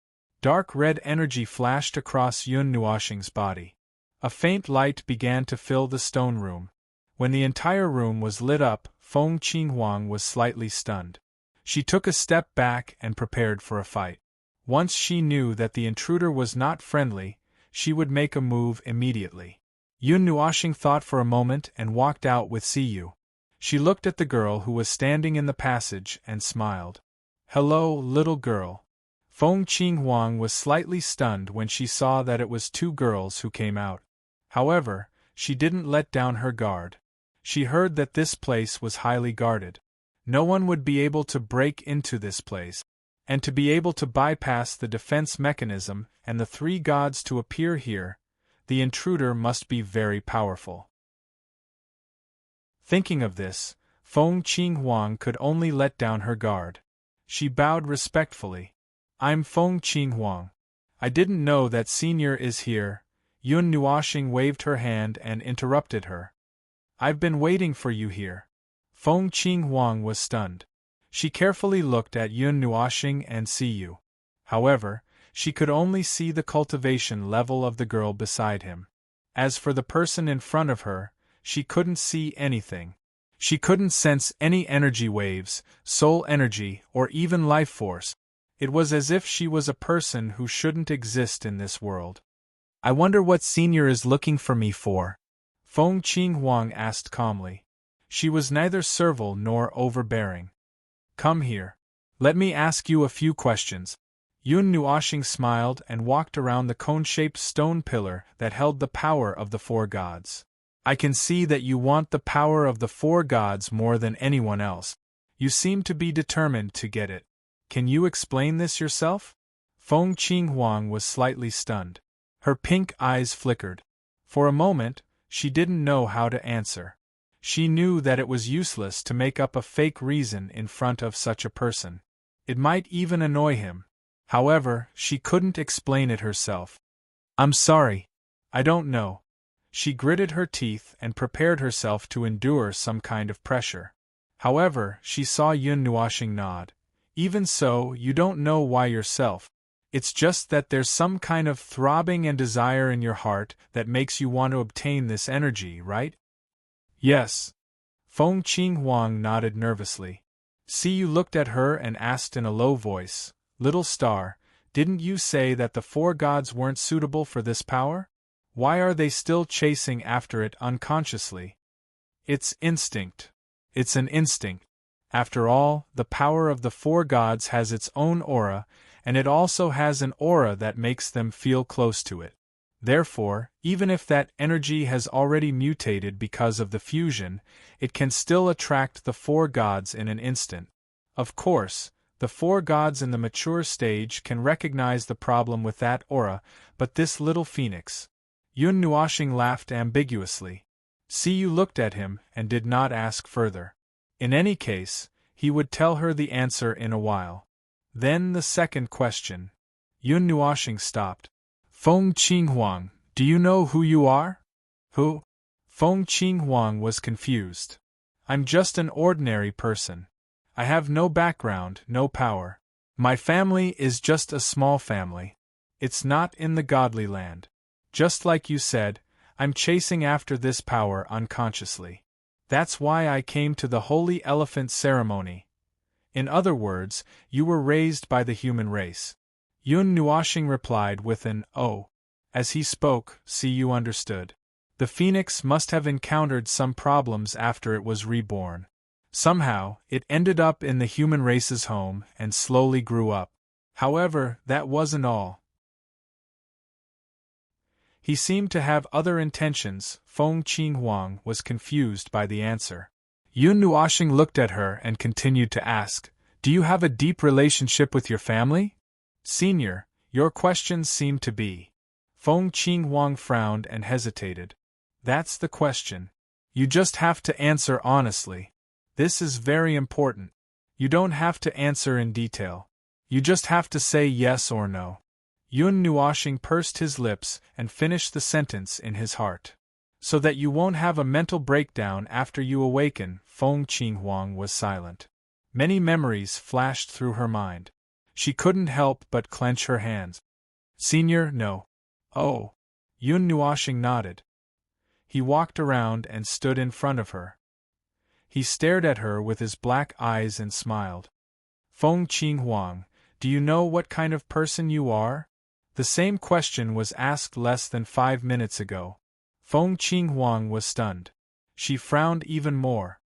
Dark red energy flashed across Yun Nuoxing's body. A faint light began to fill the stone room. When the entire room was lit up, Feng Qinghuang was slightly stunned. She took a step back and prepared for a fight. Once she knew that the intruder was not friendly, she would make a move immediately. Yun Nuoxing thought for a moment and walked out with Siyu. She looked at the girl who was standing in the passage and smiled. Hello, little girl. Feng Qinghuang was slightly stunned when she saw that it was two girls who came out. However, she didn't let down her guard. She heard that this place was highly guarded. No one would be able to break into this place. And to be able to bypass the defense mechanism and the three gods to appear here, the intruder must be very powerful. Thinking of this, Feng Qinghuang could only let down her guard. She bowed respectfully. I'm Feng Qinghuang. I didn't know that Senior is here. Yun Nuoxing waved her hand and interrupted her. I've been waiting for you here. Feng Qinghuang was stunned. She carefully looked at Yun Nuoxing and Siyu. However, she could only see the cultivation level of the girl beside him. As for the person in front of her, she couldn't see anything. She couldn't sense any energy waves, soul energy, or even life force. It was as if she was a person who shouldn't exist in this world. I wonder what Senior is looking for me for? Feng Qinghuang asked calmly. She was neither servile nor overbearing. Come here. Let me ask you a few questions. Yun Nuoxing smiled and walked around the cone-shaped stone pillar that held the power of the four gods. I can see that you want the power of the four gods more than anyone else. You seem to be determined to get it. Can you explain this yourself? Feng Qinghuang was slightly stunned. Her pink eyes flickered. For a moment, she didn't know how to answer. She knew that it was useless to make up a fake reason in front of such a person. It might even annoy him. However, she couldn't explain it herself. I'm sorry. I don't know. She gritted her teeth and prepared herself to endure some kind of pressure. However, she saw Yun Nuoxing nod. Even so, you don't know why yourself. It's just that there's some kind of throbbing and desire in your heart that makes you want to obtain this energy, right? Yes. Feng Qinghuang nodded nervously. Siyu looked at her and asked in a low voice, Little star, didn't you say that the four gods weren't suitable for this power? Why are they still chasing after it unconsciously? It's instinct. It's an instinct. After all, the power of the four gods has its own aura, and it also has an aura that makes them feel close to it. Therefore, even if that energy has already mutated because of the fusion, it can still attract the four gods in an instant. Of course, the four gods in the mature stage can recognize the problem with that aura, but this little phoenix. Yun Nuoxing laughed ambiguously. Siyu looked at him and did not ask further. In any case, he would tell her the answer in a while. Then the second question. Yun Nuoxing stopped. Feng Qinghuang, do you know who you are? Who? Feng Qinghuang was confused. I'm just an ordinary person. I have no background, no power. My family is just a small family. It's not in the godly land. Just like you said, I'm chasing after this power unconsciously. That's why I came to the holy elephant ceremony. In other words, you were raised by the human race. Yun Nuoxing replied with an "oh." As he spoke, Siyu understood. The phoenix must have encountered some problems after it was reborn. Somehow, it ended up in the human race's home and slowly grew up. However, that wasn't all. He seemed to have other intentions. Feng Qinghuang was confused by the answer. Yun Nuoxing looked at her and continued to ask, "Do you have a deep relationship with your family?" "Senior, your questions seem to be." Feng Qinghuang frowned and hesitated. "That's the question. You just have to answer honestly. This is very important. You don't have to answer in detail. You just have to say yes or no." Yun Nuoxing pursed his lips and finished the sentence in his heart. "So that you won't have a mental breakdown after you awaken." Feng Qinghuang was silent. Many memories flashed through her mind. She couldn't help but clench her hands. "Senior, no." "Oh." Yun Nuoxing nodded. He walked around and stood in front of her. He stared at her with his black eyes and smiled. "Feng Qinghuang, do you know what kind of person you are?" The same question was asked less than 5 minutes ago. Feng Qinghuang was stunned. She frowned even more.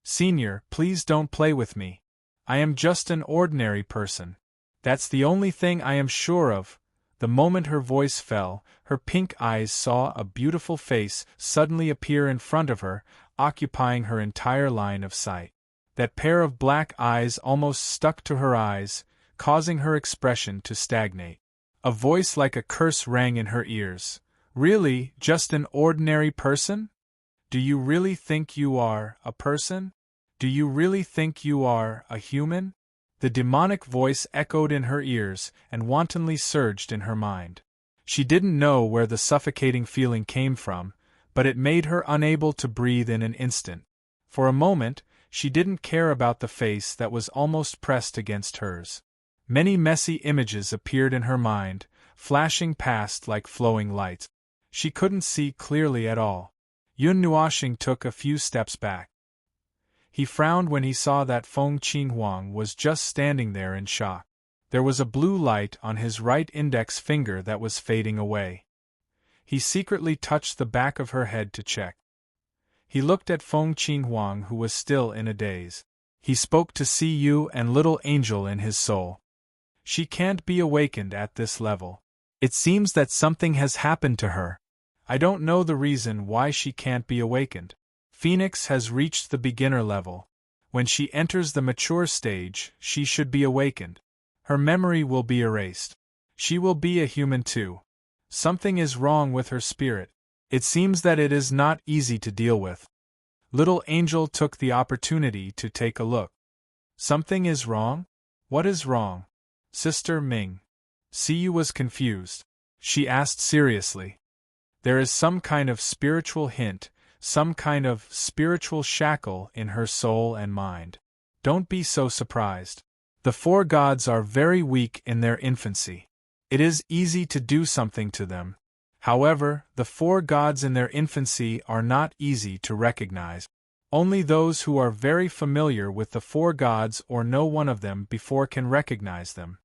"Senior, please don't play with me. I am just an ordinary person. That's the only thing I am sure of." The moment her voice fell, her pink eyes saw a beautiful face suddenly appear in front of her, occupying her entire line of sight. That pair of black eyes almost stuck to her eyes, causing her expression to stagnate. A voice like a curse rang in her ears. "Really, just an ordinary person? Do you really think you are a person? Do you really think you are a human?" The demonic voice echoed in her ears and wantonly surged in her mind. She didn't know where the suffocating feeling came from, but it made her unable to breathe in an instant. For a moment, she didn't care about the face that was almost pressed against hers. Many messy images appeared in her mind, flashing past like flowing lights. She couldn't see clearly at all. Yun Nuoxing took a few steps back. He frowned when he saw that Feng Qinghuang was just standing there in shock. There was a blue light on his right index finger that was fading away. He secretly touched the back of her head to check. He looked at Feng Qinghuang, who was still in a daze. He spoke to Siyu and little angel in his soul. "She can't be awakened at this level. It seems that something has happened to her. I don't know the reason why she can't be awakened. Phoenix has reached the beginner level. When she enters the mature stage, she should be awakened. Her memory will be erased. She will be a human too. Something is wrong with her spirit. It seems that it is not easy to deal with." Little Angel took the opportunity to take a look. "Something is wrong? What is wrong?" "Sister Ming." Siyu was confused. She asked seriously. "There is some kind of spiritual hint, some kind of spiritual shackle in her soul and mind. Don't be so surprised. The four gods are very weak in their infancy. It is easy to do something to them. However, the four gods in their infancy are not easy to recognize. Only those who are very familiar with the four gods or know one of them before can recognize them."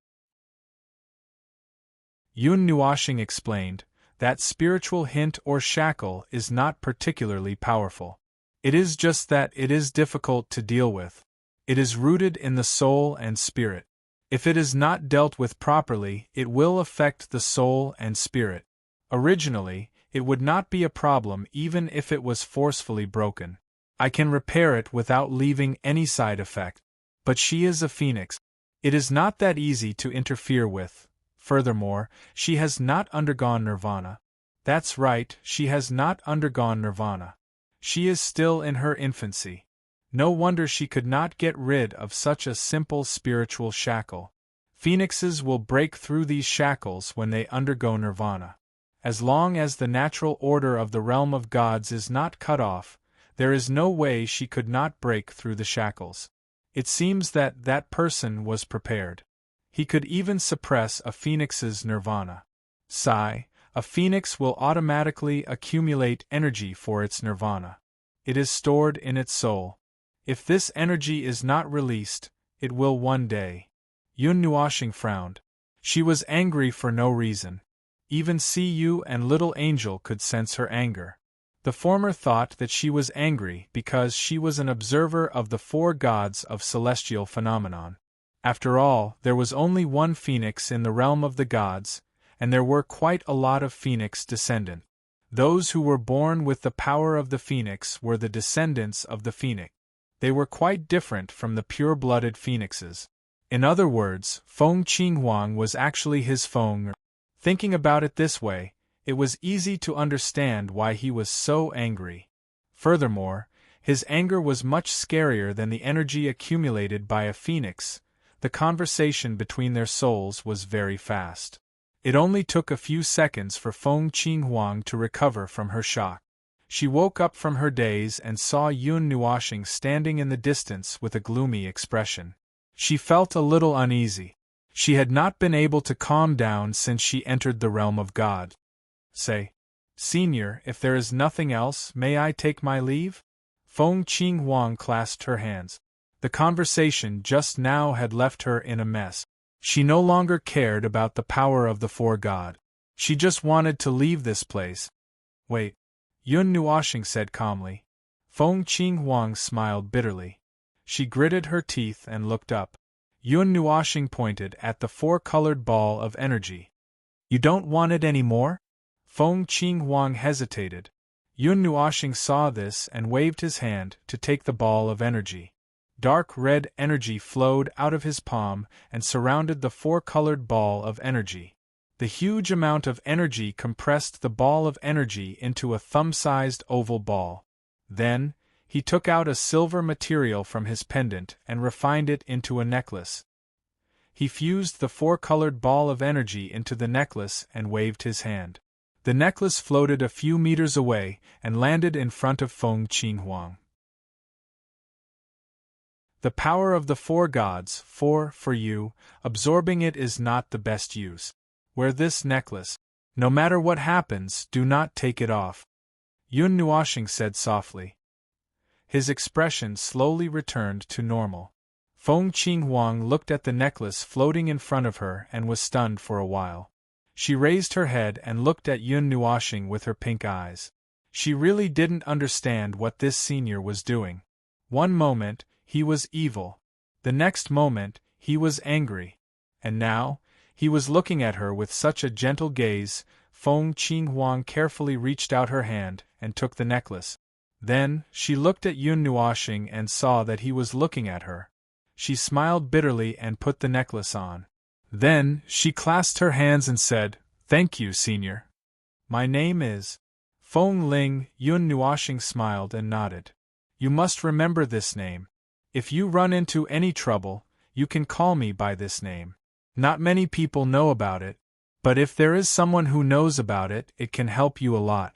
Yun Nuoxing explained, "That spiritual hint or shackle is not particularly powerful. It is just that it is difficult to deal with. It is rooted in the soul and spirit. If it is not dealt with properly, it will affect the soul and spirit. Originally, it would not be a problem even if it was forcefully broken. I can repair it without leaving any side effect. But she is a phoenix. It is not that easy to interfere with. Furthermore, she has not undergone nirvana. That's right, she has not undergone nirvana. She is still in her infancy. No wonder she could not get rid of such a simple spiritual shackle. Phoenixes will break through these shackles when they undergo nirvana. As long as the natural order of the realm of gods is not cut off, there is no way she could not break through the shackles. It seems that that person was prepared. He could even suppress a phoenix's nirvana. Sigh, a phoenix will automatically accumulate energy for its nirvana. It is stored in its soul. If this energy is not released, it will one day. Yun Nuoshing frowned. She was angry for no reason. Even Siyu and Little Angel could sense her anger. The former thought that she was angry because she was an observer of the four gods of celestial phenomenon. After all, there was only one phoenix in the realm of the gods, and there were quite a lot of phoenix descendants. Those who were born with the power of the phoenix were the descendants of the phoenix. They were quite different from the pure-blooded phoenixes. In other words, Feng Qinghuang was actually his Feng. Thinking about it this way, it was easy to understand why he was so angry. Furthermore, his anger was much scarier than the energy accumulated by a phoenix. The conversation between their souls was very fast. It only took a few seconds for Feng Qinghuang to recover from her shock. She woke up from her daze and saw Yun Nuoshing standing in the distance with a gloomy expression. She felt a little uneasy. She had not been able to calm down since she entered the realm of God. Say, Senior, if there is nothing else, may I take my leave? Feng Qinghuang clasped her hands. The conversation just now had left her in a mess. She no longer cared about the power of the four gods. She just wanted to leave this place. Wait, Yun Nuoshing said calmly. Feng Qinghuang smiled bitterly. She gritted her teeth and looked up. Yun Nuoshing pointed at the four-colored ball of energy. You don't want it anymore? Feng Qinghuang hesitated. Yun Nuoshing saw this and waved his hand to take the ball of energy. Dark red energy flowed out of his palm and surrounded the four-colored ball of energy. The huge amount of energy compressed the ball of energy into a thumb-sized oval ball. Then, he took out a silver material from his pendant and refined it into a necklace. He fused the four-colored ball of energy into the necklace and waved his hand. The necklace floated a few meters away and landed in front of Feng Qinghuang. The power of the four gods, for you, absorbing it is not the best use. Wear this necklace. No matter what happens, do not take it off. Yun Nuoshing said softly. His expression slowly returned to normal. Feng Qinghuang looked at the necklace floating in front of her and was stunned for a while. She raised her head and looked at Yun Nuoshing with her pink eyes. She really didn't understand what this senior was doing. One moment, he was evil. The next moment, he was angry. And now, he was looking at her with such a gentle gaze. Feng Qinghuang carefully reached out her hand and took the necklace. Then, she looked at Yun Nuoshing and saw that he was looking at her. She smiled bitterly and put the necklace on. Then, she clasped her hands and said, "Thank you, Senior. My name is Feng Ling." Yun Nuoshing smiled and nodded. "You must remember this name. If you run into any trouble, you can call me by this name. Not many people know about it, but if there is someone who knows about it, it can help you a lot."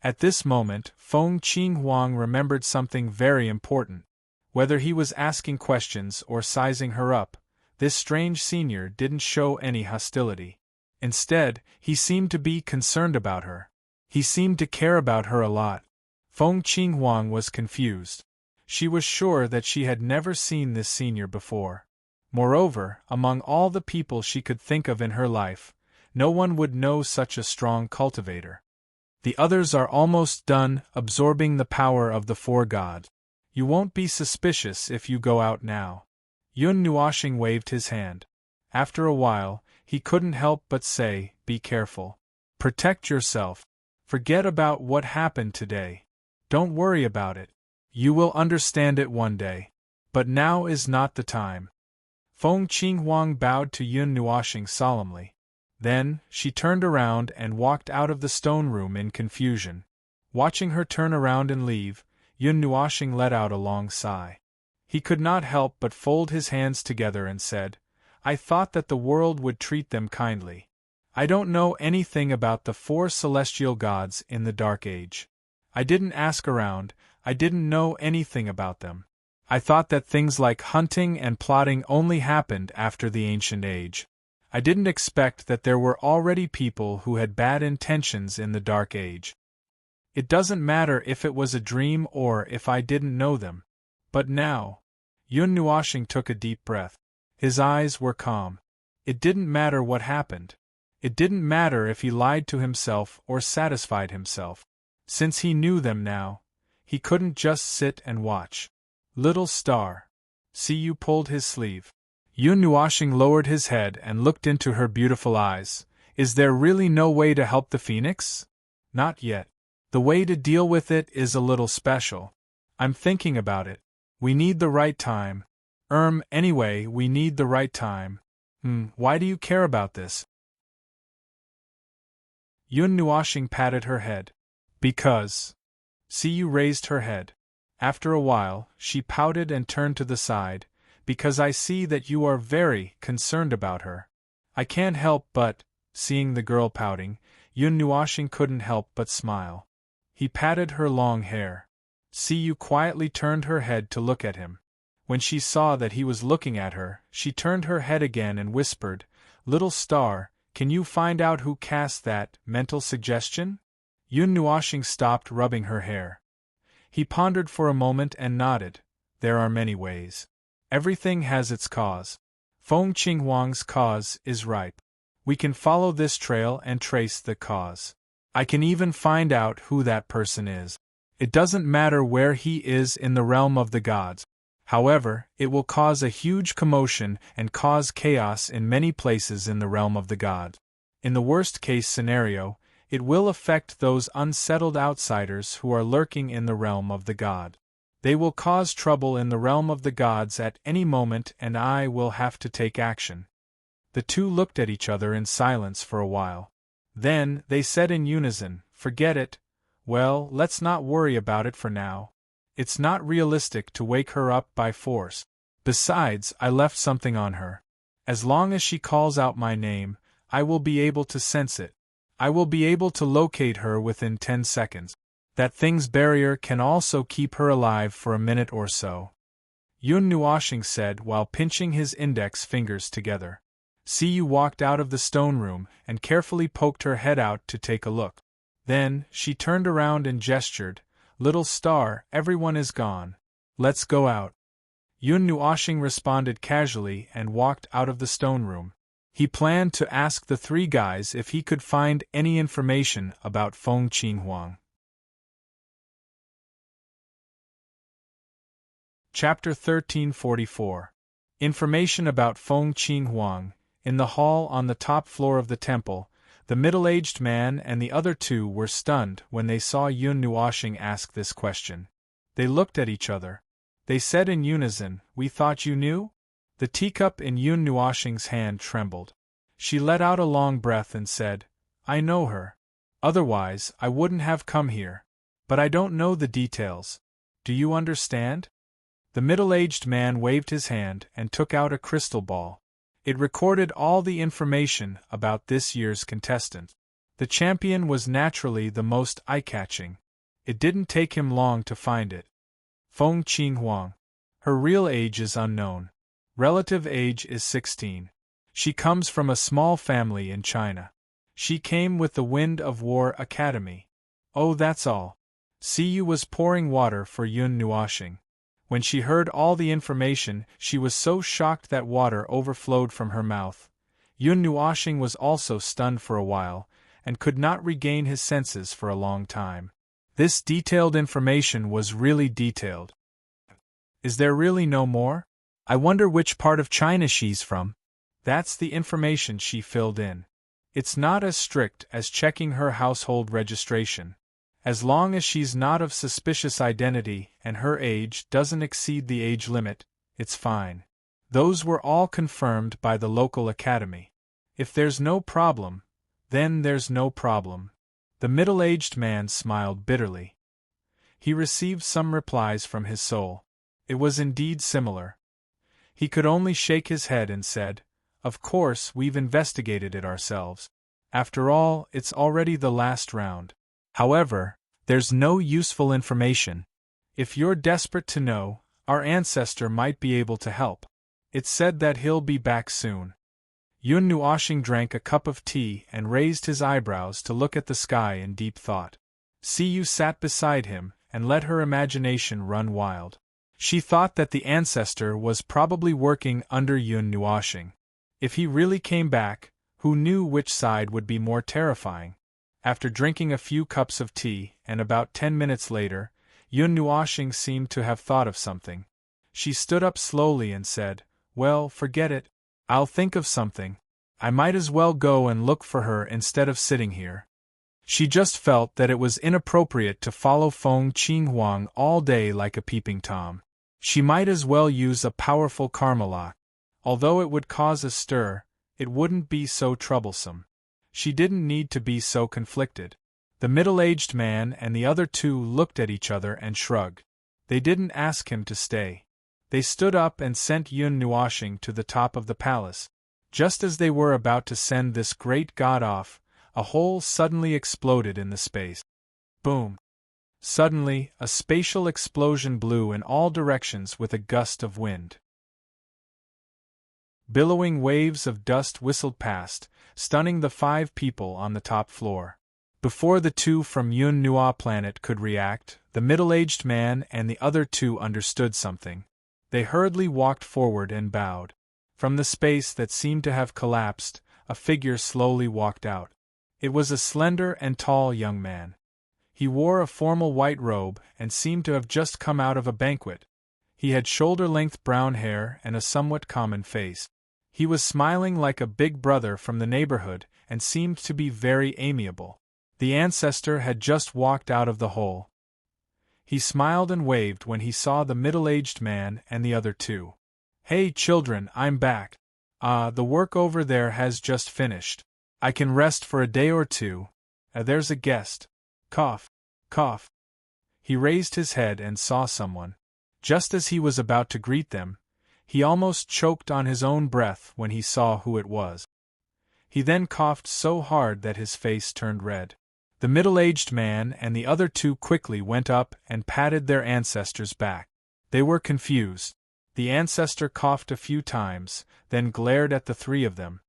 At this moment, Feng Qinghuang remembered something very important. Whether he was asking questions or sizing her up, this strange senior didn't show any hostility. Instead, he seemed to be concerned about her. He seemed to care about her a lot. Feng Qinghuang was confused. She was sure that she had never seen this senior before. Moreover, among all the people she could think of in her life, no one would know such a strong cultivator. The others are almost done absorbing the power of the four gods. You won't be suspicious if you go out now. Yun Nuoshing waved his hand. After a while, he couldn't help but say, "Be careful. Protect yourself. Forget about what happened today. Don't worry about it. You will understand it one day. But now is not the time. Feng Qinghuang bowed to Yun Nuoxing solemnly. Then, she turned around and walked out of the stone room in confusion. Watching her turn around and leave, Yun Nuoxing let out a long sigh. He could not help but fold his hands together and said, I thought that the world would treat them kindly. I don't know anything about the 4 celestial gods in the Dark Age. I didn't ask around, I didn't know anything about them. I thought that things like hunting and plotting only happened after the Ancient Age. I didn't expect that there were already people who had bad intentions in the Dark Age. It doesn't matter if it was a dream or if I didn't know them. But now… Yun Nuoxing took a deep breath. His eyes were calm. It didn't matter what happened. It didn't matter if he lied to himself or satisfied himself. Since he knew them now, he couldn't just sit and watch. Little star. Siyu pulled his sleeve. Yun Nuoxing lowered his head and looked into her beautiful eyes. Is there really no way to help the phoenix? Not yet. The way to deal with it is a little special. I'm thinking about it. We need the right time. Anyway, we need the right time. Why do you care about this? Yun Nuoxing patted her head. Because. Siyu raised her head. After a while, she pouted and turned to the side. Because I see that you are very concerned about her. I can't help but… Seeing the girl pouting, Yun Nuoxing couldn't help but smile. He patted her long hair. Siyu quietly turned her head to look at him. When she saw that he was looking at her, she turned her head again and whispered, Little star, can you find out who cast that mental suggestion? Yun Nuoxing stopped rubbing her hair. He pondered for a moment and nodded. There are many ways. Everything has its cause. Feng Qinghuang's cause is ripe. We can follow this trail and trace the cause. I can even find out who that person is. It doesn't matter where he is in the realm of the gods. However, it will cause a huge commotion and cause chaos in many places in the realm of the gods. In the worst-case scenario, it will affect those unsettled outsiders who are lurking in the realm of the god. They will cause trouble in the realm of the gods at any moment and I will have to take action. The two looked at each other in silence for a while. Then, they said in unison, Forget it. Well, let's not worry about it for now. It's not realistic to wake her up by force. Besides, I left something on her. As long as she calls out my name, I will be able to sense it. I will be able to locate her within 10 seconds. That thing's barrier can also keep her alive for a minute or so. Yun Nuoxing said while pinching his index fingers together. Siyu walked out of the stone room and carefully poked her head out to take a look. Then, she turned around and gestured, Little star, everyone is gone. Let's go out. Yun Nuoxing responded casually and walked out of the stone room. He planned to ask the 3 guys if he could find any information about Feng Qinghuang. Chapter 1344. Information about Feng Qinghuang. In the hall on the top floor of the temple, the middle-aged man and the other 2 were stunned when they saw Yun Nuoxing ask this question. They looked at each other. They said in unison, We thought you knew? The teacup in Yun Nuoxing's hand trembled. She let out a long breath and said, I know her. Otherwise, I wouldn't have come here. But I don't know the details. Do you understand? The middle-aged man waved his hand and took out a crystal ball. It recorded all the information about this year's contestant. The champion was naturally the most eye-catching. It didn't take him long to find it. Feng Qinghuang. Her real age is unknown. Relative age is 16. She comes from a small family in China. She came with the Wind of War Academy. Oh, that's all. Siyu was pouring water for Yun Nuoxing. When she heard all the information, she was so shocked that water overflowed from her mouth. Yun Nuoxing was also stunned for a while, and could not regain his senses for a long time. This detailed information was really detailed. Is there really no more? I wonder which part of China she's from. That's the information she filled in. It's not as strict as checking her household registration. As long as she's not of suspicious identity and her age doesn't exceed the age limit, it's fine. Those were all confirmed by the local academy. If there's no problem, then there's no problem. The middle-aged man smiled bitterly. He received some replies from his soul. It was indeed similar. He could only shake his head and said, "Of course, we've investigated it ourselves. After all, it's already the last round. However, there's no useful information. If you're desperate to know, our ancestor might be able to help. It's said that he'll be back soon." Yun Nuoxing drank a cup of tea and raised his eyebrows to look at the sky in deep thought. Siyu sat beside him and let her imagination run wild. She thought that the ancestor was probably working under Yun Nuoxing. If he really came back, who knew which side would be more terrifying? After drinking a few cups of tea, and about 10 minutes later, Yun Nuoxing seemed to have thought of something. She stood up slowly and said, "Well, forget it. I'll think of something. I might as well go and look for her instead of sitting here." She just felt that it was inappropriate to follow Feng Qinghuang all day like a peeping Tom. She might as well use a powerful Carmelot. Although it would cause a stir, it wouldn't be so troublesome. She didn't need to be so conflicted. The middle-aged man and the other two looked at each other and shrugged. They didn't ask him to stay. They stood up and sent Yun Nuoxing to the top of the palace. Just as they were about to send this great god off, a hole suddenly exploded in the space. Boom! Suddenly, a spatial explosion blew in all directions with a gust of wind. Billowing waves of dust whistled past, stunning the 5 people on the top floor. Before the 2 from Yun Nua planet could react, the middle-aged man and the other 2 understood something. They hurriedly walked forward and bowed. From the space that seemed to have collapsed, a figure slowly walked out. It was a slender and tall young man. He wore a formal white robe and seemed to have just come out of a banquet. He had shoulder-length brown hair and a somewhat common face. He was smiling like a big brother from the neighborhood and seemed to be very amiable. The ancestor had just walked out of the hole. He smiled and waved when he saw the middle-aged man and the other 2. "Hey children, I'm back. The work over there has just finished. I can rest for a day or 2. There's a guest. Cough, cough." He raised his head and saw someone. Just as he was about to greet them, he almost choked on his own breath when he saw who it was. He then coughed so hard that his face turned red. The middle-aged man and the other 2 quickly went up and patted their ancestor's back. They were confused. The ancestor coughed a few times, then glared at the 3 of them.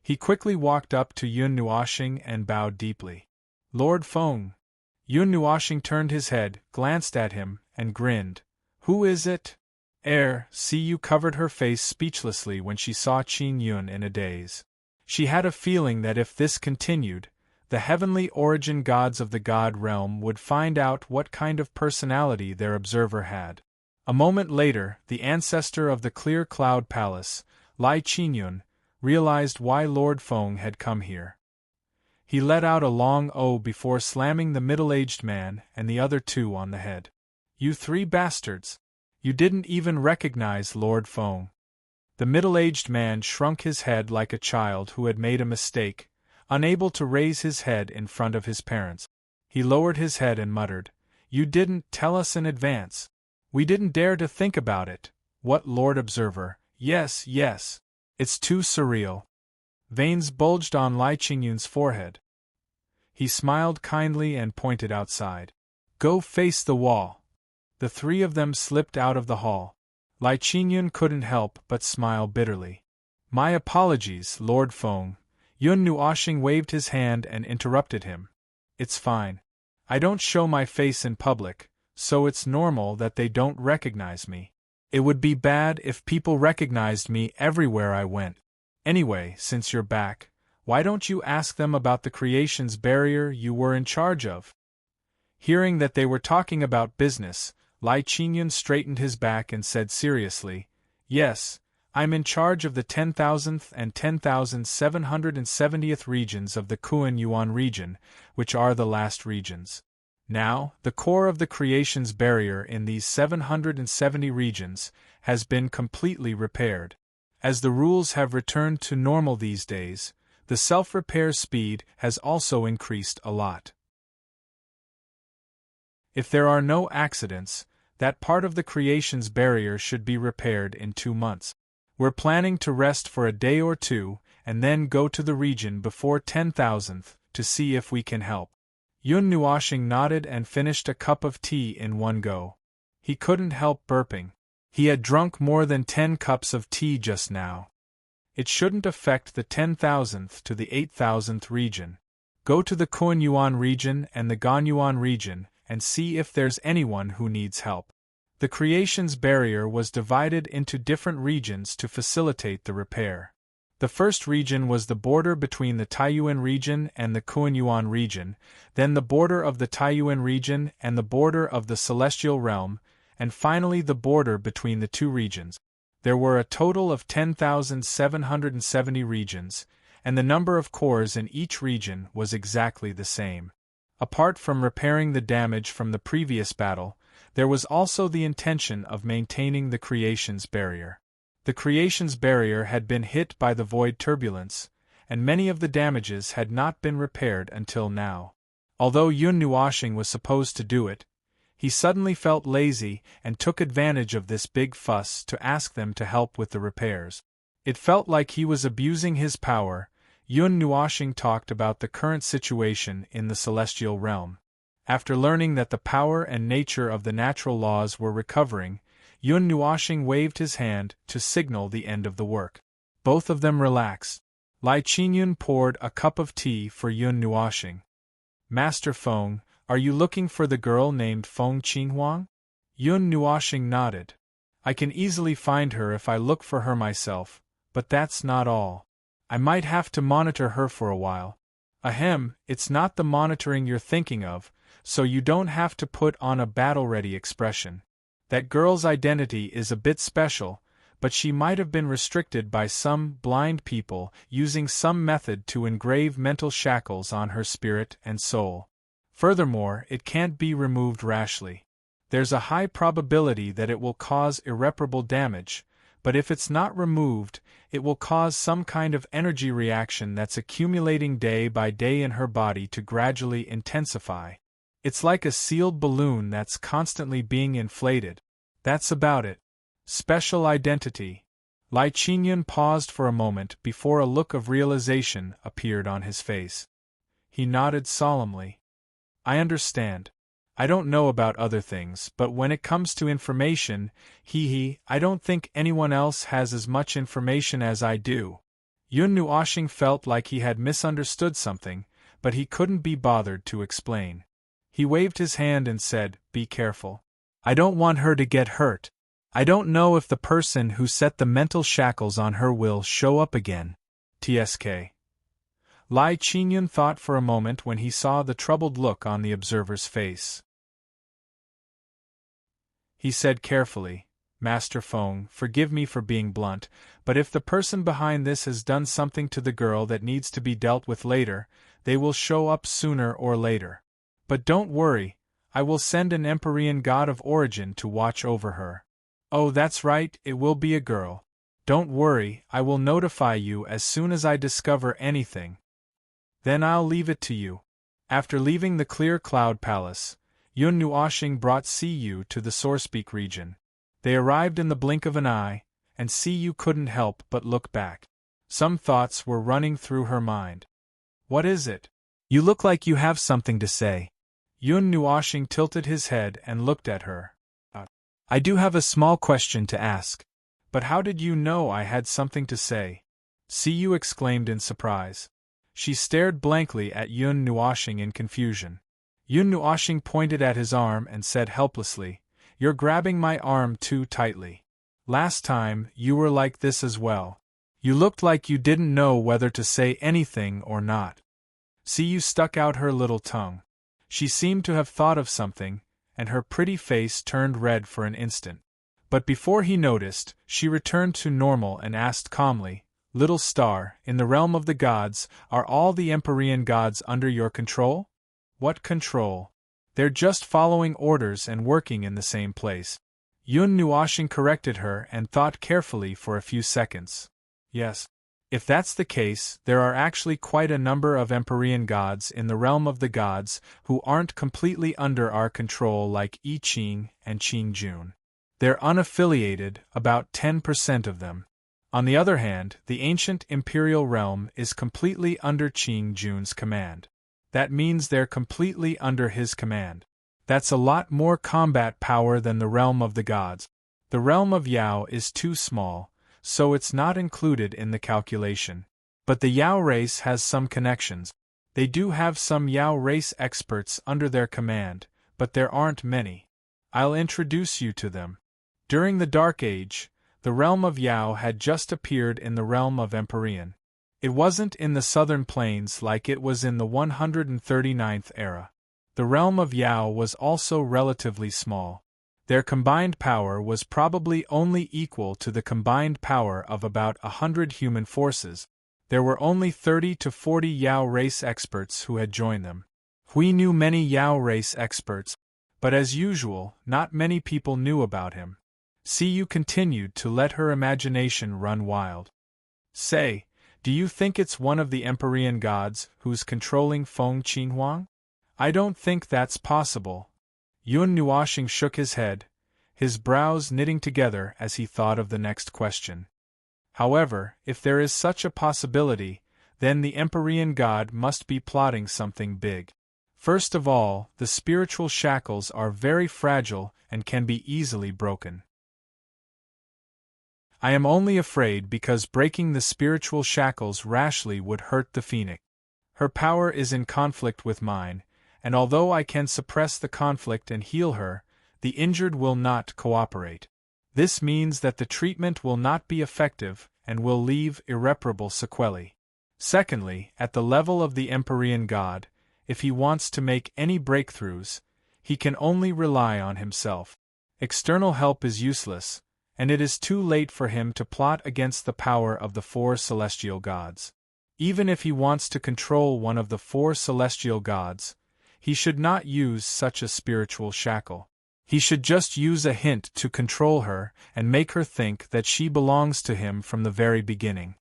He quickly walked up to Yun Nuoxing and bowed deeply. "Lord Feng." Yun Nuoxing turned his head, glanced at him, and grinned. "Who is it?" Siyu covered her face speechlessly when she saw Qin Yun in a daze. She had a feeling that if this continued, the heavenly origin gods of the god realm would find out what kind of personality their observer had. A moment later, the ancestor of the Clear Cloud Palace, Lai Qinyun, realized why Lord Feng had come here. He let out a long "oh" before slamming the middle-aged man and the other 2 on the head. "You 3 bastards! You didn't even recognize Lord Feng." The middle-aged man shrunk his head like a child who had made a mistake, unable to raise his head in front of his parents. He lowered his head and muttered, "You didn't tell us in advance. We didn't dare to think about it." "What, Lord Observer? Yes, yes. It's too surreal." Veins bulged on Lai Qingyun's forehead. He smiled kindly and pointed outside. "Go face the wall." The 3 of them slipped out of the hall. Lai Qingyun couldn't help but smile bitterly. "My apologies, Lord Feng." Yun Nuoxing waved his hand and interrupted him. "It's fine. I don't show my face in public, so it's normal that they don't recognize me. It would be bad if people recognized me everywhere I went. Anyway, since you're back, why don't you ask them about the creation's barrier you were in charge of?" Hearing that they were talking about business, Lai Qingyun straightened his back and said seriously, "Yes, I'm in charge of the 10,000th and 10,770th regions of the Kuan-Yuan region, which are the last regions. Now, the core of the creation's barrier in these 770 regions has been completely repaired. As the rules have returned to normal these days, the self-repair speed has also increased a lot. If there are no accidents, that part of the creation's barrier should be repaired in 2 months. We're planning to rest for a day or two, and then go to the region before 10,000th to see if we can help. Yun Nuoshing nodded and finished a cup of tea in one go. He couldn't help burping. He had drunk more than 10 cups of tea just now. It shouldn't affect the 10,000th to the 8,000th region. Go to the Kuan-Yuan region and the Ganyuan region and see if there's anyone who needs help. The creation's barrier was divided into different regions to facilitate the repair. The first region was the border between the Taiyuan region and the Kuan-Yuan region, then the border of the Taiyuan region and the border of the Celestial Realm, and finally the border between the two regions. There were a total of 10,770 regions, and the number of cores in each region was exactly the same. Apart from repairing the damage from the previous battle, there was also the intention of maintaining the creation's barrier. The creation's barrier had been hit by the void turbulence, and many of the damages had not been repaired until now. Although Yun Nuoshing was supposed to do it, he suddenly felt lazy and took advantage of this big fuss to ask them to help with the repairs. It felt like he was abusing his power. Yun Nuoshing talked about the current situation in the celestial realm. After learning that the power and nature of the natural laws were recovering, Yun Nuoshing waved his hand to signal the end of the work. Both of them relaxed. Lai Qinyun poured a cup of tea for Yun Nuoshing. Master Feng, are you looking for the girl named Feng Qinhuang? Yun Nuoshing nodded. I can easily find her if I look for her myself, but that's not all. I might have to monitor her for a while. Ahem, it's not the monitoring you're thinking of, so you don't have to put on a battle-ready expression. That girl's identity is a bit special, but she might have been restricted by some blind people using some method to engrave mental shackles on her spirit and soul. Furthermore, it can't be removed rashly. There's a high probability that it will cause irreparable damage, but if it's not removed, it will cause some kind of energy reaction that's accumulating day by day in her body to gradually intensify. It's like a sealed balloon that's constantly being inflated. That's about it. Special identity. Lai Qinyun paused for a moment before a look of realization appeared on his face. He nodded solemnly. I understand. I don't know about other things, but when it comes to information, I don't think anyone else has as much information as I do. Yun Nuoshing felt like he had misunderstood something, but he couldn't be bothered to explain. He waved his hand and said, Be careful. I don't want her to get hurt. I don't know if the person who set the mental shackles on her will show up again. TSK. Lai Qinyun thought for a moment when he saw the troubled look on the observer's face. He said carefully, Master Feng, forgive me for being blunt, but if the person behind this has done something to the girl that needs to be dealt with later, they will show up sooner or later. But don't worry, I will send an Empyrean god of origin to watch over her. Oh, that's right, it will be a girl. Don't worry, I will notify you as soon as I discover anything. Then I'll leave it to you. After leaving the clear cloud palace, Yun Nuoshing brought Siyu to the Sourcepeak region. They arrived in the blink of an eye, and Siyu couldn't help but look back. Some thoughts were running through her mind. What is it? You look like you have something to say. Yun Nuoshing tilted his head and looked at her. I do have a small question to ask. But how did you know I had something to say? Siyu exclaimed in surprise. She stared blankly at Yun Nuoshing in confusion. Yun Nuoshing pointed at his arm and said helplessly, You're grabbing my arm too tightly. Last time, you were like this as well. You looked like you didn't know whether to say anything or not. Siyu stuck out her little tongue. She seemed to have thought of something, and her pretty face turned red for an instant. But before he noticed, she returned to normal and asked calmly, "Little star, in the realm of the gods, are all the Empyrean gods under your control?" "What control? They're just following orders and working in the same place." Yun Nuashing corrected her and thought carefully for a few seconds. "Yes. If that's the case, there are actually quite a number of Empyrean gods in the realm of the gods who aren't completely under our control, like I Ching and Qing Jun. They're unaffiliated, about 10% of them. On the other hand, the ancient imperial realm is completely under Qing Jun's command. That means they're completely under his command. That's a lot more combat power than the realm of the gods. The realm of Yao is too small, so it's not included in the calculation. But the Yao race has some connections. They do have some Yao race experts under their command, but there aren't many. I'll introduce you to them. During the Dark Age, the realm of Yao had just appeared in the realm of Empyrean. It wasn't in the southern plains like it was in the 139th era. The realm of Yao was also relatively small. Their combined power was probably only equal to the combined power of about 100 human forces. There were only 30 to 40 Yao race experts who had joined them. Hui knew many Yao race experts, but as usual, not many people knew about him. Siyu continued to let her imagination run wild. "Say, do you think it's one of the Empyrean gods who's controlling Feng Qinhuang? I don't think that's possible." Yun Nuashing shook his head, his brows knitting together as he thought of the next question. "However, if there is such a possibility, then the Empyrean god must be plotting something big. First of all, the spiritual shackles are very fragile and can be easily broken. I am only afraid because breaking the spiritual shackles rashly would hurt the phoenix. Her power is in conflict with mine, and although I can suppress the conflict and heal her, the injured will not cooperate. This means that the treatment will not be effective and will leave irreparable sequelae. Secondly, at the level of the Empyrean god, if he wants to make any breakthroughs, he can only rely on himself. External help is useless, and it is too late for him to plot against the power of the 4 celestial gods. Even if he wants to control one of the 4 celestial gods, he should not use such a spiritual shackle. He should just use a hint to control her and make her think that she belongs to him from the very beginning.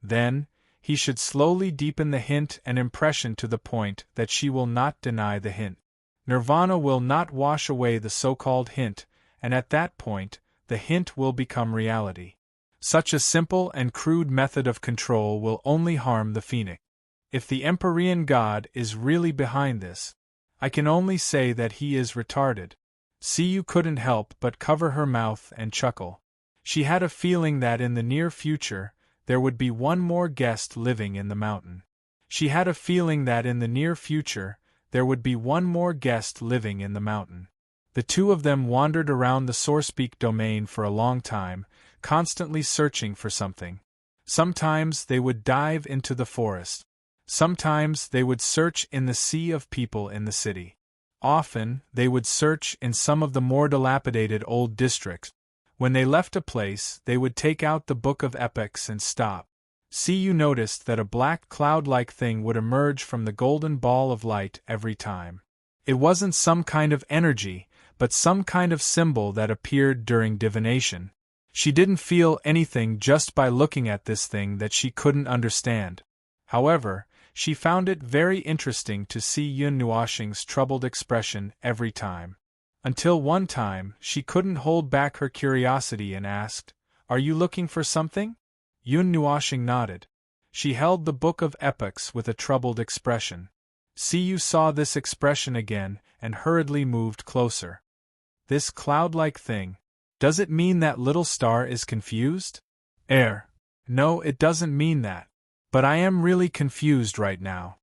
Then, he should slowly deepen the hint and impression to the point that she will not deny the hint. Nirvana will not wash away the so-called hint, and at that point, the hint will become reality. Such a simple and crude method of control will only harm the phoenix. If the Empyrean god is really behind this, I can only say that he is retarded." Siyu couldn't help but cover her mouth and chuckle. She had a feeling that in the near future, there would be one more guest living in the mountain. She had a feeling that in the near future, there would be one more guest living in the mountain. The two of them wandered around the Sourcepeak domain for a long time, constantly searching for something. Sometimes they would dive into the forest. Sometimes they would search in the sea of people in the city. Often, they would search in some of the more dilapidated old districts. When they left a place, they would take out the Book of Epics and stop. Siyu noticed that a black cloud-like thing would emerge from the golden ball of light every time. It wasn't some kind of energy, but some kind of symbol that appeared during divination. She didn't feel anything just by looking at this thing that she couldn't understand. However, she found it very interesting to see Yun Nuashing's troubled expression every time. Until one time, she couldn't hold back her curiosity and asked, "Are you looking for something?" Yun Nuashing nodded. She held the Book of Epics with a troubled expression. Siyu saw this expression again and hurriedly moved closer. "This cloud-like thing, does it mean that little star is confused?" No, it doesn't mean that. But I am really confused right now."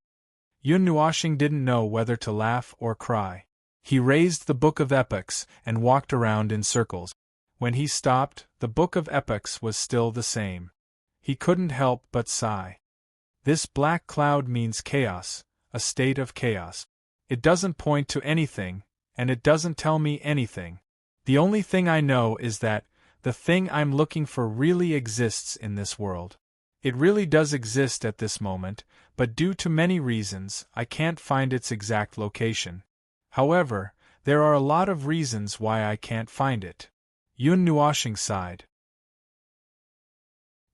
Yun Nuashing didn't know whether to laugh or cry. He raised the Book of Epics and walked around in circles. When he stopped, the Book of Epics was still the same. He couldn't help but sigh. "This black cloud means chaos, a state of chaos. It doesn't point to anything, and it doesn't tell me anything. The only thing I know is that, the thing I'm looking for really exists in this world. It really does exist at this moment, but due to many reasons, I can't find its exact location. However, there are a lot of reasons why I can't find it. Yun Nuoshing sighed.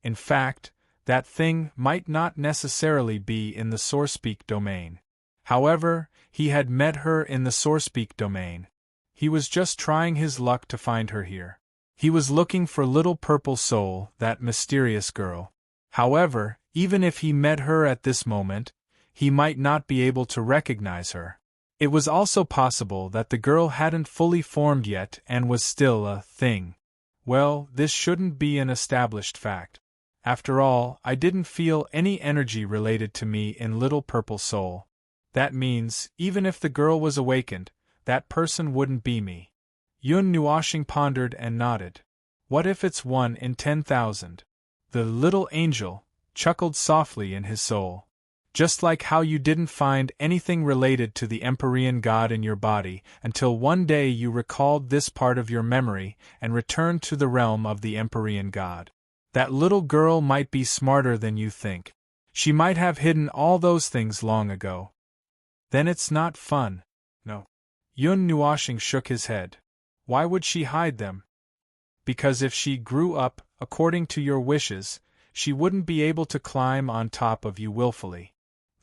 In fact, that thing might not necessarily be in the Sourcepeak domain. However, he had met her in the Sourcepeak domain. He was just trying his luck to find her here. He was looking for Little Purple Soul, that mysterious girl. However, even if he met her at this moment, he might not be able to recognize her. It was also possible that the girl hadn't fully formed yet and was still a thing. Well, this shouldn't be an established fact. After all, I didn't feel any energy related to me in Little Purple Soul. That means, even if the girl was awakened, that person wouldn't be me. Yun Nuoshing pondered and nodded. What if it's 1 in 10,000? The little angel chuckled softly in his soul. Just like how you didn't find anything related to the Empyrean god in your body until one day you recalled this part of your memory and returned to the realm of the Empyrean god. That little girl might be smarter than you think. She might have hidden all those things long ago. Then it's not fun. No. Yun Nuoshing shook his head. Why would she hide them? Because if she grew up, according to your wishes, she wouldn't be able to climb on top of you willfully.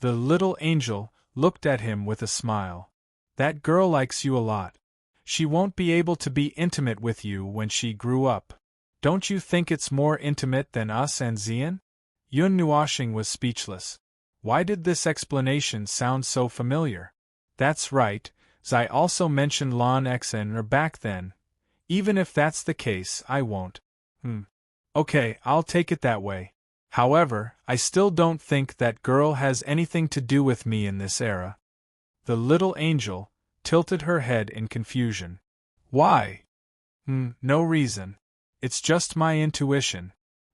The little angel looked at him with a smile. That girl likes you a lot. She won't be able to be intimate with you when she grew up. Don't you think it's more intimate than us and Xian? Yun Nuoshing was speechless. Why did this explanation sound so familiar? That's right, Zai also mentioned Lan Xen back then. Even if that's the case, I won't. Okay, I'll take it that way. However, I still don't think that girl has anything to do with me in this era. The little angel tilted her head in confusion. Why? No reason. It's just my intuition.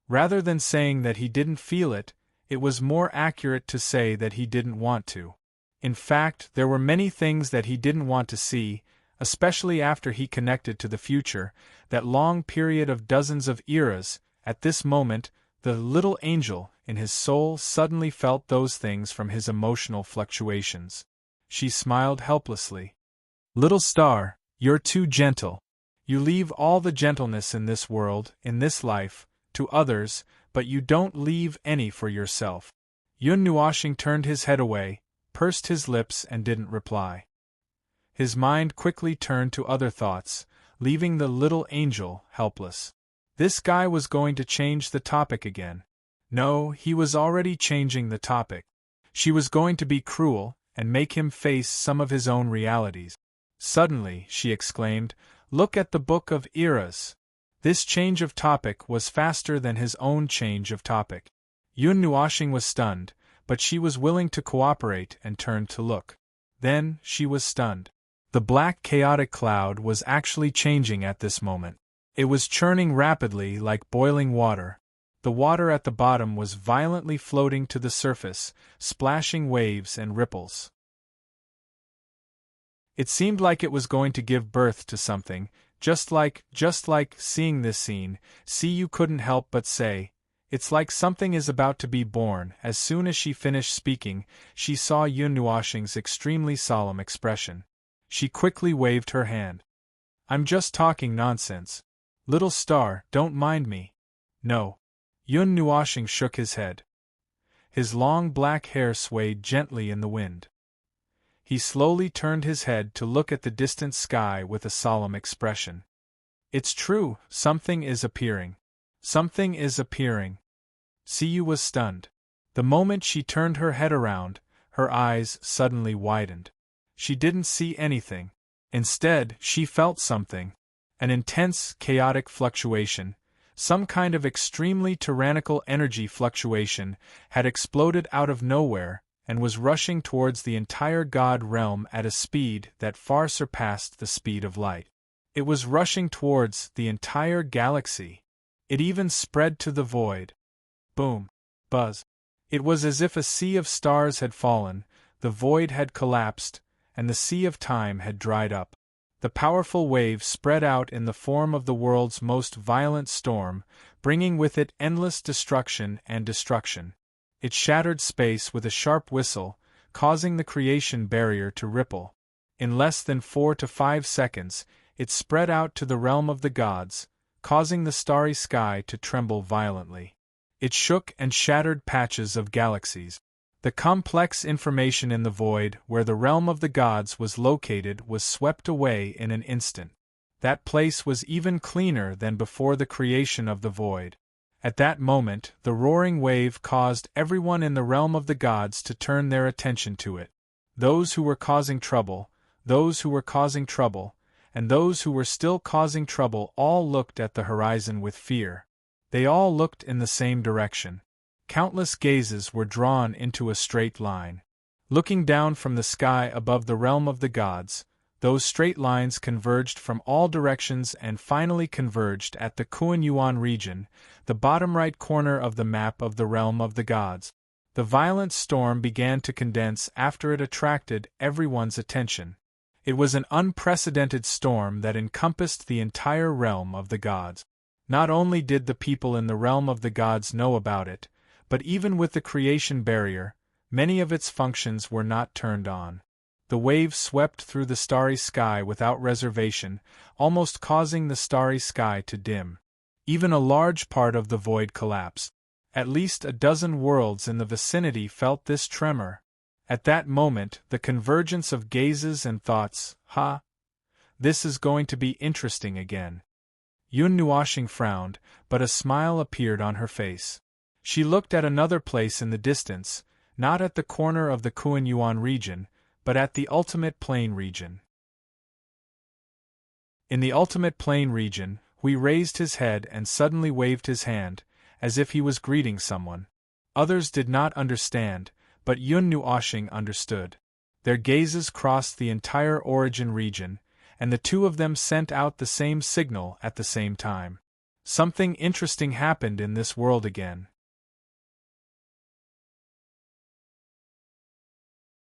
Rather than saying that he didn't feel it, it was more accurate to say that he didn't want to. In fact, there were many things that he didn't want to see, especially after he connected to the future, that long period of dozens of eras. At this moment, the little angel in his soul suddenly felt those things from his emotional fluctuations. She smiled helplessly. Little star, you're too gentle. You leave all the gentleness in this world, in this life, to others, but you don't leave any for yourself. Yun Nuoshing turned his head away, pursed his lips and didn't reply. His mind quickly turned to other thoughts, leaving the little angel helpless. This guy was going to change the topic again. No, he was already changing the topic. She was going to be cruel and make him face some of his own realities. Suddenly, she exclaimed, "Look at the Book of Eras." This change of topic was faster than his own change of topic. Yun Nuoshing was stunned, but she was willing to cooperate and turned to look. Then, she was stunned. The black chaotic cloud was actually changing at this moment. It was churning rapidly like boiling water. The water at the bottom was violently floating to the surface, splashing waves and ripples. It seemed like it was going to give birth to something, just like seeing this scene, you couldn't help but say, it's like something is about to be born. As soon as she finished speaking, she saw Yun Nuoshing's extremely solemn expression. She quickly waved her hand. I'm just talking nonsense. Little star, don't mind me. No. Yun Nuoshing shook his head. His long black hair swayed gently in the wind. He slowly turned his head to look at the distant sky with a solemn expression. It's true, something is appearing. Something is appearing. Siyu was stunned. The moment she turned her head around, her eyes suddenly widened. She didn't see anything. Instead, she felt something. An intense, chaotic fluctuation, some kind of extremely tyrannical energy fluctuation, had exploded out of nowhere and was rushing towards the entire god realm at a speed that far surpassed the speed of light. It was rushing towards the entire galaxy. It even spread to the void. Boom. Buzz. It was as if a sea of stars had fallen, the void had collapsed, and the sea of time had dried up. The powerful wave spread out in the form of the world's most violent storm, bringing with it endless destruction and destruction. It shattered space with a sharp whistle, causing the creation barrier to ripple. In less than 4 to 5 seconds, it spread out to the realm of the gods, causing the starry sky to tremble violently. It shook and shattered patches of galaxies. The complex information in the void where the realm of the gods was located was swept away in an instant. That place was even cleaner than before the creation of the void. At that moment, the roaring wave caused everyone in the realm of the gods to turn their attention to it. Those who were causing trouble, those who were causing trouble, and those who were still causing trouble all looked at the horizon with fear. They all looked in the same direction. Countless gazes were drawn into a straight line. Looking down from the sky above the realm of the gods, those straight lines converged from all directions and finally converged at the Kuan-Yuan region, the bottom right corner of the map of the realm of the gods. The violent storm began to condense after it attracted everyone's attention. It was an unprecedented storm that encompassed the entire realm of the gods. Not only did the people in the realm of the gods know about it, but even with the creation barrier, many of its functions were not turned on. The wave swept through the starry sky without reservation, almost causing the starry sky to dim. Even a large part of the void collapsed. At least a dozen worlds in the vicinity felt this tremor. At that moment, the convergence of gazes and thoughts, this is going to be interesting again. Yun Nuoshing frowned, but a smile appeared on her face. She looked at another place in the distance, not at the corner of the Kuan-Yuan region, but at the ultimate plane region. In the ultimate plane region, Hui raised his head and suddenly waved his hand, as if he was greeting someone. Others did not understand, but Yun Nuoshing understood. Their gazes crossed the entire origin region, and the two of them sent out the same signal at the same time. Something interesting happened in this world again.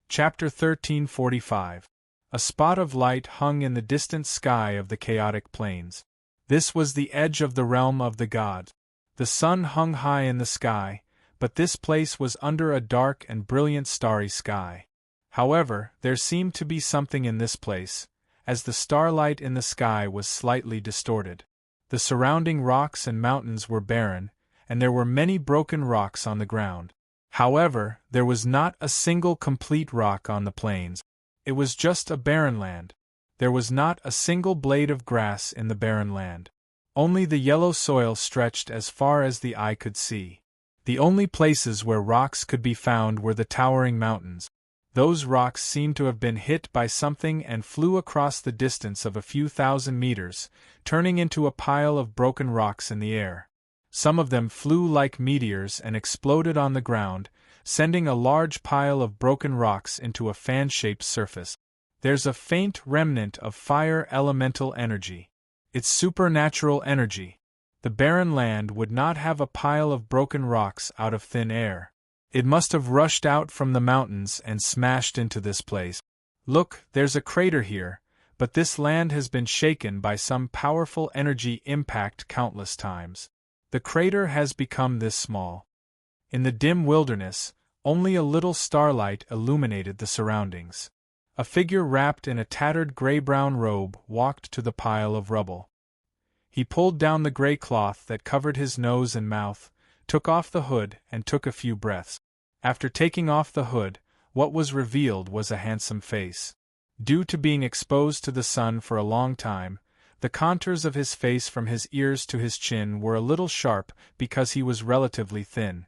Chapter 1345. A spot of light hung in the distant sky of the chaotic plains. This was the edge of the realm of the gods. The sun hung high in the sky, but this place was under a dark and brilliant starry sky. However, there seemed to be something in this place, as the starlight in the sky was slightly distorted. The surrounding rocks and mountains were barren, and there were many broken rocks on the ground. However, there was not a single complete rock on the plains. It was just a barren land. There was not a single blade of grass in the barren land. Only the yellow soil stretched as far as the eye could see. The only places where rocks could be found were the towering mountains. Those rocks seemed to have been hit by something and flew across the distance of a few thousand meters, turning into a pile of broken rocks in the air. Some of them flew like meteors and exploded on the ground, sending a large pile of broken rocks into a fan-shaped surface. There's a faint remnant of fire elemental energy. It's supernatural energy. The barren land would not have a pile of broken rocks out of thin air. It must have rushed out from the mountains and smashed into this place. Look, there's a crater here, but this land has been shaken by some powerful energy impact countless times. The crater has become this small. In the dim wilderness, only a little starlight illuminated the surroundings. A figure wrapped in a tattered gray-brown robe walked to the pile of rubble. He pulled down the gray cloth that covered his nose and mouth, took off the hood and took a few breaths. After taking off the hood, what was revealed was a handsome face. Due to being exposed to the sun for a long time, the contours of his face from his ears to his chin were a little sharp because he was relatively thin.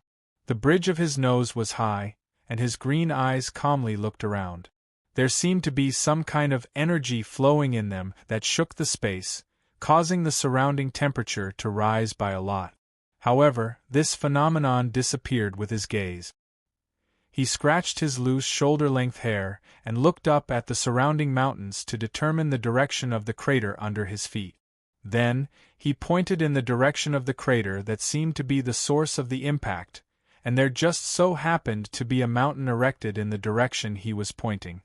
The bridge of his nose was high, and his green eyes calmly looked around. There seemed to be some kind of energy flowing in them that shook the space, causing the surrounding temperature to rise by a lot. However, this phenomenon disappeared with his gaze. He scratched his loose shoulder-length hair and looked up at the surrounding mountains to determine the direction of the crater under his feet. Then, he pointed in the direction of the crater that seemed to be the source of the impact, and there just so happened to be a mountain erected in the direction he was pointing.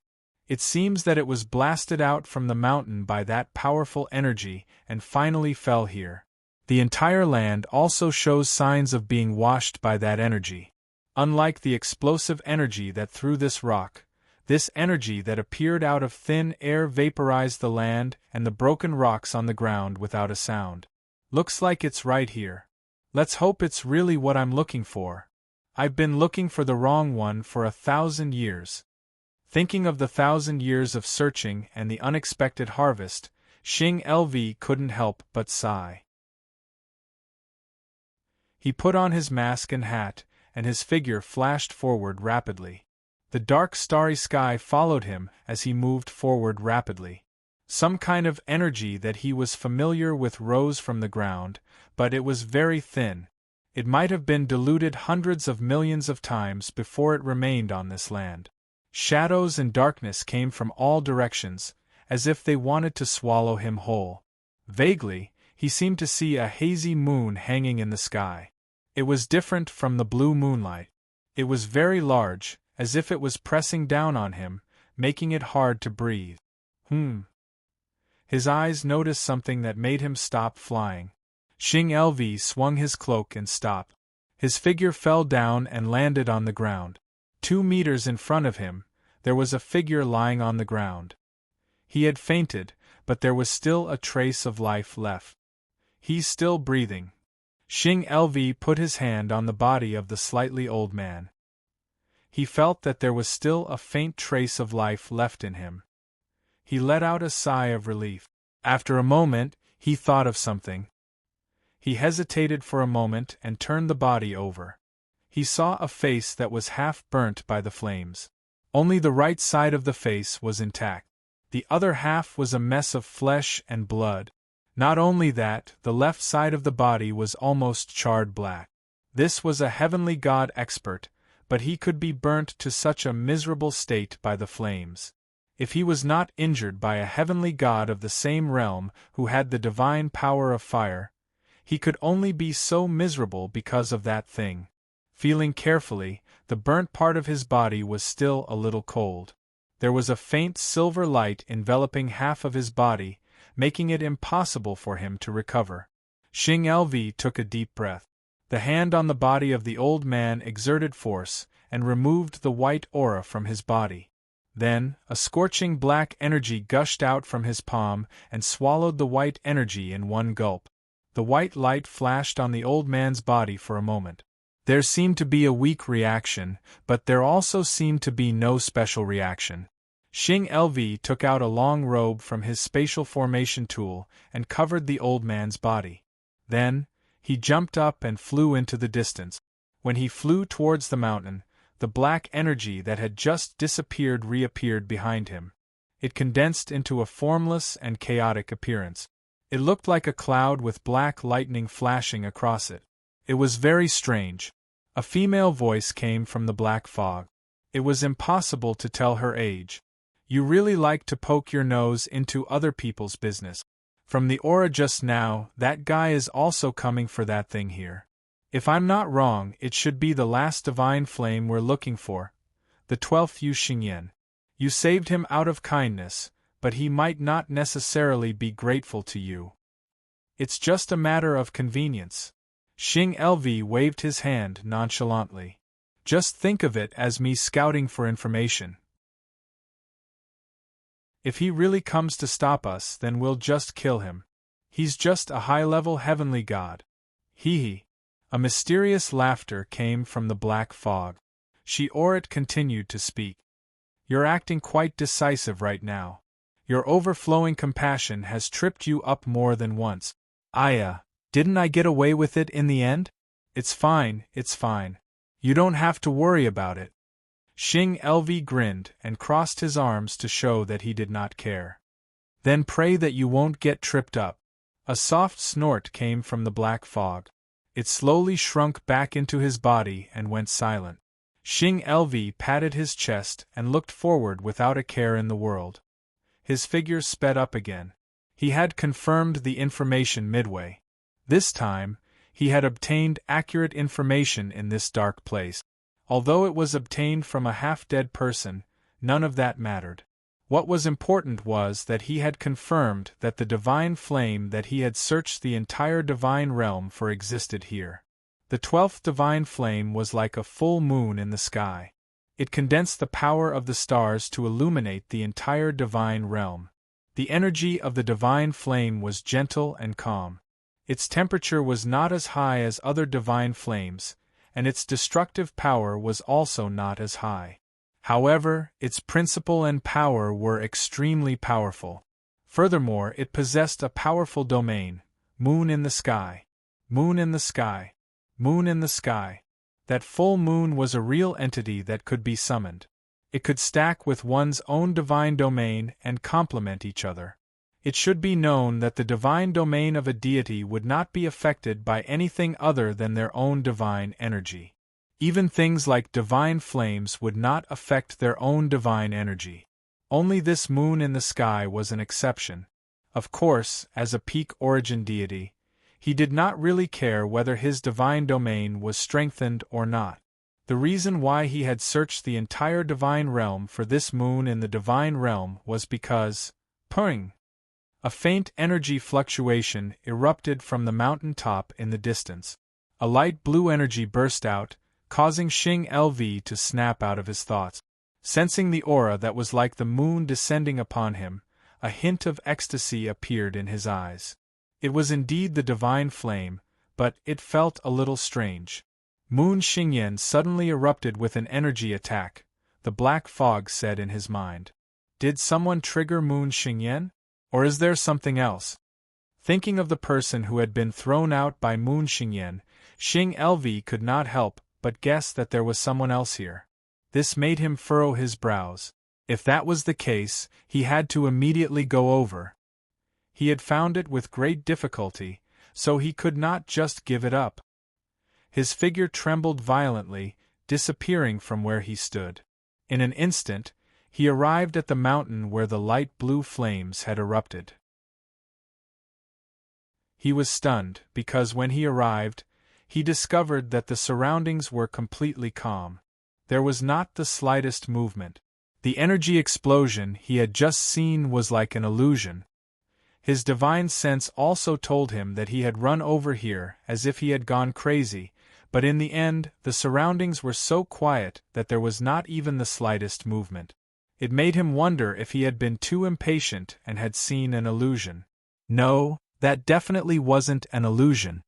It seems that it was blasted out from the mountain by that powerful energy and finally fell here. The entire land also shows signs of being washed by that energy. Unlike the explosive energy that threw this rock, this energy that appeared out of thin air vaporized the land and the broken rocks on the ground without a sound. Looks like it's right here. Let's hope it's really what I'm looking for. I've been looking for the wrong one for 1,000 years. Thinking of the 1,000 years of searching and the unexpected harvest, Xing Lv couldn't help but sigh. He put on his mask and hat, and his figure flashed forward rapidly. The dark starry sky followed him as he moved forward rapidly. Some kind of energy that he was familiar with rose from the ground, but it was very thin. It might have been diluted hundreds of millions of times before it remained on this land. Shadows and darkness came from all directions, as if they wanted to swallow him whole. Vaguely, he seemed to see a hazy moon hanging in the sky. It was different from the blue moonlight. It was very large, as if it was pressing down on him, making it hard to breathe. His eyes noticed something that made him stop flying. Xing Lv swung his cloak and stopped. His figure fell down and landed on the ground. 2 meters in front of him, there was a figure lying on the ground. He had fainted, but there was still a trace of life left. He's still breathing. Xing Lv put his hand on the body of the slightly old man. He felt that there was still a faint trace of life left in him. He let out a sigh of relief. After a moment, he thought of something. He hesitated for a moment and turned the body over. He saw a face that was half burnt by the flames. Only the right side of the face was intact. The other half was a mess of flesh and blood. Not only that, the left side of the body was almost charred black. This was a heavenly god expert, but he could be burnt to such a miserable state by the flames. If he was not injured by a heavenly god of the same realm who had the divine power of fire, he could only be so miserable because of that thing. Feeling carefully, the burnt part of his body was still a little cold. There was a faint silver light enveloping half of his body, making it impossible for him to recover. Xing Lv took a deep breath. The hand on the body of the old man exerted force and removed the white aura from his body. Then, a scorching black energy gushed out from his palm and swallowed the white energy in one gulp. The white light flashed on the old man's body for a moment. There seemed to be a weak reaction, but there also seemed to be no special reaction. Xing Lv took out a long robe from his spatial formation tool and covered the old man's body. Then, he jumped up and flew into the distance. When he flew towards the mountain, the black energy that had just disappeared reappeared behind him. It condensed into a formless and chaotic appearance. It looked like a cloud with black lightning flashing across it. It was very strange. A female voice came from the black fog. It was impossible to tell her age. You really like to poke your nose into other people's business. From the aura just now, that guy is also coming for that thing here. If I'm not wrong, it should be the last divine flame we're looking for, the 12th Yu Xingyan. You saved him out of kindness, but he might not necessarily be grateful to you. It's just a matter of convenience. Xing Lv waved his hand nonchalantly. Just think of it as me scouting for information. If he really comes to stop us, then we'll just kill him. He's just a high-level heavenly god. Hee. A mysterious laughter came from the black fog. She-Orit continued to speak. You're acting quite decisive right now. Your overflowing compassion has tripped you up more than once. Didn't I get away with it in the end? It's fine, it's fine. You don't have to worry about it. Xing Lv grinned and crossed his arms to show that he did not care. Then pray that you won't get tripped up. A soft snort came from the black fog. It slowly shrunk back into his body and went silent. Xing Lv patted his chest and looked forward without a care in the world. His figure sped up again. He had confirmed the information midway. This time, he had obtained accurate information in this dark place. Although it was obtained from a half-dead person, none of that mattered. What was important was that he had confirmed that the divine flame that he had searched the entire divine realm for existed here. The 12th divine flame was like a full moon in the sky. It condensed the power of the stars to illuminate the entire divine realm. The energy of the divine flame was gentle and calm. Its temperature was not as high as other divine flames, and its destructive power was also not as high. However, its principle and power were extremely powerful. Furthermore, it possessed a powerful domain: moon in the sky. Moon in the sky. Moon in the sky. That full moon was a real entity that could be summoned. It could stack with one's own divine domain and complement each other. It should be known that the divine domain of a deity would not be affected by anything other than their own divine energy. Even things like divine flames would not affect their own divine energy. Only this moon in the sky was an exception. Of course, as a peak origin deity, he did not really care whether his divine domain was strengthened or not. The reason why he had searched the entire divine realm for this moon in the divine realm was because, ping! A faint energy fluctuation erupted from the mountain top in the distance. A light blue energy burst out, causing Xing LV to snap out of his thoughts. Sensing the aura that was like the moon descending upon him, a hint of ecstasy appeared in his eyes. It was indeed the divine flame, but it felt a little strange. Moon Xingyan suddenly erupted with an energy attack, the black fog said in his mind. Did someone trigger Moon Xingyan? Or is there something else? Thinking of the person who had been thrown out by Moon Xingyan, Xing LV could not help but guess that there was someone else here. This made him furrow his brows. If that was the case, he had to immediately go over. He had found it with great difficulty, so he could not just give it up. His figure trembled violently, disappearing from where he stood. In an instant, he arrived at the mountain where the light blue flames had erupted. He was stunned, because when he arrived, he discovered that the surroundings were completely calm. There was not the slightest movement. The energy explosion he had just seen was like an illusion. His divine sense also told him that he had run over here as if he had gone crazy, but in the end, the surroundings were so quiet that there was not even the slightest movement. It made him wonder if he had been too impatient and had seen an illusion. No, that definitely wasn't an illusion.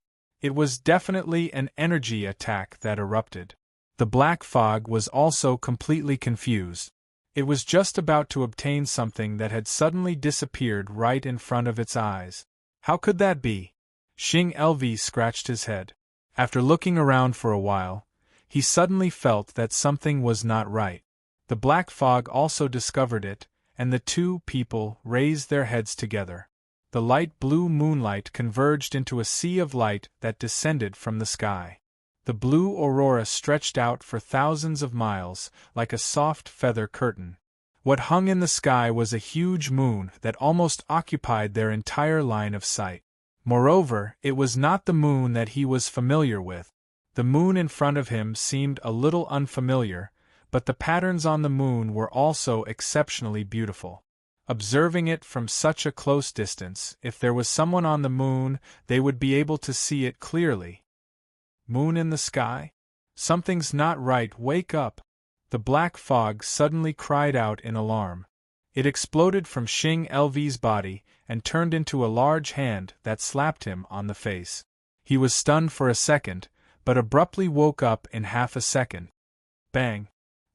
It was definitely an energy attack that erupted. The black fog was also completely confused. It was just about to obtain something that had suddenly disappeared right in front of its eyes. How could that be? Xing LV scratched his head. After looking around for a while, he suddenly felt that something was not right. The black fog also discovered it, and the two people raised their heads together. The light blue moonlight converged into a sea of light that descended from the sky. The blue aurora stretched out for thousands of miles, like a soft feather curtain. What hung in the sky was a huge moon that almost occupied their entire line of sight. Moreover, it was not the moon that he was familiar with. The moon in front of him seemed a little unfamiliar, but the patterns on the moon were also exceptionally beautiful. Observing it from such a close distance, if there was someone on the moon, they would be able to see it clearly. Moon in the sky? Something's not right, wake up! The black fog suddenly cried out in alarm. It exploded from Xing LV's body and turned into a large hand that slapped him on the face. He was stunned for a second, but abruptly woke up in half a second. Bang!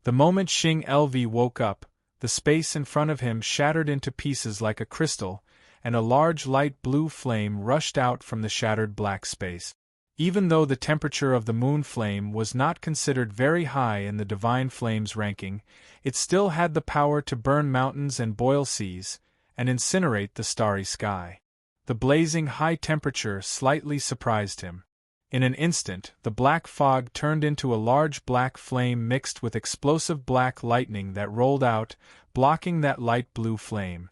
The moment Xing LV woke up, the space in front of him shattered into pieces like a crystal, and a large light blue flame rushed out from the shattered black space. Even though the temperature of the moon flame was not considered very high in the divine flame's ranking, it still had the power to burn mountains and boil seas, and incinerate the starry sky. The blazing high temperature slightly surprised him. In an instant, the black fog turned into a large black flame mixed with explosive black lightning that rolled out, blocking that light blue flame.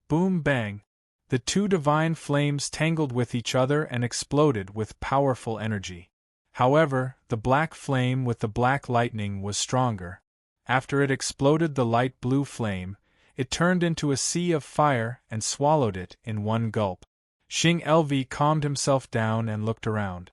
Boom bang! The two divine flames tangled with each other and exploded with powerful energy. However, the black flame with the black lightning was stronger. After it exploded the light blue flame, It turned into a sea of fire and swallowed it in one gulp. Xing Lv calmed himself down and looked around.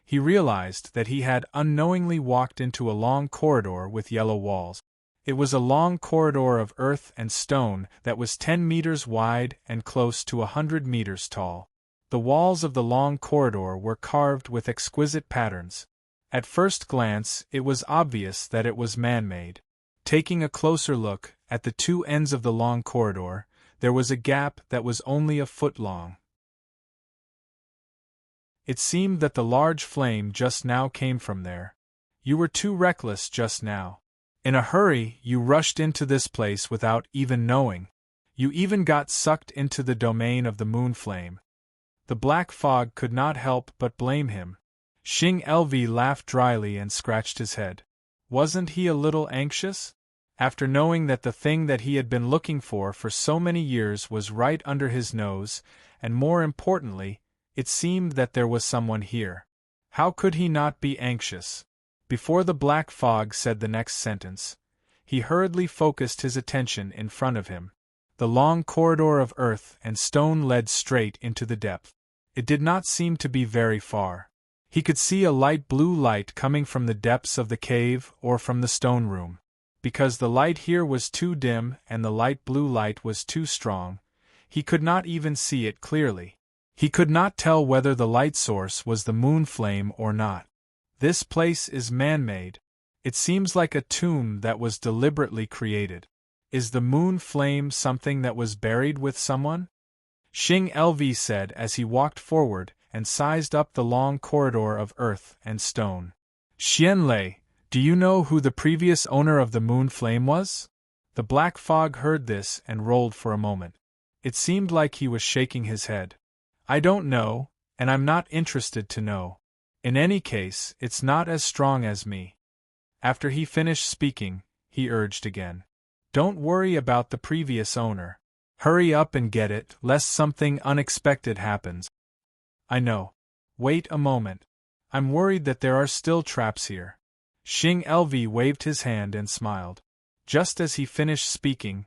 He realized that he had unknowingly walked into a long corridor with yellow walls. It was a long corridor of earth and stone that was 10 meters wide and close to 100 meters tall. The walls of the long corridor were carved with exquisite patterns. At first glance, it was obvious that it was man-made. Taking a closer look, at the two ends of the long corridor, there was a gap that was only a foot long. It seemed that the large flame just now came from there. You were too reckless just now. In a hurry, you rushed into this place without even knowing. You even got sucked into the domain of the moon flame. The black fog could not help but blame him. Xing Lv laughed dryly and scratched his head. Wasn't he a little anxious? After knowing that the thing that he had been looking for so many years was right under his nose, and more importantly, it seemed that there was someone here. How could he not be anxious? Before the black fog said the next sentence, he hurriedly focused his attention in front of him. The long corridor of earth and stone led straight into the depth. It did not seem to be very far. He could see a light blue light coming from the depths of the cave or from the stone room. Because the light here was too dim and the light blue light was too strong, he could not even see it clearly. He could not tell whether the light source was the moon flame or not. This place is man-made. It seems like a tomb that was deliberately created. Is the moon flame something that was buried with someone? Xing Lv said as he walked forward and sized up the long corridor of earth and stone. Xianlei, do you know who the previous owner of the moon flame was? The black fog heard this and rolled for a moment. It seemed like he was shaking his head. I don't know, and I'm not interested to know. In any case, it's not as strong as me. After he finished speaking, he urged again. Don't worry about the previous owner. Hurry up and get it, lest something unexpected happens. I know. Wait a moment. I'm worried that there are still traps here. Xing Lv waved his hand and smiled. Just as he finished speaking,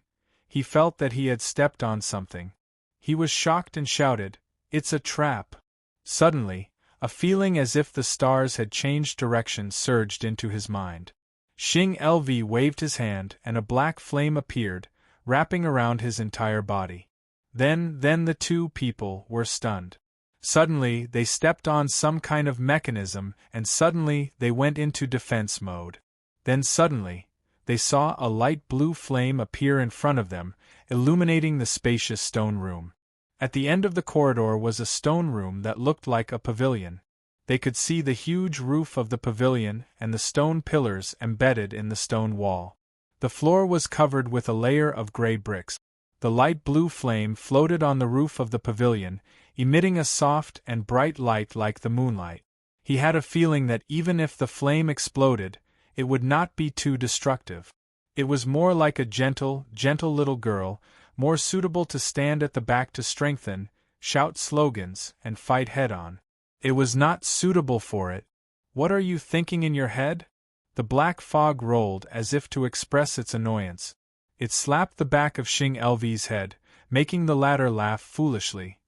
he felt that he had stepped on something. He was shocked and shouted, "It's a trap!" Suddenly, a feeling as if the stars had changed direction surged into his mind. Xing Lv waved his hand and a black flame appeared, wrapping around his entire body. Then the two people were stunned. Suddenly, they stepped on some kind of mechanism and suddenly they went into defense mode. Then suddenly, they saw a light blue flame appear in front of them, illuminating the spacious stone room. At the end of the corridor was a stone room that looked like a pavilion. They could see the huge roof of the pavilion and the stone pillars embedded in the stone wall. The floor was covered with a layer of gray bricks. The light blue flame floated on the roof of the pavilion, emitting a soft and bright light like the moonlight. He had a feeling that even if the flame exploded, it would not be too destructive. It was more like a gentle little girl, more suitable to stand at the back to strengthen, shout slogans, and fight head-on. It was not suitable for it. What are you thinking in your head? The black fog rolled as if to express its annoyance. It slapped the back of Xing Lv's head, making the latter laugh foolishly.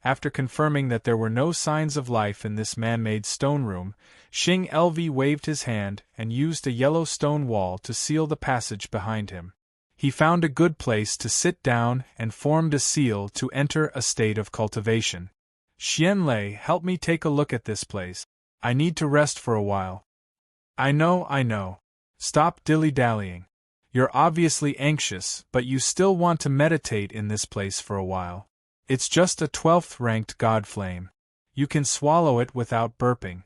After confirming that there were no signs of life in this man-made stone room, Xing Lv waved his hand and used a yellow stone wall to seal the passage behind him. He found a good place to sit down and formed a seal to enter a state of cultivation. Xianlei, help me take a look at this place. I need to rest for a while. I know. Stop dilly-dallying. You're obviously anxious, but you still want to meditate in this place for a while. It's just a 12th-ranked god flame. You can swallow it without burping.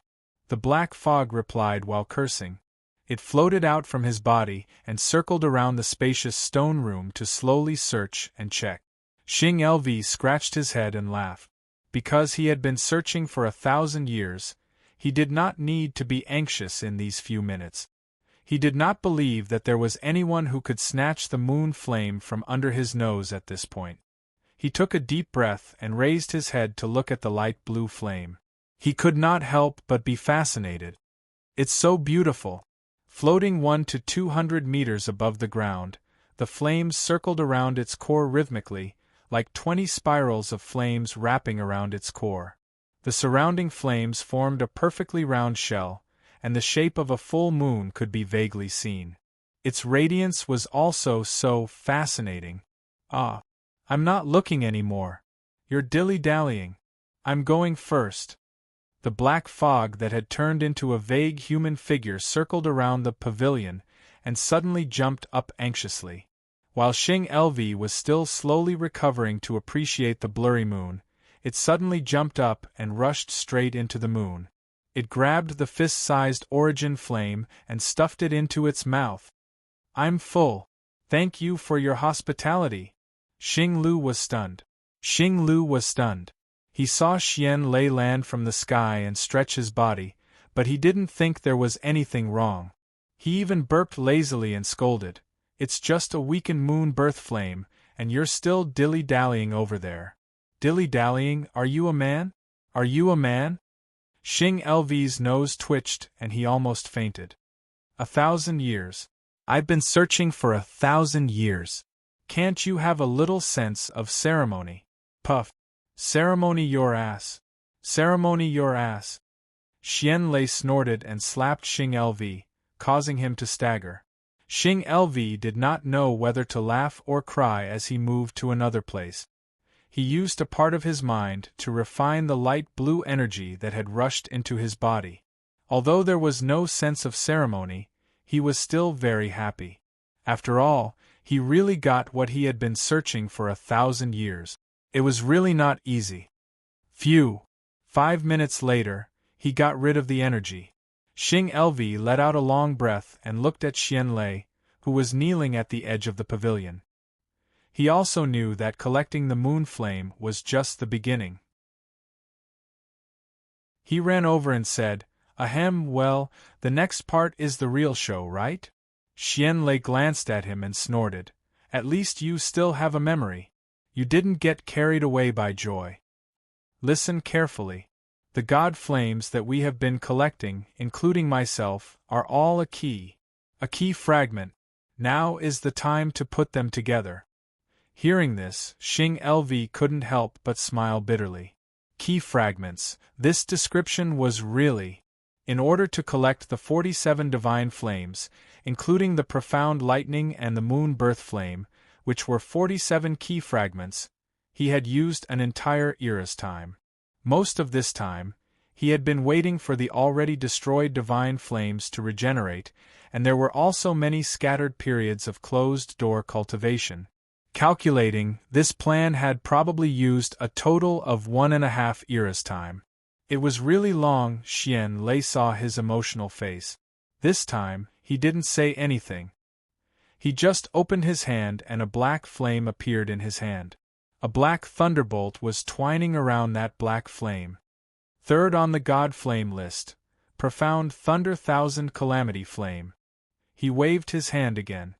The black fog replied while cursing. It floated out from his body and circled around the spacious stone room to slowly search and check. Xing Lv scratched his head and laughed. Because he had been searching for 1,000 years, he did not need to be anxious in these few minutes. He did not believe that there was anyone who could snatch the moon flame from under his nose at this point. He took a deep breath and raised his head to look at the light blue flame. He could not help but be fascinated. It's so beautiful. Floating 1 to 200 meters above the ground, the flames circled around its core rhythmically, like 20 spirals of flames wrapping around its core. The surrounding flames formed a perfectly round shell, and the shape of a full moon could be vaguely seen. Its radiance was also so fascinating. Ah, I'm not looking anymore. You're dilly-dallying. I'm going first. The black fog that had turned into a vague human figure circled around the pavilion and suddenly jumped up anxiously. While Xing Lv was still slowly recovering to appreciate the blurry moon, it suddenly jumped up and rushed straight into the moon. It grabbed the fist-sized origin flame and stuffed it into its mouth. I'm full. Thank you for your hospitality. Xing Lu was stunned. He saw Xian Lei land from the sky and stretch his body, but he didn't think there was anything wrong. He even burped lazily and scolded. It's just a weakened moon birth flame, and you're still dilly-dallying over there. Dilly-dallying? Are you a man? Are you a man? Xing Lv's nose twitched and he almost fainted. 1,000 years. I've been searching for 1,000 years. Can't you have a little sense of ceremony? Puff. Ceremony your ass. Ceremony your ass. Xian Lei snorted and slapped Xing Lv, causing him to stagger. Xing Lv did not know whether to laugh or cry as he moved to another place. He used a part of his mind to refine the light blue energy that had rushed into his body. Although there was no sense of ceremony, he was still very happy. After all, he really got what he had been searching for 1,000 years. It was really not easy. Phew! 5 minutes later, he got rid of the energy. Xing Lv let out a long breath and looked at Xian Lei, who was kneeling at the edge of the pavilion. He also knew that collecting the moon flame was just the beginning. He ran over and said, "Ahem, well, the next part is the real show, right?" Xian Lei glanced at him and snorted. "At least you still have a memory. You didn't get carried away by joy. Listen carefully. The god flames that we have been collecting, including myself, are all a key fragment. Now is the time to put them together." Hearing this, Xing Lv couldn't help but smile bitterly. Key fragments, this description was really... In order to collect the 47 divine flames, including the profound lightning and the moon birth flame, which were 47 key fragments, he had used an entire era's time. Most of this time, he had been waiting for the already destroyed divine flames to regenerate, and there were also many scattered periods of closed-door cultivation. Calculating, this plan had probably used a total of 1.5 eras' time. It was really long. Xian Lei saw his emotional face. This time, he didn't say anything. He just opened his hand and a black flame appeared in his hand. A black thunderbolt was twining around that black flame. Third on the god flame list, profound thunder thousand calamity flame. He waved his hand again.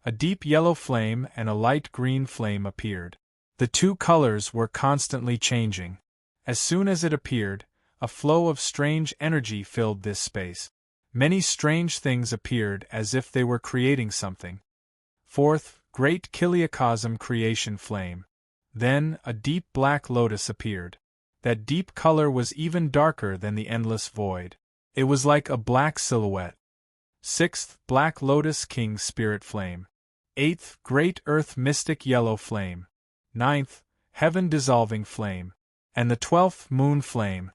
A deep yellow flame and a light green flame appeared. The two colors were constantly changing. As soon as it appeared, a flow of strange energy filled this space. Many strange things appeared as if they were creating something. Fourth, great Kiliacosm creation flame. Then, a deep black lotus appeared. That deep color was even darker than the endless void. It was like a black silhouette. Sixth, black lotus king spirit flame. Eighth, great earth mystic yellow flame. Ninth, heaven dissolving flame. And the 12th, moon flame.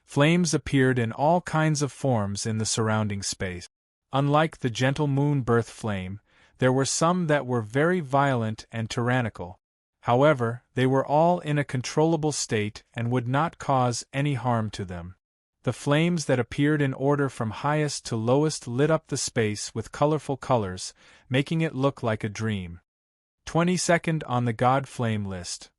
Flames appeared in all kinds of forms in the surrounding space. Unlike the gentle moon birth flame, there were some that were very violent and tyrannical. However, they were all in a controllable state and would not cause any harm to them. The flames that appeared in order from highest to lowest lit up the space with colorful colors, making it look like a dream. 22nd on the god flame list.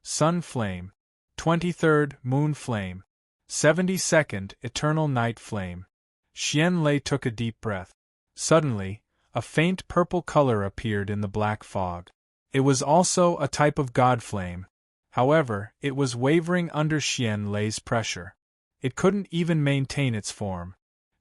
Sun flame. 23rd, moon flame. 72nd, eternal night flame. Xian Lei took a deep breath. Suddenly, a faint purple color appeared in the black fog. It was also a type of god flame. However, it was wavering under Xian Lei's pressure. It couldn't even maintain its form.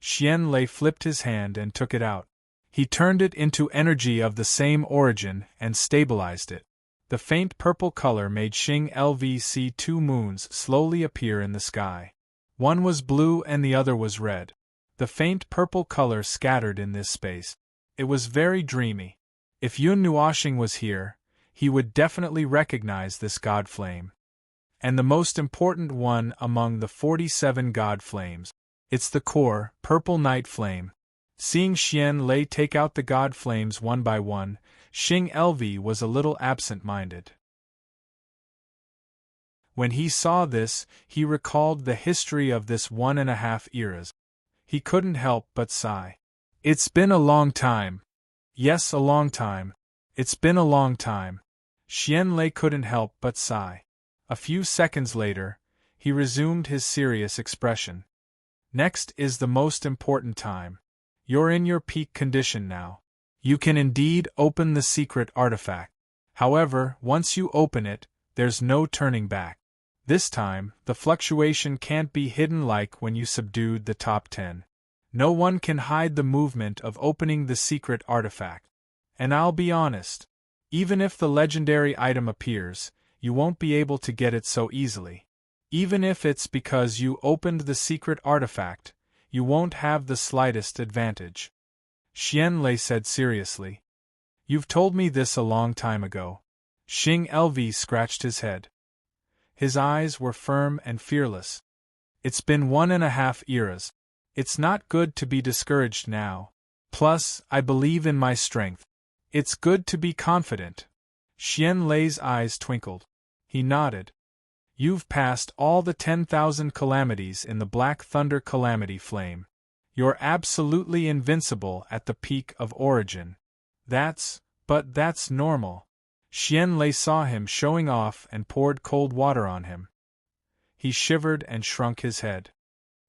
Xian Lei flipped his hand and took it out. He turned it into energy of the same origin and stabilized it. The faint purple color made Xing Lv see two moons slowly appear in the sky. One was blue and the other was red. The faint purple color scattered in this space. It was very dreamy. If Yun Nuoxing was here, he would definitely recognize this god flame. And the most important one among the 47 god flames. It's the core, purple night flame. Seeing Xian Lei take out the god flames one by one, Xing Lv was a little absent-minded. When he saw this, he recalled the history of this 1.5 eras. He couldn't help but sigh. It's been a long time. Yes, a long time. It's been a long time. Xian Lei couldn't help but sigh. A few seconds later, he resumed his serious expression. Next is the most important time. You're in your peak condition now. You can indeed open the secret artifact. However, once you open it, there's no turning back. This time, the fluctuation can't be hidden like when you subdued the top 10. No one can hide the movement of opening the secret artifact. And I'll be honest. Even if the legendary item appears, you won't be able to get it so easily. Even if it's because you opened the secret artifact, you won't have the slightest advantage. Xian Lei said seriously. You've told me this a long time ago. Xing Lv scratched his head. His eyes were firm and fearless. It's been 1.5 eras. It's not good to be discouraged now. Plus, I believe in my strength. It's good to be confident. Xian Lei's eyes twinkled. He nodded. You've passed all the 10,000 calamities in the Black Thunder Calamity Flame. You're absolutely invincible at the peak of origin. But that's normal. Xian Lei saw him showing off and poured cold water on him. He shivered and shrunk his head.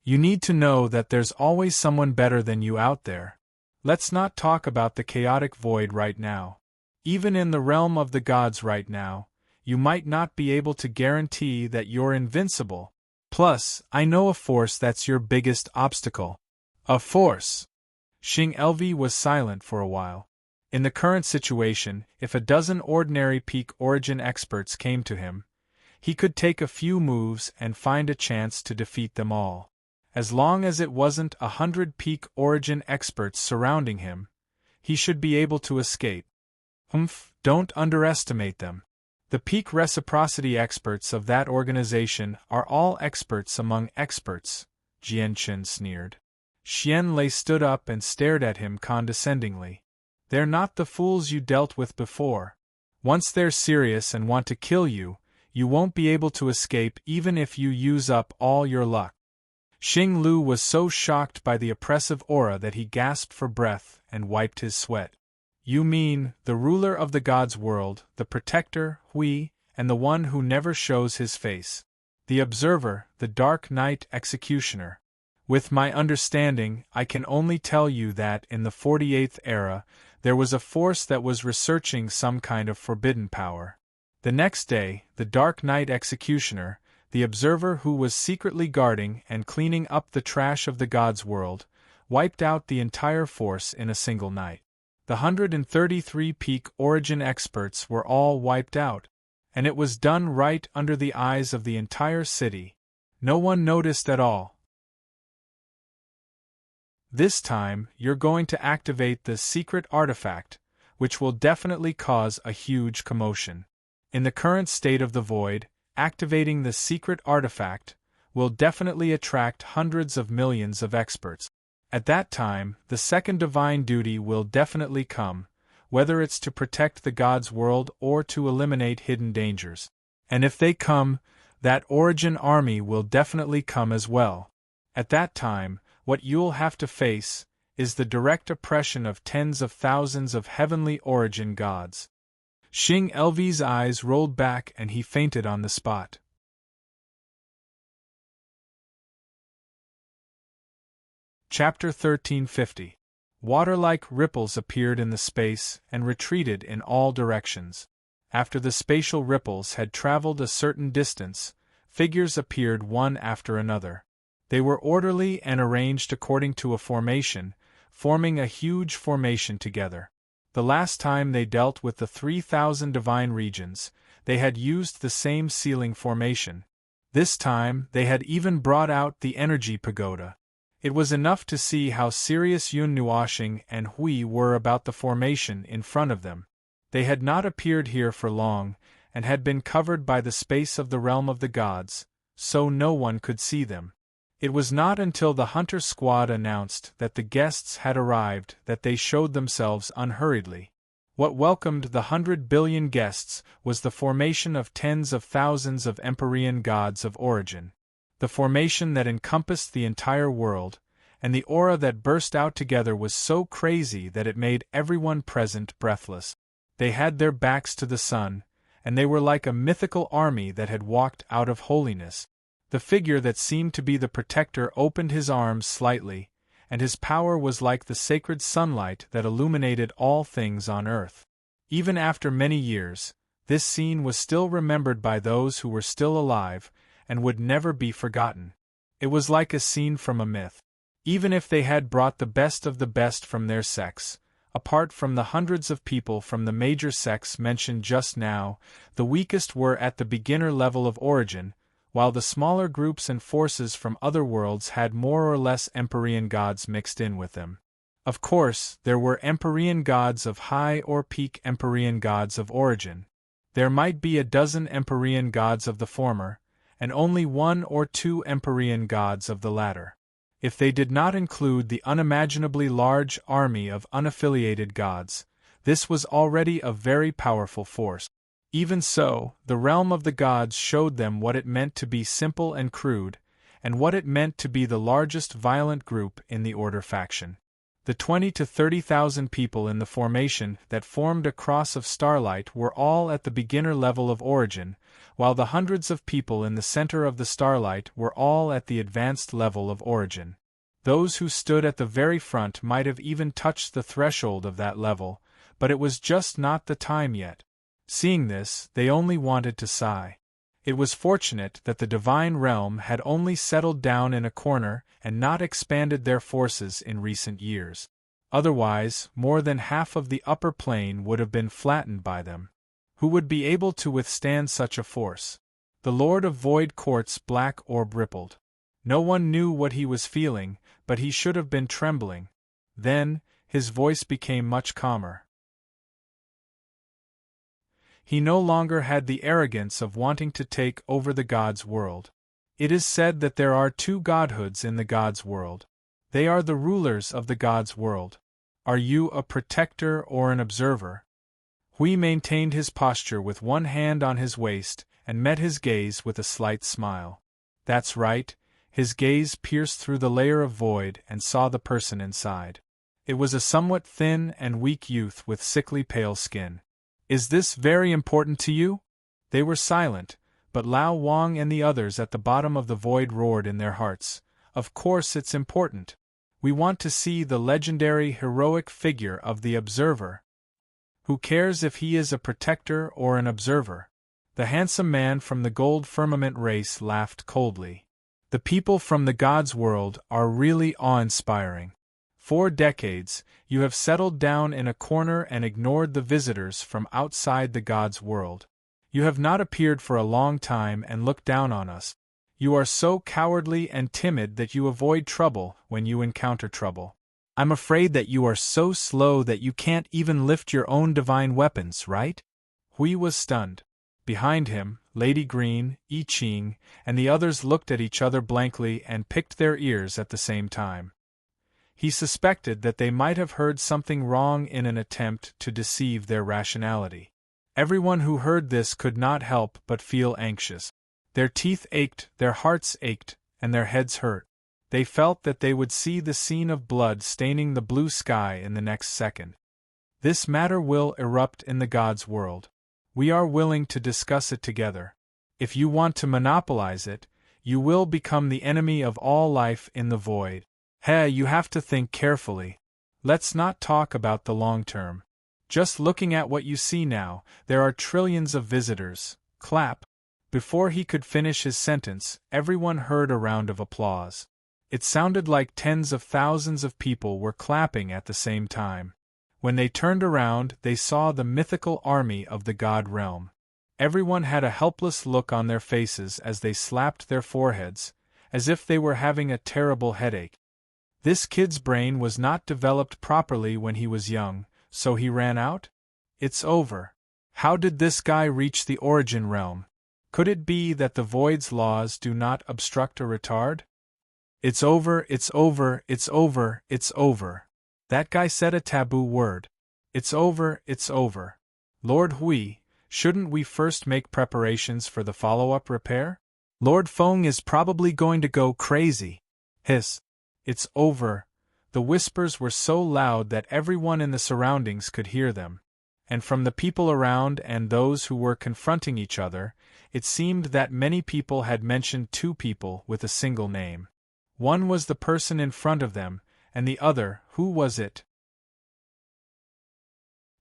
You need to know that there's always someone better than you out there. Let's not talk about the chaotic void right now. Even in the realm of the gods right now, you might not be able to guarantee that you're invincible. Plus, I know a force that's your biggest obstacle. A force? Xing Lv was silent for a while. In the current situation, if a dozen ordinary peak origin experts came to him, he could take a few moves and find a chance to defeat them all. As long as it wasn't 100 peak origin experts surrounding him, he should be able to escape. Don't underestimate them. The peak reciprocity experts of that organization are all experts among experts, Jian Qin sneered. Xian Lei stood up and stared at him condescendingly. They're not the fools you dealt with before. Once they're serious and want to kill you, you won't be able to escape even if you use up all your luck. Xing Lu was so shocked by the oppressive aura that he gasped for breath and wiped his sweat. You mean, the ruler of the gods' world, the protector, Hui, and the one who never shows his face. The observer, the dark night executioner. With my understanding, I can only tell you that in the 48th era, there was a force that was researching some kind of forbidden power. The next day, the dark night executioner, the observer who was secretly guarding and cleaning up the trash of the gods' world, wiped out the entire force in a single night. The 133 peak origin experts were all wiped out, and it was done right under the eyes of the entire city. No one noticed at all. This time, you're going to activate the secret artifact, which will definitely cause a huge commotion. In the current state of the void, activating the secret artifact will definitely attract hundreds of millions of experts. At that time, the second divine duty will definitely come, whether it's to protect the gods' world or to eliminate hidden dangers. And if they come, that origin army will definitely come as well. At that time, what you'll have to face is the direct oppression of tens of thousands of heavenly origin gods. Xing Lv's eyes rolled back and he fainted on the spot. Chapter 1350. Water-like ripples appeared in the space and retreated in all directions. After the spatial ripples had traveled a certain distance, figures appeared one after another. They were orderly and arranged according to a formation, forming a huge formation together. The last time they dealt with the 3,000 divine regions, they had used the same ceiling formation. This time, they had even brought out the energy pagoda. It was enough to see how serious Yun Nuoshing and Hui were about the formation in front of them. They had not appeared here for long, and had been covered by the space of the realm of the gods, so no one could see them. It was not until the hunter squad announced that the guests had arrived that they showed themselves unhurriedly. What welcomed the 100 billion guests was the formation of tens of thousands of Empyrean gods of origin. The formation that encompassed the entire world, and the aura that burst out together was so crazy that it made everyone present breathless. They had their backs to the sun, and they were like a mythical army that had walked out of holiness. The figure that seemed to be the protector opened his arms slightly, and his power was like the sacred sunlight that illuminated all things on earth. Even after many years, this scene was still remembered by those who were still alive, and would never be forgotten. It was like a scene from a myth. Even if they had brought the best of the best from their sex, apart from the hundreds of people from the major sects mentioned just now, the weakest were at the beginner level of origin, while the smaller groups and forces from other worlds had more or less Empyrean gods mixed in with them. Of course, there were Empyrean gods of high or peak Empyrean gods of origin. There might be a dozen Empyrean gods of the former, and only 1 or 2 Empyrean gods of the latter. If they did not include the unimaginably large army of unaffiliated gods, this was already a very powerful force. Even so, the realm of the gods showed them what it meant to be simple and crude, and what it meant to be the largest violent group in the Order faction. The 20 to 30,000 people in the formation that formed a cross of starlight were all at the beginner level of origin, while the hundreds of people in the center of the starlight were all at the advanced level of origin. Those who stood at the very front might have even touched the threshold of that level, but it was just not the time yet. Seeing this, they only wanted to sigh. It was fortunate that the divine realm had only settled down in a corner and not expanded their forces in recent years. Otherwise, more than half of the upper plane would have been flattened by them. Who would be able to withstand such a force? The Lord of Void Court's black orb rippled. No one knew what he was feeling, but he should have been trembling. Then, his voice became much calmer. He no longer had the arrogance of wanting to take over the gods' world. It is said that there are 2 godhoods in the gods' world. They are the rulers of the gods' world. Are you a protector or an observer? Hui maintained his posture with one hand on his waist and met his gaze with a slight smile. That's right, his gaze pierced through the layer of void and saw the person inside. It was a somewhat thin and weak youth with sickly pale skin. Is this very important to you? They were silent, but Lao Wang and the others at the bottom of the void roared in their hearts. Of course it's important. We want to see the legendary heroic figure of the observer. Who cares if he is a protector or an observer? The handsome man from the gold firmament race laughed coldly. The people from the gods' world are really awe-inspiring. 4 decades, you have settled down in a corner and ignored the visitors from outside the gods' world. You have not appeared for a long time and looked down on us. You are so cowardly and timid that you avoid trouble when you encounter trouble. I'm afraid that you are so slow that you can't even lift your own divine weapons, right? Hui was stunned. Behind him, Lady Green, I Ching, and the others looked at each other blankly and picked their ears at the same time. He suspected that they might have heard something wrong in an attempt to deceive their rationality. Everyone who heard this could not help but feel anxious. Their teeth ached, their hearts ached, and their heads hurt. They felt that they would see the scene of blood staining the blue sky in the next second. This matter will erupt in the gods' world. We are willing to discuss it together. If you want to monopolize it, you will become the enemy of all life in the void. Hey, you have to think carefully. Let's not talk about the long term. Just looking at what you see now, there are trillions of visitors. Clap. Before he could finish his sentence, everyone heard a round of applause. It sounded like tens of thousands of people were clapping at the same time. When they turned around, they saw the mythical army of the god realm. Everyone had a helpless look on their faces as they slapped their foreheads, as if they were having a terrible headache. This kid's brain was not developed properly when he was young, so he ran out? It's over. How did this guy reach the origin realm? Could it be that the void's laws do not obstruct or retard? It's over, it's over, it's over, it's over. That guy said a taboo word. It's over, it's over. Lord Hui, shouldn't we first make preparations for the follow-up repair? Lord Feng is probably going to go crazy. Hiss. It's over. The whispers were so loud that everyone in the surroundings could hear them. And from the people around and those who were confronting each other, it seemed that many people had mentioned two people with a single name. One was the person in front of them, and the other, who was it?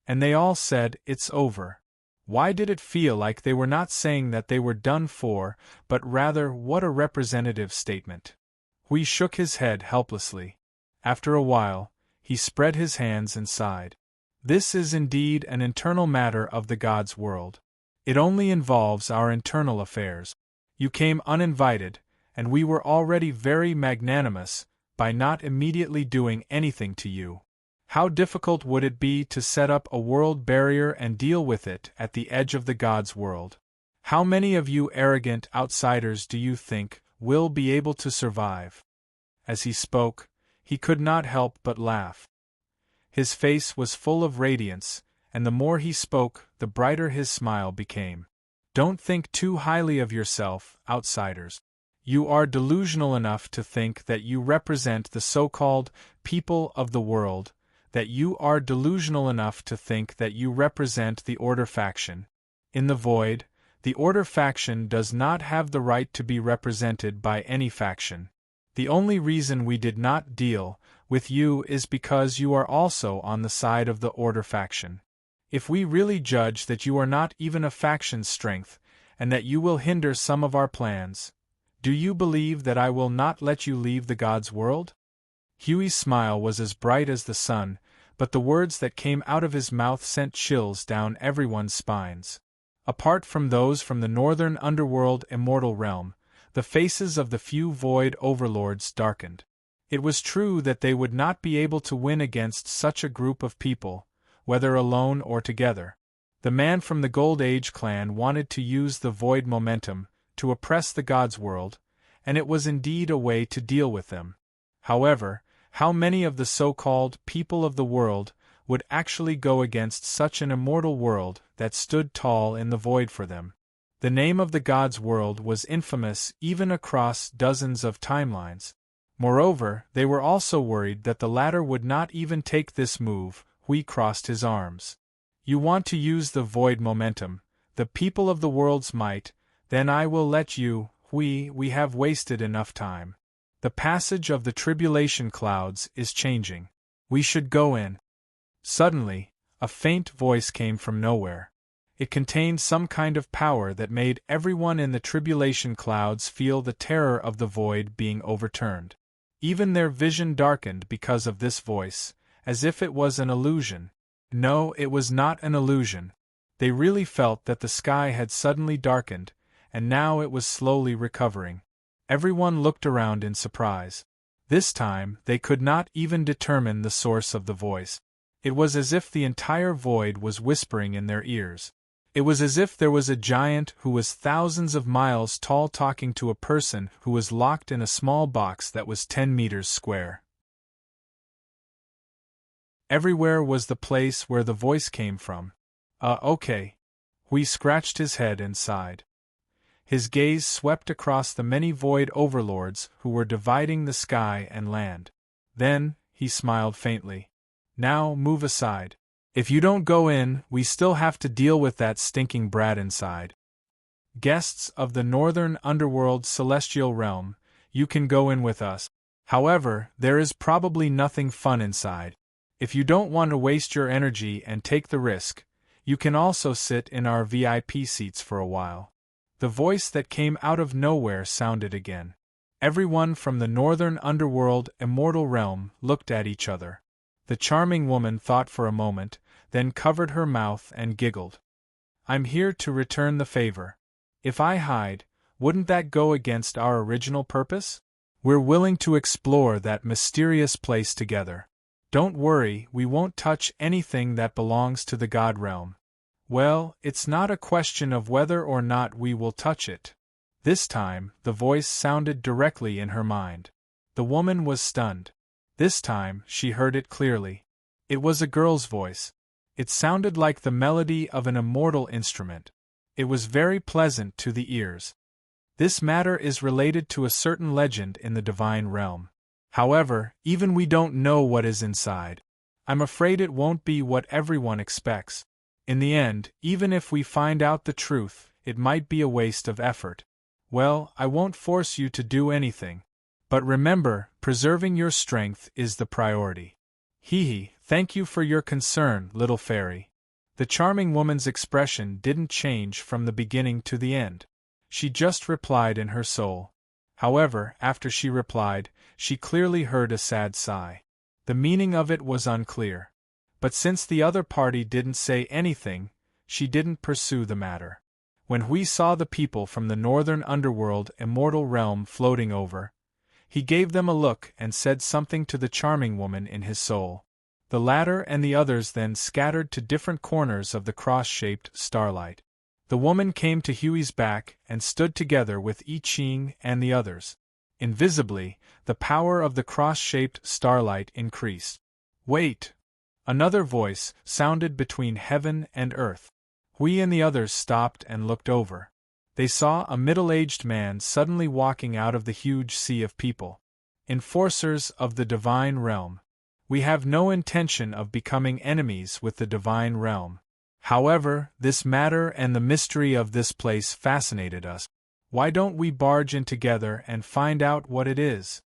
And they all said, it's over. Why did it feel like they were not saying that they were done for, but rather, what a representative statement? Hui shook his head helplessly. After a while, he spread his hands and sighed. This is indeed an internal matter of the God's world. It only involves our internal affairs. You came uninvited, and we were already very magnanimous by not immediately doing anything to you. How difficult would it be to set up a world barrier and deal with it at the edge of the God's world? How many of you arrogant outsiders do you think will be able to survive? As he spoke, he could not help but laugh. His face was full of radiance, and the more he spoke, the brighter his smile became. Don't think too highly of yourself, outsiders. You are delusional enough to think that you represent the so-called people of the world, that you are delusional enough to think that you represent the Order faction. In the void, the Order faction does not have the right to be represented by any faction. The only reason we did not deal with you is because you are also on the side of the Order faction. If we really judge that you are not even a faction's strength, and that you will hinder some of our plans, do you believe that I will not let you leave the God's world? Huey's smile was as bright as the sun, but the words that came out of his mouth sent chills down everyone's spines. Apart from those from the northern underworld immortal realm, the faces of the few void overlords darkened. It was true that they would not be able to win against such a group of people, whether alone or together. The man from the Gold Age clan wanted to use the void momentum to oppress the God's world, and it was indeed a way to deal with them. However, how many of the so-called people of the world would actually go against such an immortal world that stood tall in the void for them? The name of the God's world was infamous even across dozens of timelines. Moreover, they were also worried that the latter would not even take this move. Hui crossed his arms. You want to use the void momentum, the people of the world's might, then I will let you. We have wasted enough time. The passage of the tribulation clouds is changing. We should go in. Suddenly, a faint voice came from nowhere. It contained some kind of power that made everyone in the tribulation clouds feel the terror of the void being overturned. Even their vision darkened because of this voice, as if it was an illusion. No, it was not an illusion. They really felt that the sky had suddenly darkened, and now it was slowly recovering. Everyone looked around in surprise. This time, they could not even determine the source of the voice. It was as if the entire void was whispering in their ears. It was as if there was a giant who was thousands of miles tall talking to a person who was locked in a small box that was 10 meters square. Everywhere was the place where the voice came from. Okay. Hui scratched his head and sighed. His gaze swept across the many void overlords who were dividing the sky and land. Then, he smiled faintly. Now, move aside. If you don't go in, we still have to deal with that stinking brat inside. Guests of the northern underworld celestial realm, you can go in with us. However, there is probably nothing fun inside. If you don't want to waste your energy and take the risk, you can also sit in our VIP seats for a while. The voice that came out of nowhere sounded again. Everyone from the northern underworld immortal realm looked at each other. The charming woman thought for a moment, then covered her mouth and giggled. I'm here to return the favor. If I hide, wouldn't that go against our original purpose? We're willing to explore that mysterious place together. Don't worry, we won't touch anything that belongs to the God realm. Well, it's not a question of whether or not we will touch it. This time, the voice sounded directly in her mind. The woman was stunned. This time, she heard it clearly. It was a girl's voice. It sounded like the melody of an immortal instrument. It was very pleasant to the ears. This matter is related to a certain legend in the divine realm. However, even we don't know what is inside. I'm afraid it won't be what everyone expects. In the end, even if we find out the truth, it might be a waste of effort. Well, I won't force you to do anything. But remember, preserving your strength is the priority. Thank you for your concern, little fairy. The charming woman's expression didn't change from the beginning to the end. She just replied in her soul. However, after she replied, she clearly heard a sad sigh. The meaning of it was unclear. But since the other party didn't say anything, she didn't pursue the matter. When we saw the people from the northern underworld immortal realm floating over, he gave them a look and said something to the charming woman in his soul. The latter and the others then scattered to different corners of the cross-shaped starlight. The woman came to Huey's back and stood together with I Ching and the others. Invisibly, the power of the cross-shaped starlight increased. Wait! Another voice sounded between heaven and earth. Huey and the others stopped and looked over. They saw a middle-aged man suddenly walking out of the huge sea of people. Enforcers of the divine realm. We have no intention of becoming enemies with the divine realm. However, this matter and the mystery of this place fascinated us. Why don't we barge in together and find out what it is?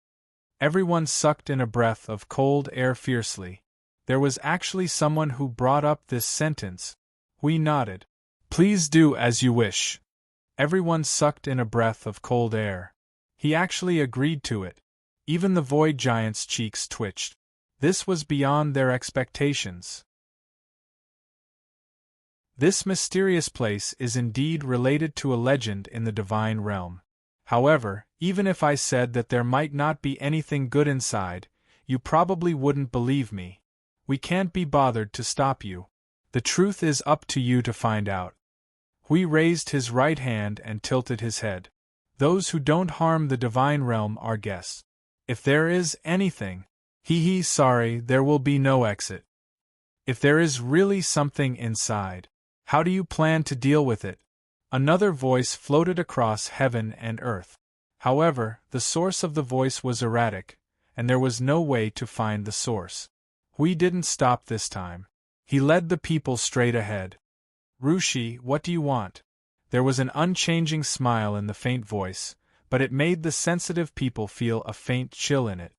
Everyone sucked in a breath of cold air fiercely. There was actually someone who brought up this sentence. We nodded. Please do as you wish. Everyone sucked in a breath of cold air. He actually agreed to it. Even the void giant's cheeks twitched. This was beyond their expectations. This mysterious place is indeed related to a legend in the divine realm. However, even if I said that there might not be anything good inside, you probably wouldn't believe me. We can't be bothered to stop you. The truth is up to you to find out. Hui raised his right hand and tilted his head. Those who don't harm the divine realm are guests. If there is anything, sorry, there will be no exit. If there is really something inside, how do you plan to deal with it? Another voice floated across heaven and earth. However, the source of the voice was erratic, and there was no way to find the source. Hui didn't stop this time. He led the people straight ahead. Rushi, what do you want? There was an unchanging smile in the faint voice, but it made the sensitive people feel a faint chill in it.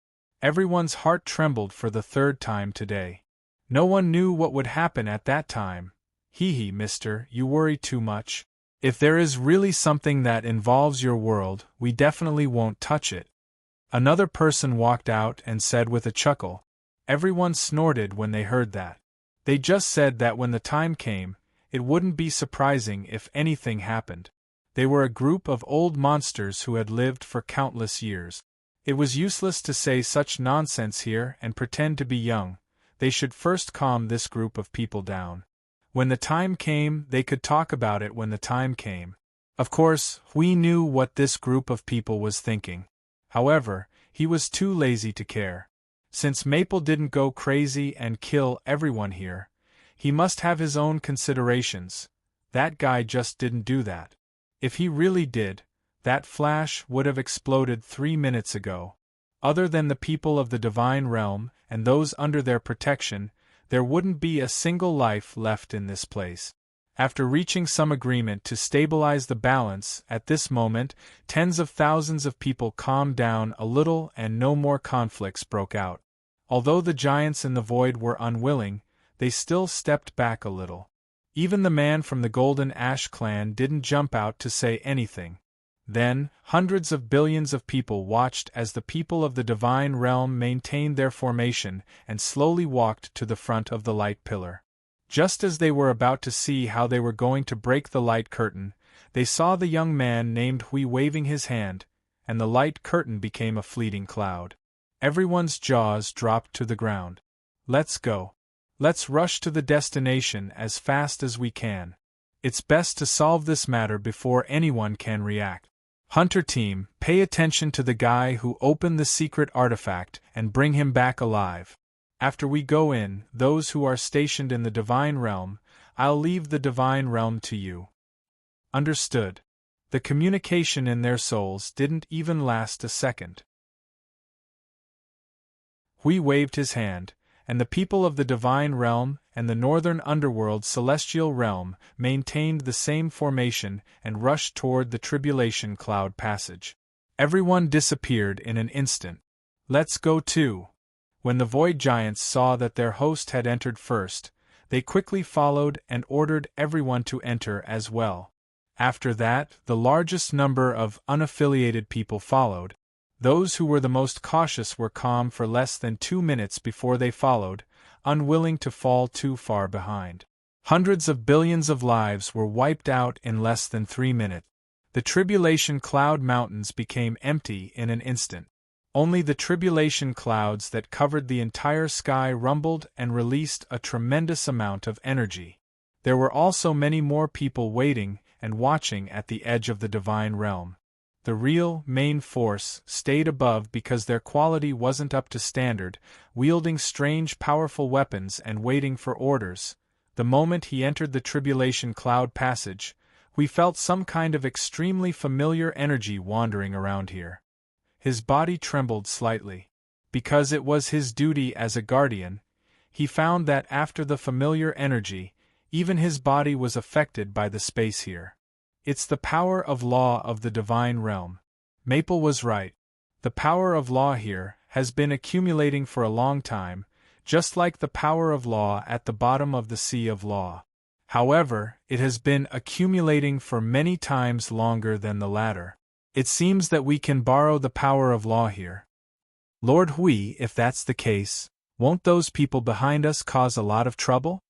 Everyone's heart trembled for the third time today. No one knew what would happen at that time. Mister, you worry too much. If there is really something that involves your world, we definitely won't touch it. Another person walked out and said with a chuckle. Everyone snorted when they heard that. They just said that when the time came, it wouldn't be surprising if anything happened. They were a group of old monsters who had lived for countless years. It was useless to say such nonsense here and pretend to be young. They should first calm this group of people down. When the time came, they could talk about it when the time came. Of course, we knew what this group of people was thinking. However, he was too lazy to care. Since Maple didn't go crazy and kill everyone here, he must have his own considerations. That guy just didn't do that. If he really did, that flash would have exploded 3 minutes ago. Other than the people of the divine realm and those under their protection, there wouldn't be a single life left in this place. After reaching some agreement to stabilize the balance, at this moment, tens of thousands of people calmed down a little and no more conflicts broke out. Although the giants in the void were unwilling, they still stepped back a little. Even the man from the Golden Ash clan didn't jump out to say anything. Then, hundreds of billions of people watched as the people of the divine realm maintained their formation and slowly walked to the front of the light pillar. Just as they were about to see how they were going to break the light curtain, they saw the young man named Hui waving his hand, and the light curtain became a fleeting cloud. Everyone's jaws dropped to the ground. Let's go. Let's rush to the destination as fast as we can. It's best to solve this matter before anyone can react. Hunter team, pay attention to the guy who opened the secret artifact and bring him back alive. After we go in, those who are stationed in the divine realm, I'll leave the divine realm to you. Understood. The communication in their souls didn't even last a second. Hui waved his hand, and the people of the divine realm and the northern underworld celestial realm maintained the same formation and rushed toward the tribulation cloud passage. Everyone disappeared in an instant. Let's go too. When the void giants saw that their host had entered first, they quickly followed and ordered everyone to enter as well. After that, the largest number of unaffiliated people followed. Those who were the most cautious were calm for less than 2 minutes before they followed, unwilling to fall too far behind. Hundreds of billions of lives were wiped out in less than 3 minutes. The tribulation cloud mountains became empty in an instant. Only the tribulation clouds that covered the entire sky rumbled and released a tremendous amount of energy. There were also many more people waiting and watching at the edge of the divine realm. The real, main force stayed above because their quality wasn't up to standard, wielding strange powerful weapons and waiting for orders. The moment he entered the tribulation cloud passage, we felt some kind of extremely familiar energy wandering around here. His body trembled slightly. Because it was his duty as a guardian, he found that after the familiar energy, even his body was affected by the space here. It's the power of law of the divine realm. Maple was right. The power of law here has been accumulating for a long time, just like the power of law at the bottom of the sea of law. However, it has been accumulating for many times longer than the latter. It seems that we can borrow the power of law here. Lord Hui, if that's the case, won't those people behind us cause a lot of trouble?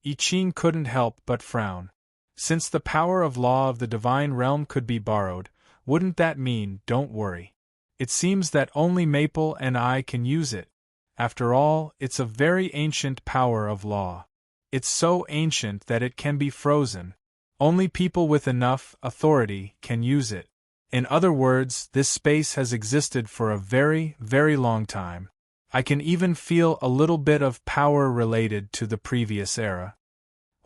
I Ching couldn't help but frown. Since the power of law of the divine realm could be borrowed, wouldn't that mean, don't worry? It seems that only Maple and I can use it. After all, it's a very ancient power of law. It's so ancient that it can be frozen. Only people with enough authority can use it. In other words, this space has existed for a very, very long time. I can even feel a little bit of power related to the previous era.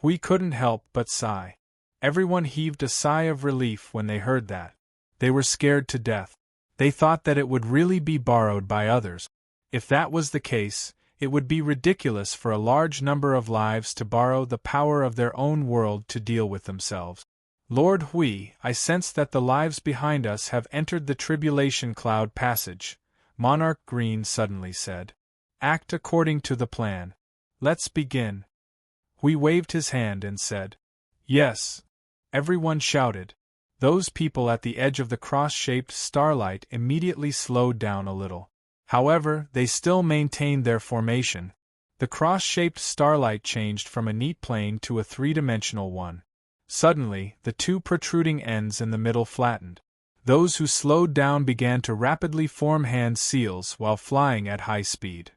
We couldn't help but sigh. Everyone heaved a sigh of relief when they heard that. They were scared to death. They thought that it would really be borrowed by others. If that was the case, it would be ridiculous for a large number of lives to borrow the power of their own world to deal with themselves. Lord Hui, I sense that the lives behind us have entered the tribulation cloud passage, Monarch Green suddenly said. Act according to the plan. Let's begin. Hui waved his hand and said, Yes. Everyone shouted. Those people at the edge of the cross-shaped starlight immediately slowed down a little. However, they still maintained their formation. The cross-shaped starlight changed from a neat plane to a three-dimensional one. Suddenly, the two protruding ends in the middle flattened. Those who slowed down began to rapidly form hand seals while flying at high speed.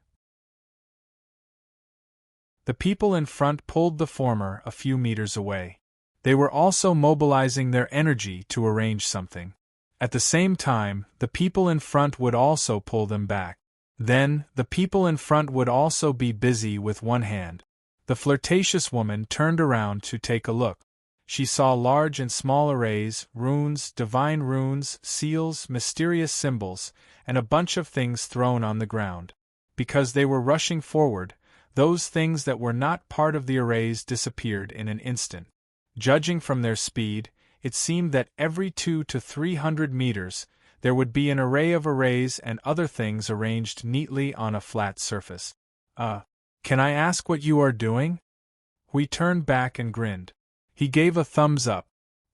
The people in front pulled the former a few meters away. They were also mobilizing their energy to arrange something. At the same time, the people in front would also pull them back. Then, the people in front would also be busy with one hand. The flirtatious woman turned around to take a look. She saw large and small arrays, runes, divine runes, seals, mysterious symbols, and a bunch of things thrown on the ground. Because they were rushing forward, those things that were not part of the arrays disappeared in an instant. Judging from their speed, it seemed that every 200 to 300 meters, there would be an array of arrays and other things arranged neatly on a flat surface. Can I ask what you are doing? Hui turned back and grinned. He gave a thumbs up.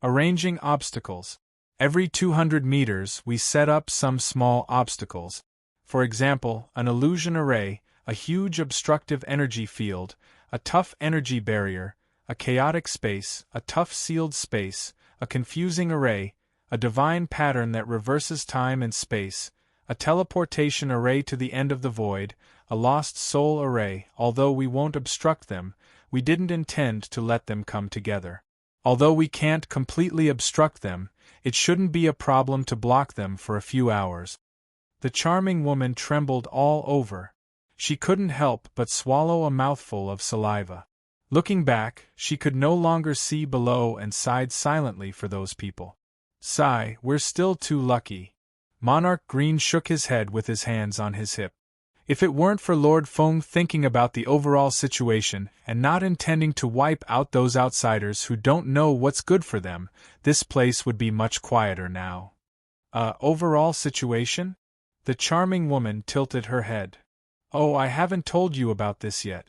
Arranging obstacles. Every 200 meters we set up some small obstacles. For example, an illusion array, a huge obstructive energy field, a tough energy barrier, a chaotic space, a tough sealed space, a confusing array, a divine pattern that reverses time and space, a teleportation array to the end of the void, a lost soul array. Although we won't obstruct them, we didn't intend to let them come together. Although we can't completely obstruct them, it shouldn't be a problem to block them for a few hours. The charming woman trembled all over. She couldn't help but swallow a mouthful of saliva. Looking back, she could no longer see below and sighed silently for those people. Sigh, we're still too lucky. Monarch Green shook his head with his hands on his hip. If it weren't for Lord Feng thinking about the overall situation and not intending to wipe out those outsiders who don't know what's good for them, this place would be much quieter now. Overall situation? The charming woman tilted her head. Oh, I haven't told you about this yet.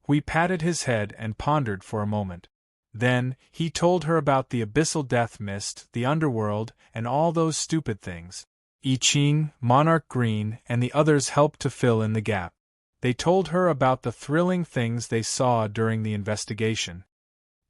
Hui patted his head and pondered for a moment. Then, he told her about the abyssal death mist, the underworld, and all those stupid things. I Ching, Monarch Green, and the others helped to fill in the gap. They told her about the thrilling things they saw during the investigation.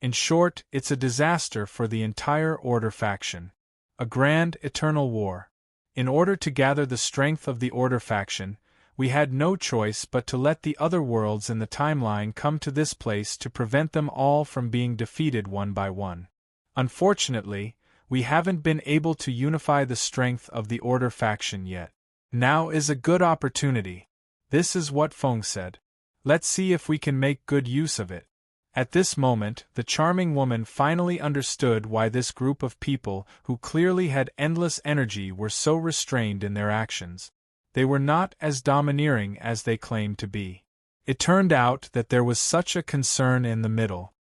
In short, it's a disaster for the entire Order faction. A grand, eternal war. In order to gather the strength of the Order faction, we had no choice but to let the other worlds in the timeline come to this place to prevent them all from being defeated one by one. Unfortunately, we haven't been able to unify the strength of the Order faction yet. Now is a good opportunity. This is what Feng said. Let's see if we can make good use of it. At this moment, the charming woman finally understood why this group of people who clearly had endless energy were so restrained in their actions. They were not as domineering as they claimed to be. It turned out that there was such a concern in the middle.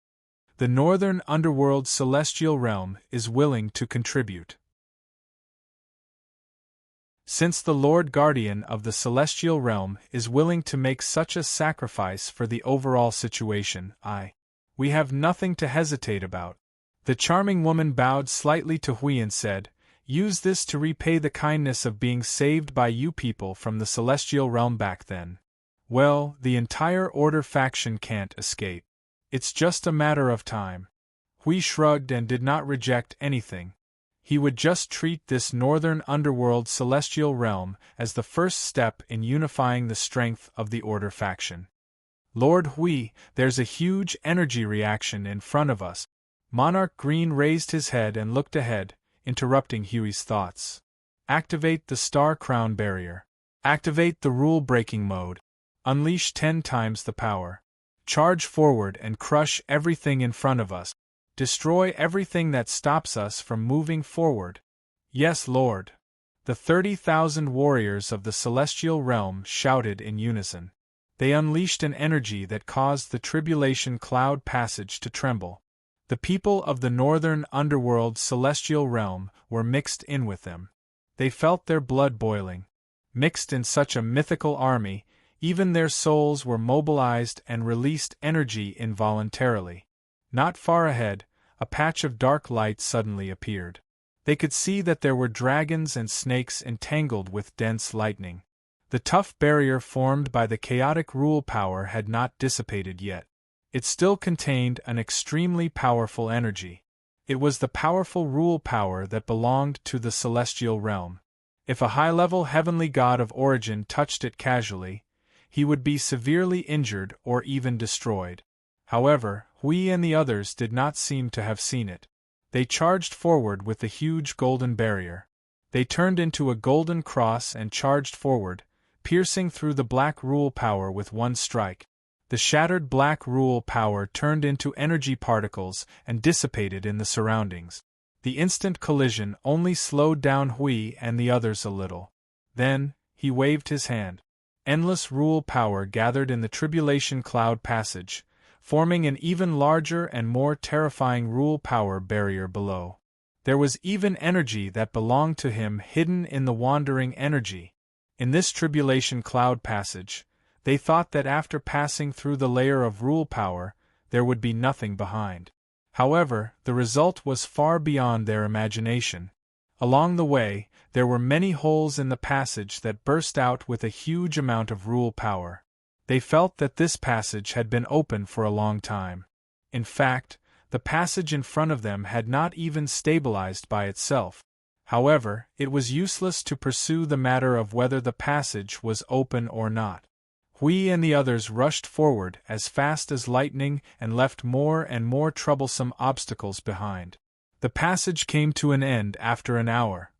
The northern underworld celestial realm is willing to contribute. Since the Lord Guardian of the celestial realm is willing to make such a sacrifice for the overall situation, we have nothing to hesitate about. The charming woman bowed slightly to Hui and said, use this to repay the kindness of being saved by you people from the celestial realm back then. Well, the entire Order faction can't escape. It's just a matter of time. Hui shrugged and did not reject anything. He would just treat this northern underworld celestial realm as the first step in unifying the strength of the Order faction. Lord Hui, there's a huge energy reaction in front of us. Monarch Green raised his head and looked ahead, interrupting Hui's thoughts. Activate the Star Crown Barrier. Activate the rule-breaking mode. Unleash 10 times the power. Charge forward and crush everything in front of us. Destroy everything that stops us from moving forward. Yes, Lord. The 30,000 warriors of the celestial realm shouted in unison. They unleashed an energy that caused the tribulation cloud passage to tremble. The people of the northern underworld celestial realm were mixed in with them. They felt their blood boiling. Mixed in such a mythical army, even their souls were mobilized and released energy involuntarily. Not far ahead, a patch of dark light suddenly appeared. They could see that there were dragons and snakes entangled with dense lightning. The tough barrier formed by the chaotic rule power had not dissipated yet. It still contained an extremely powerful energy. It was the powerful rule power that belonged to the celestial realm. If a high-level heavenly god of origin touched it casually, he would be severely injured or even destroyed. However, Hui and the others did not seem to have seen it. They charged forward with the huge golden barrier. They turned into a golden cross and charged forward, piercing through the black rule power with one strike. The shattered black rule power turned into energy particles and dissipated in the surroundings. The instant collision only slowed down Hui and the others a little. Then, he waved his hand. Endless rule power gathered in the tribulation cloud passage, forming an even larger and more terrifying rule power barrier below. There was even energy that belonged to him hidden in the wandering energy. In this tribulation cloud passage, they thought that after passing through the layer of rule power, there would be nothing behind. However, the result was far beyond their imagination. Along the way, there were many holes in the passage that burst out with a huge amount of rule power. They felt that this passage had been open for a long time. In fact, the passage in front of them had not even stabilized by itself. However, it was useless to pursue the matter of whether the passage was open or not. We and the others rushed forward as fast as lightning and left more and more troublesome obstacles behind. The passage came to an end after an hour.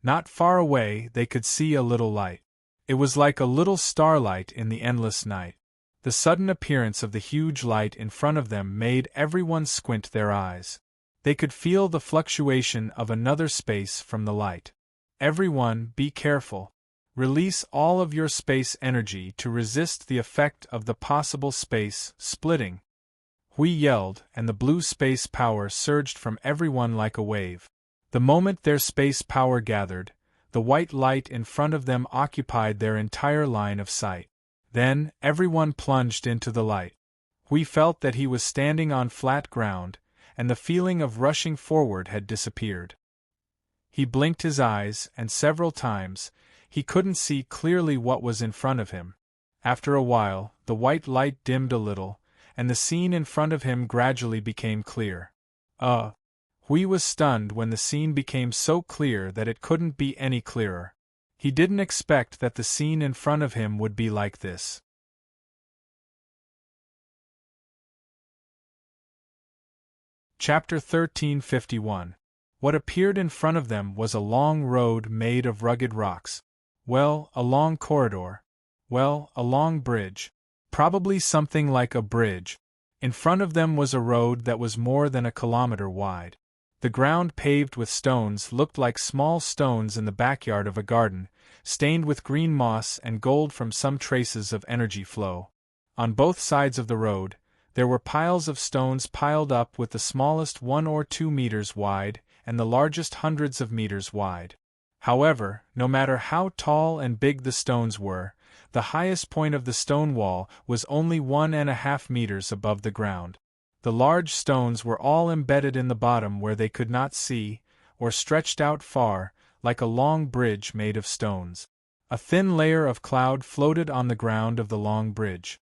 Not far away they could see a little light. It was like a little starlight in the endless night. The sudden appearance of the huge light in front of them made everyone squint their eyes. They could feel the fluctuation of another space from the light. Everyone, be careful. Release all of your space energy to resist the effect of the possible space splitting. We yelled, and the blue space power surged from everyone like a wave. The moment their space power gathered, the white light in front of them occupied their entire line of sight. Then, everyone plunged into the light. We felt that he was standing on flat ground, and the feeling of rushing forward had disappeared. He blinked his eyes, and several times, he couldn't see clearly what was in front of him. After a while, the white light dimmed a little, and the scene in front of him gradually became clear. He was stunned when the scene became so clear that it couldn't be any clearer. He didn't expect that the scene in front of him would be like this. Chapter 1351. What appeared in front of them was a long road made of rugged rocks. Well, a long corridor. Well, a long bridge. Probably something like a bridge. In front of them was a road that was more than a kilometer wide. The ground paved with stones looked like small stones in the backyard of a garden, stained with green moss and gold from some traces of energy flow. On both sides of the road, there were piles of stones piled up with the smallest 1 or 2 meters wide and the largest hundreds of meters wide. However, no matter how tall and big the stones were, the highest point of the stone wall was only 1.5 meters above the ground. The large stones were all embedded in the bottom where they could not see, or stretched out far, like a long bridge made of stones. A thin layer of cloud floated on the ground of the long bridge.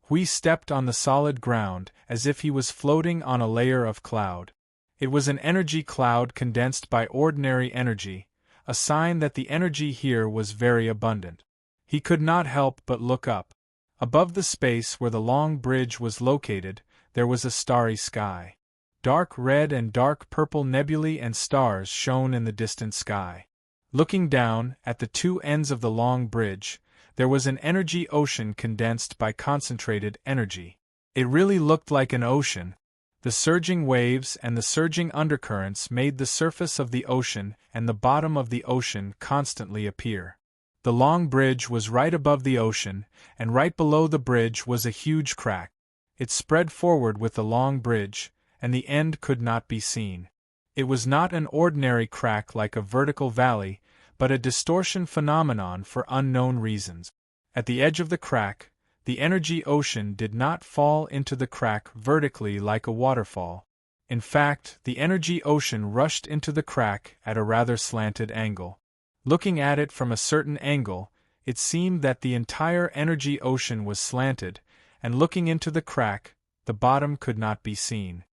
We stepped on the solid ground as if he was floating on a layer of cloud. It was an energy cloud condensed by ordinary energy, a sign that the energy here was very abundant. He could not help but look up. Above the space where the long bridge was located, there was a starry sky. Dark red and dark purple nebulae and stars shone in the distant sky. Looking down, at the two ends of the long bridge, there was an energy ocean condensed by concentrated energy. It really looked like an ocean. The surging waves and the surging undercurrents made the surface of the ocean and the bottom of the ocean constantly appear. The long bridge was right above the ocean, and right below the bridge was a huge crack. It spread forward with the long bridge, and the end could not be seen. It was not an ordinary crack like a vertical valley, but a distortion phenomenon for unknown reasons. At the edge of the crack, the energy ocean did not fall into the crack vertically like a waterfall. In fact, the energy ocean rushed into the crack at a rather slanted angle. Looking at it from a certain angle, it seemed that the entire energy ocean was slanted, and looking into the crack, the bottom could not be seen.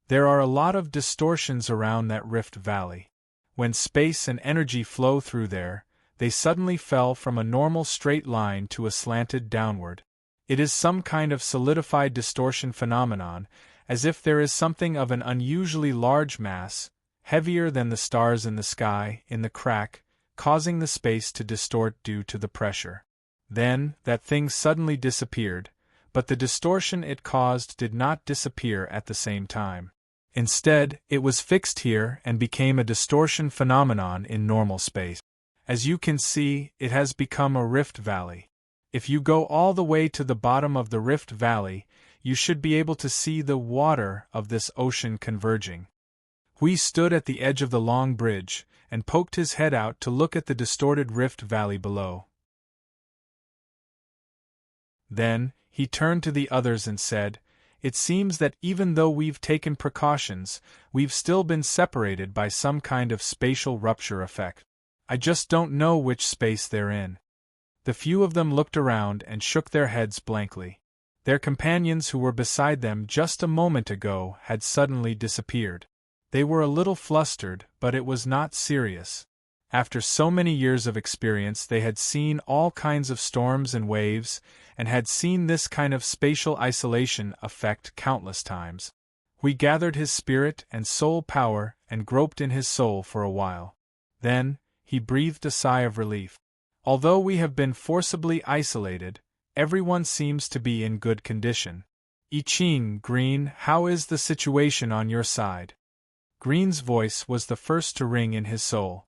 There are a lot of distortions around that rift valley. When space and energy flow through there, they suddenly fell from a normal straight line to a slanted downward. It is some kind of solidified distortion phenomenon, as if there is something of an unusually large mass, heavier than the stars in the sky, in the crack, causing the space to distort due to the pressure. Then, that thing suddenly disappeared, but the distortion it caused did not disappear at the same time. Instead, it was fixed here and became a distortion phenomenon in normal space. As you can see, it has become a rift valley. If you go all the way to the bottom of the rift valley, you should be able to see the water of this ocean converging. We stood at the edge of the long bridge and poked his head out to look at the distorted rift valley below. Then, he turned to the others and said, It seems that even though we've taken precautions, we've still been separated by some kind of spatial rupture effect. I just don't know which space they're in." The few of them looked around and shook their heads blankly. Their companions who were beside them just a moment ago had suddenly disappeared. They were a little flustered, but it was not serious. After so many years of experience, they had seen all kinds of storms and waves, and had seen this kind of spatial isolation effect countless times. We gathered his spirit and soul power and groped in his soul for a while. Then, he breathed a sigh of relief. "Although we have been forcibly isolated, everyone seems to be in good condition. I Ching, Green, how is the situation on your side?" Green's voice was the first to ring in his soul.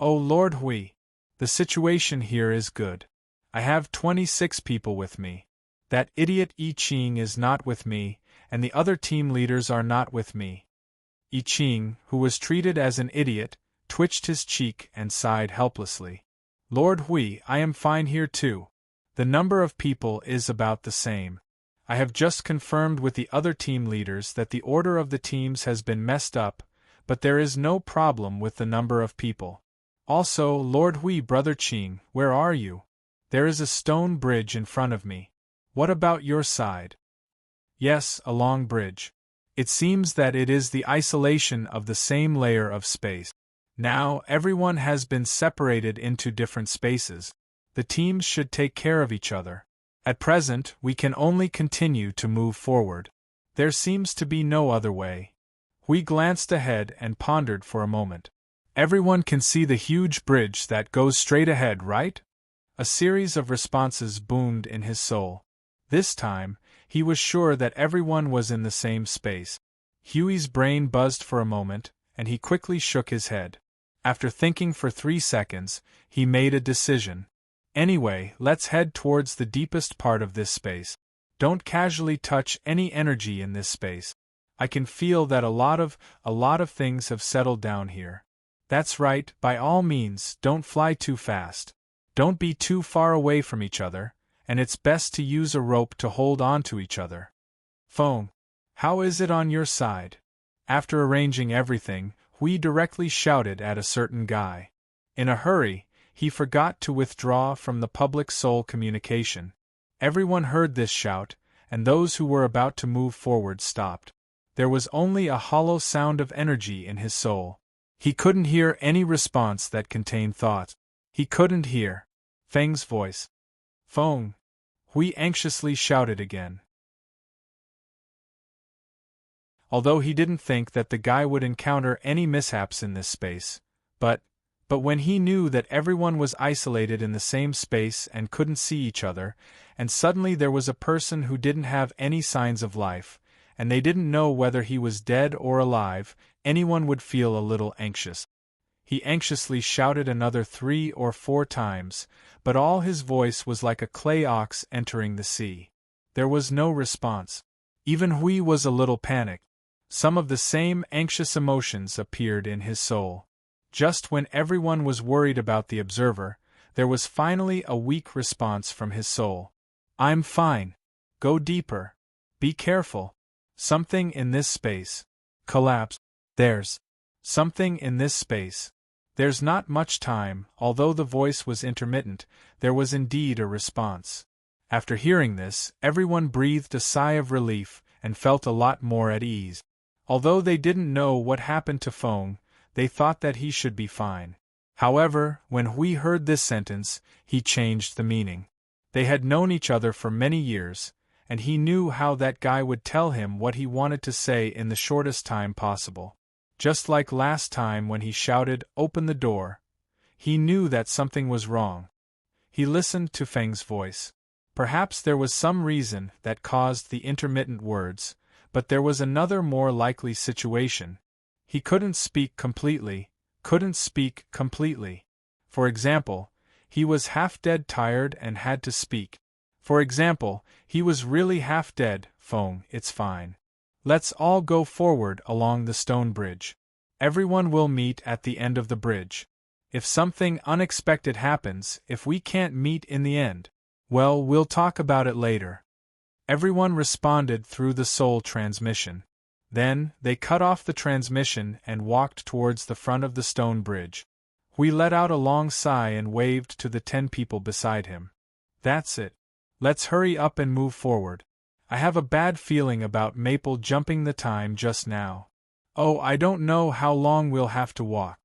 "Oh Lord Hui! The situation here is good. I have 26 people with me. That idiot I Ching is not with me, and the other team leaders are not with me." I Ching, who was treated as an idiot, twitched his cheek and sighed helplessly. "Lord Hui, I am fine here too. The number of people is about the same. I have just confirmed with the other team leaders that the order of the teams has been messed up, but there is no problem with the number of people. Also, Lord Hui, Brother Qing, where are you? There is a stone bridge in front of me. What about your side?" "Yes, a long bridge. It seems that it is the isolation of the same layer of space. Now, everyone has been separated into different spaces. The teams should take care of each other. At present, we can only continue to move forward. There seems to be no other way." We glanced ahead and pondered for a moment. "Everyone can see the huge bridge that goes straight ahead, right?" A series of responses boomed in his soul. This time, he was sure that everyone was in the same space. Huey's brain buzzed for a moment, and he quickly shook his head. After thinking for 3 seconds, he made a decision. "Anyway, let's head towards the deepest part of this space. Don't casually touch any energy in this space. I can feel that a lot of things have settled down here." "That's right, by all means, don't fly too fast. Don't be too far away from each other, and it's best to use a rope to hold on to each other." "Phone, how is it on your side?" After arranging everything, Hui directly shouted at a certain guy. In a hurry, he forgot to withdraw from the public soul communication. Everyone heard this shout, and those who were about to move forward stopped. There was only a hollow sound of energy in his soul. He couldn't hear any response that contained thought. He couldn't hear Feng's voice. "Phone!" Hui anxiously shouted again. Although he didn't think that the guy would encounter any mishaps in this space, but when he knew that everyone was isolated in the same space and couldn't see each other, and suddenly there was a person who didn't have any signs of life, and they didn't know whether he was dead or alive, anyone would feel a little anxious. He anxiously shouted another 3 or 4 times, but all his voice was like a clay ox entering the sea. There was no response. Even Hui was a little panicked. Some of the same anxious emotions appeared in his soul. Just when everyone was worried about the observer, there was finally a weak response from his soul. "I'm fine. Go deeper. Be careful. Something in this space. Collapse. There's something in this space." There's not much time. Although the voice was intermittent, there was indeed a response. After hearing this, everyone breathed a sigh of relief and felt a lot more at ease. Although they didn't know what happened to Feng, they thought that he should be fine. However, when Hui heard this sentence, he changed the meaning. They had known each other for many years, and he knew how that guy would tell him what he wanted to say in the shortest time possible. Just like last time when he shouted, "Open the door," he knew that something was wrong. He listened to Feng's voice. Perhaps there was some reason that caused the intermittent words, but there was another more likely situation. He couldn't speak completely. For example, he was half-dead tired and had to speak. For example, he was really half-dead. "Feng, it's fine. Let's all go forward along the stone bridge. Everyone will meet at the end of the bridge. If something unexpected happens, if we can't meet in the end, well, we'll talk about it later." Everyone responded through the soul transmission. Then, they cut off the transmission and walked towards the front of the stone bridge. Hui let out a long sigh and waved to the 10 people beside him. That's it. Let's hurry up and move forward. I have a bad feeling about Maple jumping the time just now. Oh, I don't know how long we'll have to walk.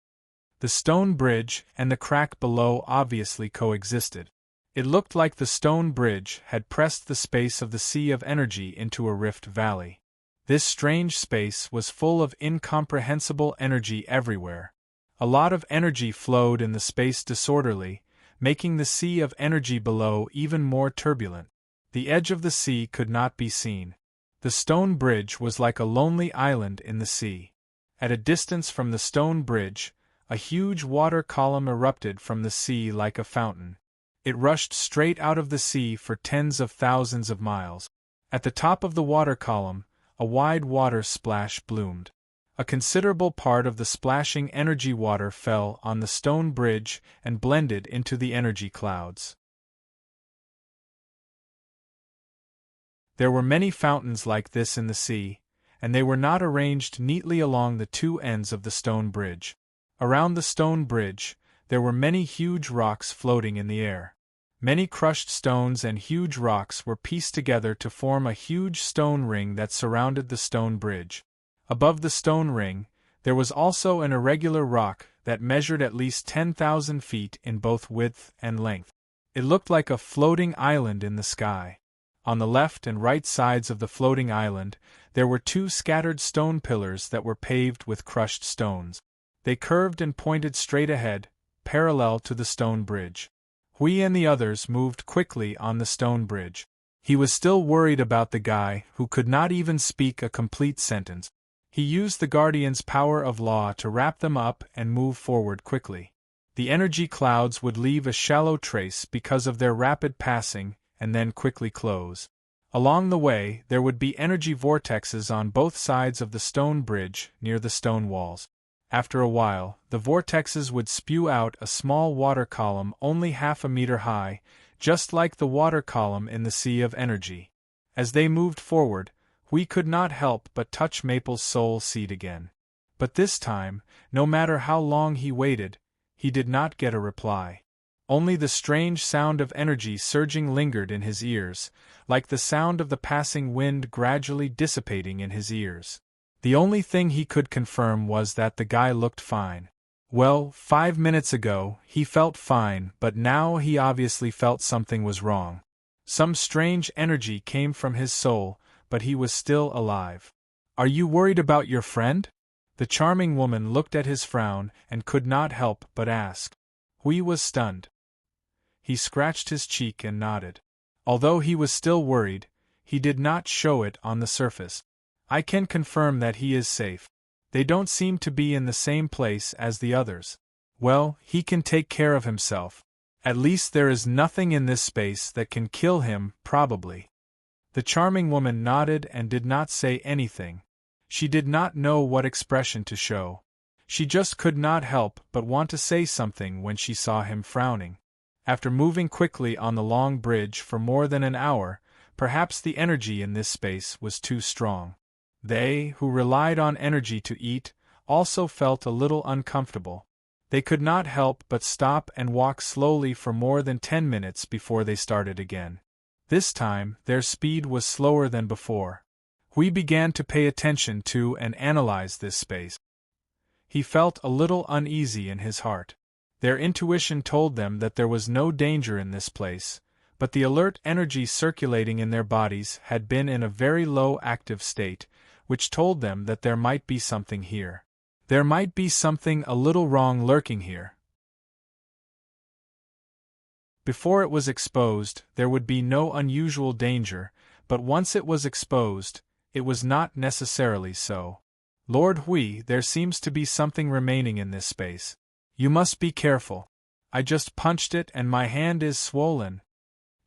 The stone bridge and the crack below obviously coexisted. It looked like the stone bridge had pressed the space of the sea of energy into a rift valley. This strange space was full of incomprehensible energy everywhere. A lot of energy flowed in the space disorderly, making the sea of energy below even more turbulent. The edge of the sea could not be seen. The stone bridge was like a lonely island in the sea. At a distance from the stone bridge, a huge water column erupted from the sea like a fountain. It rushed straight out of the sea for tens of thousands of miles. At the top of the water column, a wide water splash bloomed. A considerable part of the splashing energy water fell on the stone bridge and blended into the energy clouds. There were many fountains like this in the sea, and they were not arranged neatly along the two ends of the stone bridge. Around the stone bridge, there were many huge rocks floating in the air. Many crushed stones and huge rocks were pieced together to form a huge stone ring that surrounded the stone bridge. Above the stone ring, there was also an irregular rock that measured at least 10,000 feet in both width and length. It looked like a floating island in the sky. On the left and right sides of the floating island, there were 2 scattered stone pillars that were paved with crushed stones. They curved and pointed straight ahead, parallel to the stone bridge. Hui and the others moved quickly on the stone bridge. He was still worried about the guy who could not even speak a complete sentence. He used the Guardian's power of law to wrap them up and move forward quickly. The energy clouds would leave a shallow trace because of their rapid passing and then quickly close. Along the way, there would be energy vortexes on both sides of the stone bridge near the stone walls. After a while, the vortexes would spew out a small water column only half a meter high, just like the water column in the sea of energy. As they moved forward, we could not help but touch Maple's soul seed again. But this time, no matter how long he waited, he did not get a reply. Only the strange sound of energy surging lingered in his ears, like the sound of the passing wind gradually dissipating in his ears. The only thing he could confirm was that the guy looked fine. Well, 5 minutes ago, he felt fine, but now he obviously felt something was wrong. Some strange energy came from his soul, but he was still alive. Are you worried about your friend? The charming woman looked at his frown and could not help but ask. Hui was stunned. He scratched his cheek and nodded. Although he was still worried, he did not show it on the surface. I can confirm that he is safe. They don't seem to be in the same place as the others. Well, he can take care of himself. At least there is nothing in this space that can kill him, probably. The charming woman nodded and did not say anything. She did not know what expression to show. She just could not help but want to say something when she saw him frowning. After moving quickly on the long bridge for more than an hour, perhaps the energy in this space was too strong. They, who relied on energy to eat, also felt a little uncomfortable. They could not help but stop and walk slowly for more than 10 minutes before they started again. This time, their speed was slower than before. Hui began to pay attention to and analyze this space. He felt a little uneasy in his heart. Their intuition told them that there was no danger in this place, but the alert energy circulating in their bodies had been in a very low active state, which told them that there might be something here. There might be something a little wrong lurking here. Before it was exposed, there would be no unusual danger, but once it was exposed, it was not necessarily so. Lord Hui, there seems to be something remaining in this space. You must be careful. I just punched it and my hand is swollen.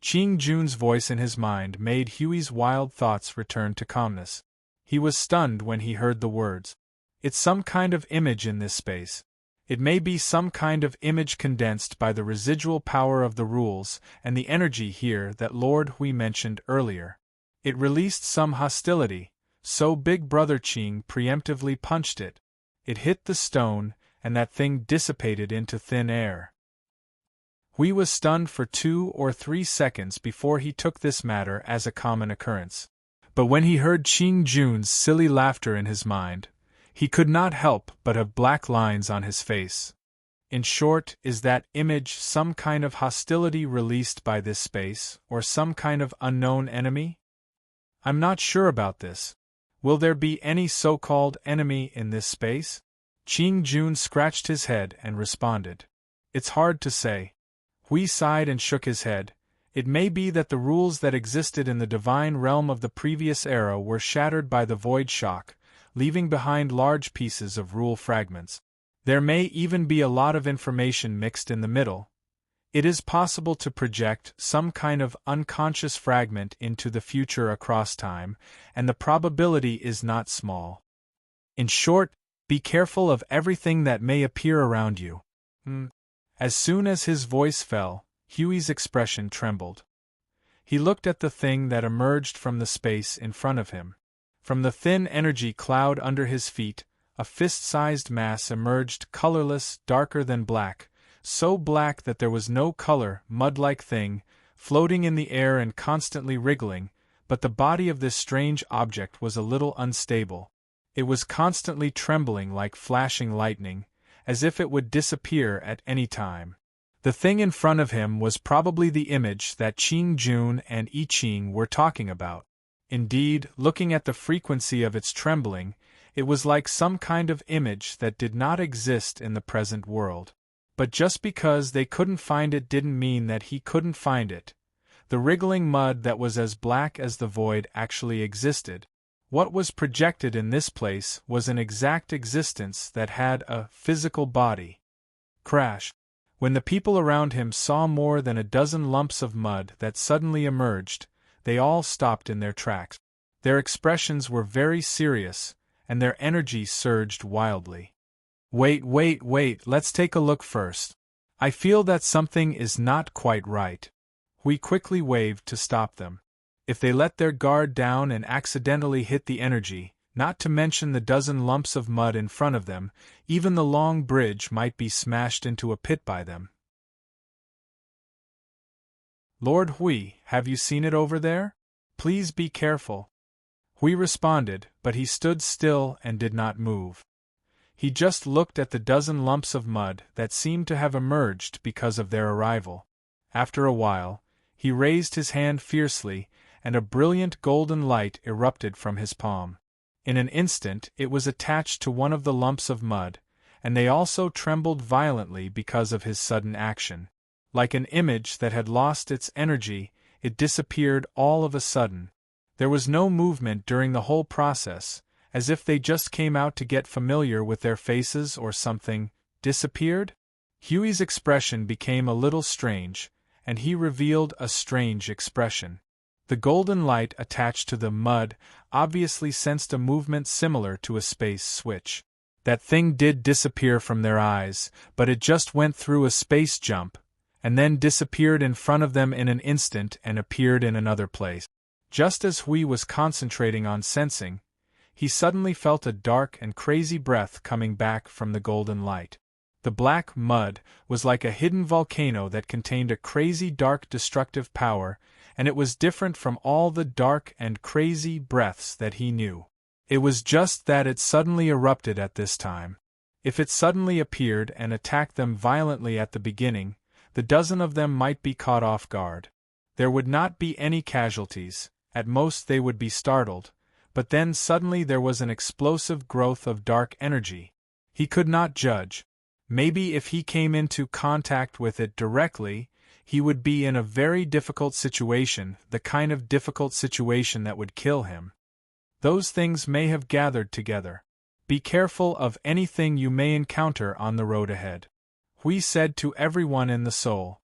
Qing Jun's voice in his mind made Hui's wild thoughts return to calmness. He was stunned when he heard the words. It's some kind of image in this space. It may be some kind of image condensed by the residual power of the rules and the energy here that Lord Hui mentioned earlier. It released some hostility, so Big Brother Qing preemptively punched it. It hit the stone, and that thing dissipated into thin air. Hui was stunned for 2 or 3 seconds before he took this matter as a common occurrence. But when he heard Qing Jun's silly laughter in his mind, he could not help but have black lines on his face. In short, is that image some kind of hostility released by this space, or some kind of unknown enemy? I'm not sure about this. Will there be any so-called enemy in this space? Qing Jun scratched his head and responded. It's hard to say. Hui sighed and shook his head. It may be that the rules that existed in the divine realm of the previous era were shattered by the void shock, leaving behind large pieces of rule fragments. There may even be a lot of information mixed in the middle. It is possible to project some kind of unconscious fragment into the future across time, and the probability is not small. In short, be careful of everything that may appear around you. As soon as his voice fell, Huey's expression trembled. He looked at the thing that emerged from the space in front of him. From the thin energy cloud under his feet, a fist-sized mass emerged, colorless, darker than black, so black that there was no color, mud-like thing, floating in the air and constantly wriggling, but the body of this strange object was a little unstable. It was constantly trembling like flashing lightning, as if it would disappear at any time. The thing in front of him was probably the image that Qing Jun and I Ching were talking about. Indeed, looking at the frequency of its trembling, it was like some kind of image that did not exist in the present world. But just because they couldn't find it didn't mean that he couldn't find it. The wriggling mud that was as black as the void actually existed. What was projected in this place was an exact existence that had a physical body. Crash! When the people around him saw more than a dozen lumps of mud that suddenly emerged, they all stopped in their tracks. Their expressions were very serious, and their energy surged wildly. Wait, let's take a look first. I feel that something is not quite right. We quickly waved to stop them. If they let their guard down and accidentally hit the energy, not to mention the dozen lumps of mud in front of them, even the long bridge might be smashed into a pit by them. Lord Hui, have you seen it over there? Please be careful. Hui responded, but he stood still and did not move. He just looked at the dozen lumps of mud that seemed to have emerged because of their arrival. After a while, he raised his hand fiercely, and a brilliant golden light erupted from his palm. In an instant it was attached to one of the lumps of mud, and they also trembled violently because of his sudden action. Like an image that had lost its energy, it disappeared all of a sudden. There was no movement during the whole process, as if they just came out to get familiar with their faces or something. Disappeared? Huey's expression became a little strange, and he revealed a strange expression. The golden light attached to the mud obviously sensed a movement similar to a space switch. That thing did disappear from their eyes, but it just went through a space jump, and then disappeared in front of them in an instant and appeared in another place. Just as Hui was concentrating on sensing, he suddenly felt a dark and crazy breath coming back from the golden light. The black mud was like a hidden volcano that contained a crazy dark destructive power, and it was different from all the dark and crazy breaths that he knew. It was just that it suddenly erupted at this time. If it suddenly appeared and attacked them violently at the beginning, the dozen of them might be caught off guard. There would not be any casualties, at most they would be startled, but then suddenly there was an explosive growth of dark energy. He could not judge. Maybe if he came into contact with it directly, he would be in a very difficult situation, the kind of difficult situation that would kill him. Those things may have gathered together. Be careful of anything you may encounter on the road ahead. Hui said to everyone in the soul.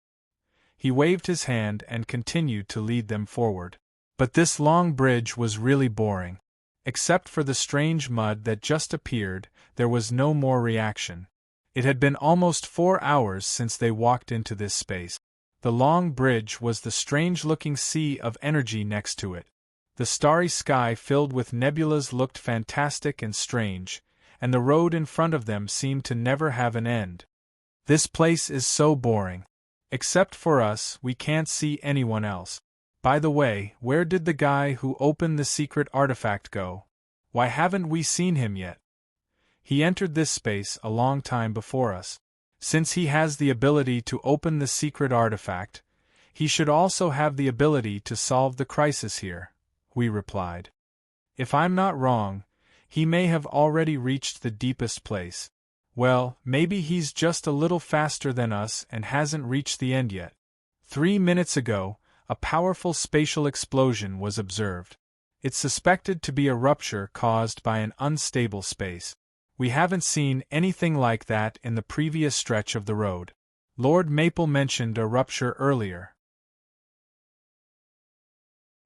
He waved his hand and continued to lead them forward. But this long bridge was really boring. Except for the strange mud that just appeared, there was no more reaction. It had been almost 4 hours since they walked into this space. The long bridge was the strange-looking sea of energy next to it. The starry sky filled with nebulas looked fantastic and strange, and the road in front of them seemed to never have an end. This place is so boring. Except for us, we can't see anyone else. By the way, where did the guy who opened the secret artifact go? Why haven't we seen him yet? He entered this space a long time before us. Since he has the ability to open the secret artifact, he should also have the ability to solve the crisis here, we replied. If I'm not wrong, he may have already reached the deepest place. Well, maybe he's just a little faster than us and hasn't reached the end yet. 3 minutes ago, a powerful spatial explosion was observed. It's suspected to be a rupture caused by an unstable space. We haven't seen anything like that in the previous stretch of the road. Lord Maple mentioned a rupture earlier.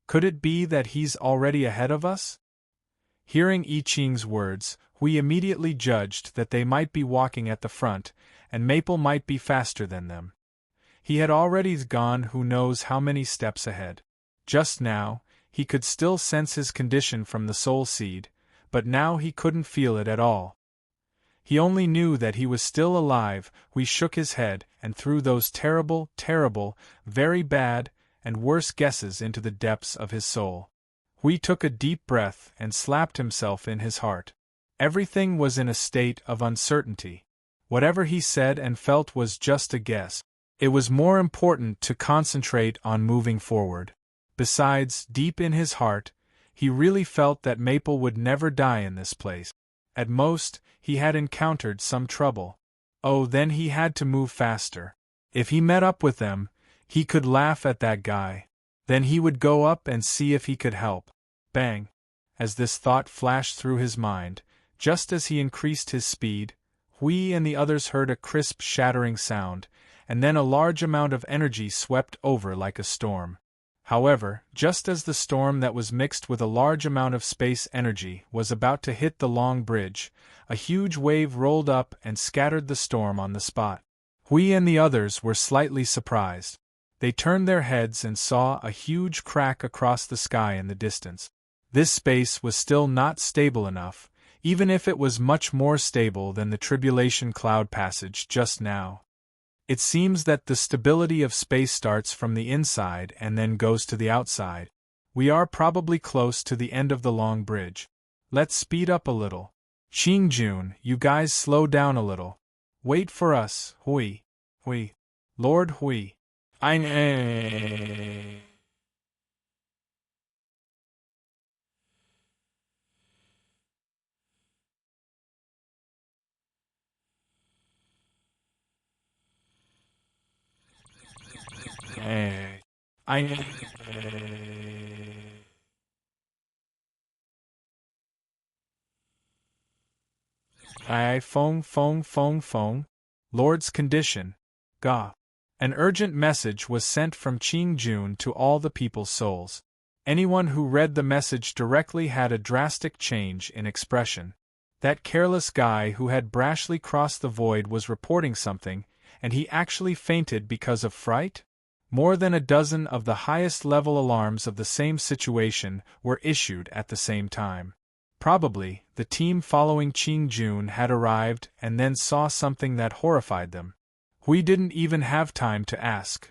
Could it be that he's already ahead of us? Hearing I Ching's words, we immediately judged that they might be walking at the front, and Maple might be faster than them. He had already gone who knows how many steps ahead. Just now, he could still sense his condition from the soul seed, but now he couldn't feel it at all. He only knew that he was still alive. We shook his head and threw those terrible, very bad, and worse guesses into the depths of his soul. Hui took a deep breath and slapped himself in his heart. Everything was in a state of uncertainty. Whatever he said and felt was just a guess. It was more important to concentrate on moving forward. Besides, deep in his heart, he really felt that Maple would never die in this place. At most, he had encountered some trouble. Oh, then he had to move faster. If he met up with them, he could laugh at that guy. Then he would go up and see if he could help. Bang! As this thought flashed through his mind, just as he increased his speed, Hui and the others heard a crisp shattering sound, and then a large amount of energy swept over like a storm. However, just as the storm that was mixed with a large amount of space energy was about to hit the long bridge, a huge wave rolled up and scattered the storm on the spot. Hui and the others were slightly surprised. They turned their heads and saw a huge crack across the sky in the distance. This space was still not stable enough, even if it was much more stable than the tribulation cloud passage just now. It seems that the stability of space starts from the inside and then goes to the outside. We are probably close to the end of the long bridge. Let's speed up a little. Qingjun, you guys slow down a little. Wait for us, Hui. Lord Hui. Phone. Lord's condition. Ga. An urgent message was sent from Qingjun to all the people's souls. Anyone who read the message directly had a drastic change in expression. That careless guy who had brashly crossed the void was reporting something, and he actually fainted because of fright? More than a dozen of the highest-level alarms of the same situation were issued at the same time. Probably, the team following Qingjun had arrived and then saw something that horrified them. We didn't even have time to ask.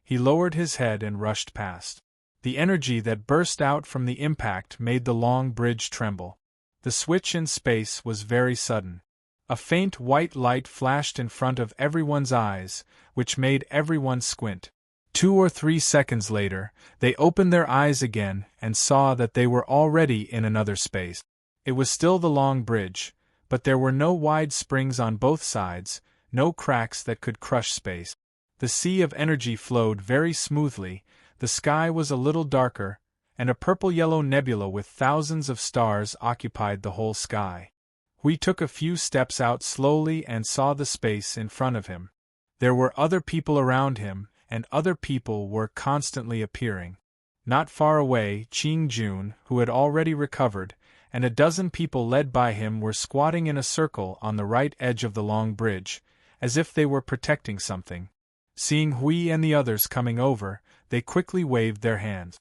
He lowered his head and rushed past. The energy that burst out from the impact made the long bridge tremble. The switch in space was very sudden. A faint white light flashed in front of everyone's eyes, which made everyone squint. 2 or 3 seconds later, they opened their eyes again and saw that they were already in another space. It was still the long bridge, but there were no wide springs on both sides, no cracks that could crush space. The sea of energy flowed very smoothly, the sky was a little darker, and a purple-yellow nebula with thousands of stars occupied the whole sky. We took a few steps out slowly and saw the space in front of him. There were other people around him, and other people were constantly appearing. Not far away, Qingjun, who had already recovered, and a dozen people led by him were squatting in a circle on the right edge of the long bridge, as if they were protecting something. Seeing Hui and the others coming over, They quickly waved their hands.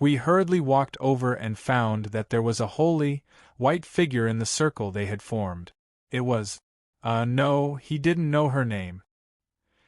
We hurriedly walked over and found that there was a holy, white figure in the circle they had formed. It was… no, he didn't know her name.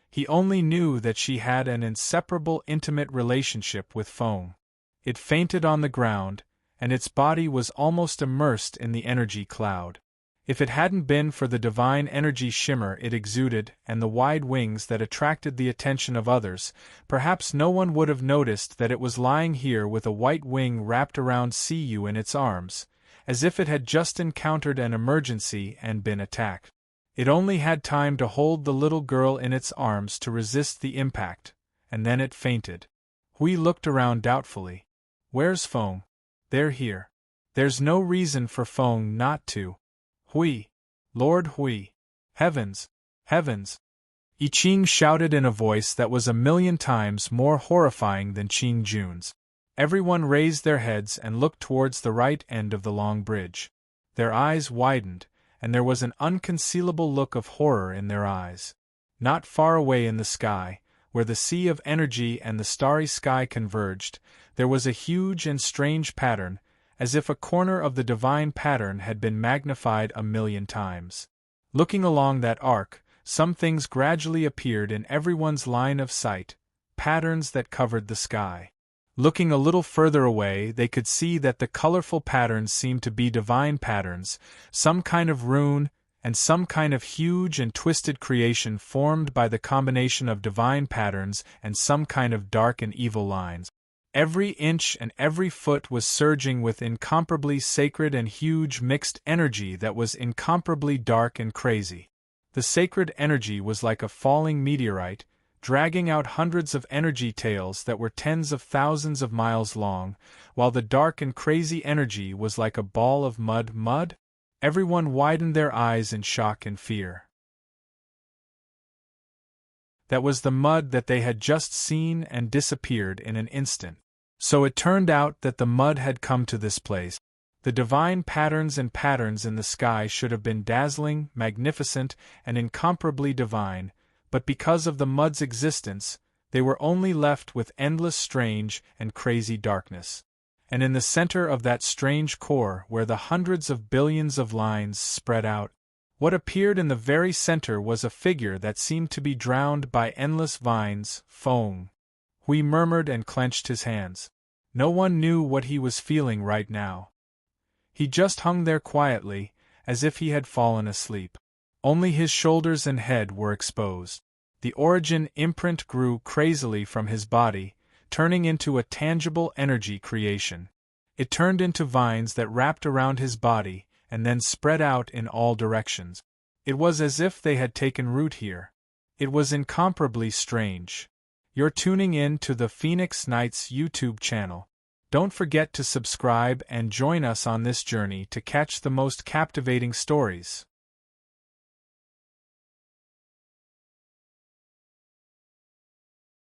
He only knew that she had an inseparable intimate relationship with Feng. It fainted on the ground, and its body was almost immersed in the energy cloud. If it hadn't been for the divine energy shimmer it exuded and the wide wings that attracted the attention of others, perhaps no one would have noticed that it was lying here with a white wing wrapped around Cu in its arms, as if it had just encountered an emergency and been attacked. It only had time to hold the little girl in its arms to resist the impact, and then it fainted. Hui looked around doubtfully. Where's Feng? They're here. There's no reason for Feng not to. Hui! Lord Hui! Heavens! Heavens! I Ching shouted in a voice that was 1,000,000 times more horrifying than Qing Jun's. Everyone raised their heads and looked towards the right end of the long bridge. Their eyes widened, and there was an unconcealable look of horror in their eyes. Not far away in the sky, where the sea of energy and the starry sky converged, there was a huge and strange pattern, as if a corner of the divine pattern had been magnified 1,000,000 times. Looking along that arc, some things gradually appeared in everyone's line of sight, patterns that covered the sky. Looking a little further away, they could see that the colorful patterns seemed to be divine patterns, some kind of rune, and some kind of huge and twisted creation formed by the combination of divine patterns and some kind of dark and evil lines. Every inch and every foot was surging with incomparably sacred and huge mixed energy that was incomparably dark and crazy. The sacred energy was like a falling meteorite, dragging out hundreds of energy tails that were tens of thousands of miles long, while the dark and crazy energy was like a ball of mud? Everyone widened their eyes in shock and fear. That was the mud that they had just seen and disappeared in an instant. So it turned out that the mud had come to this place. The divine patterns and patterns in the sky should have been dazzling, magnificent, and incomparably divine, but because of the mud's existence, they were only left with endless strange and crazy darkness. And in the center of that strange core, where the hundreds of billions of lines spread out, what appeared in the very center was a figure that seemed to be drowned by endless vines. Feng. Hui murmured and clenched his hands. No one knew what he was feeling right now. He just hung there quietly, as if he had fallen asleep. Only his shoulders and head were exposed. The origin imprint grew crazily from his body, turning into a tangible energy creation. It turned into vines that wrapped around his body and then spread out in all directions. It was as if they had taken root here. It was incomparably strange. You're tuning in to the Phoenix Nights YouTube channel. Don't forget to subscribe and join us on this journey to catch the most captivating stories.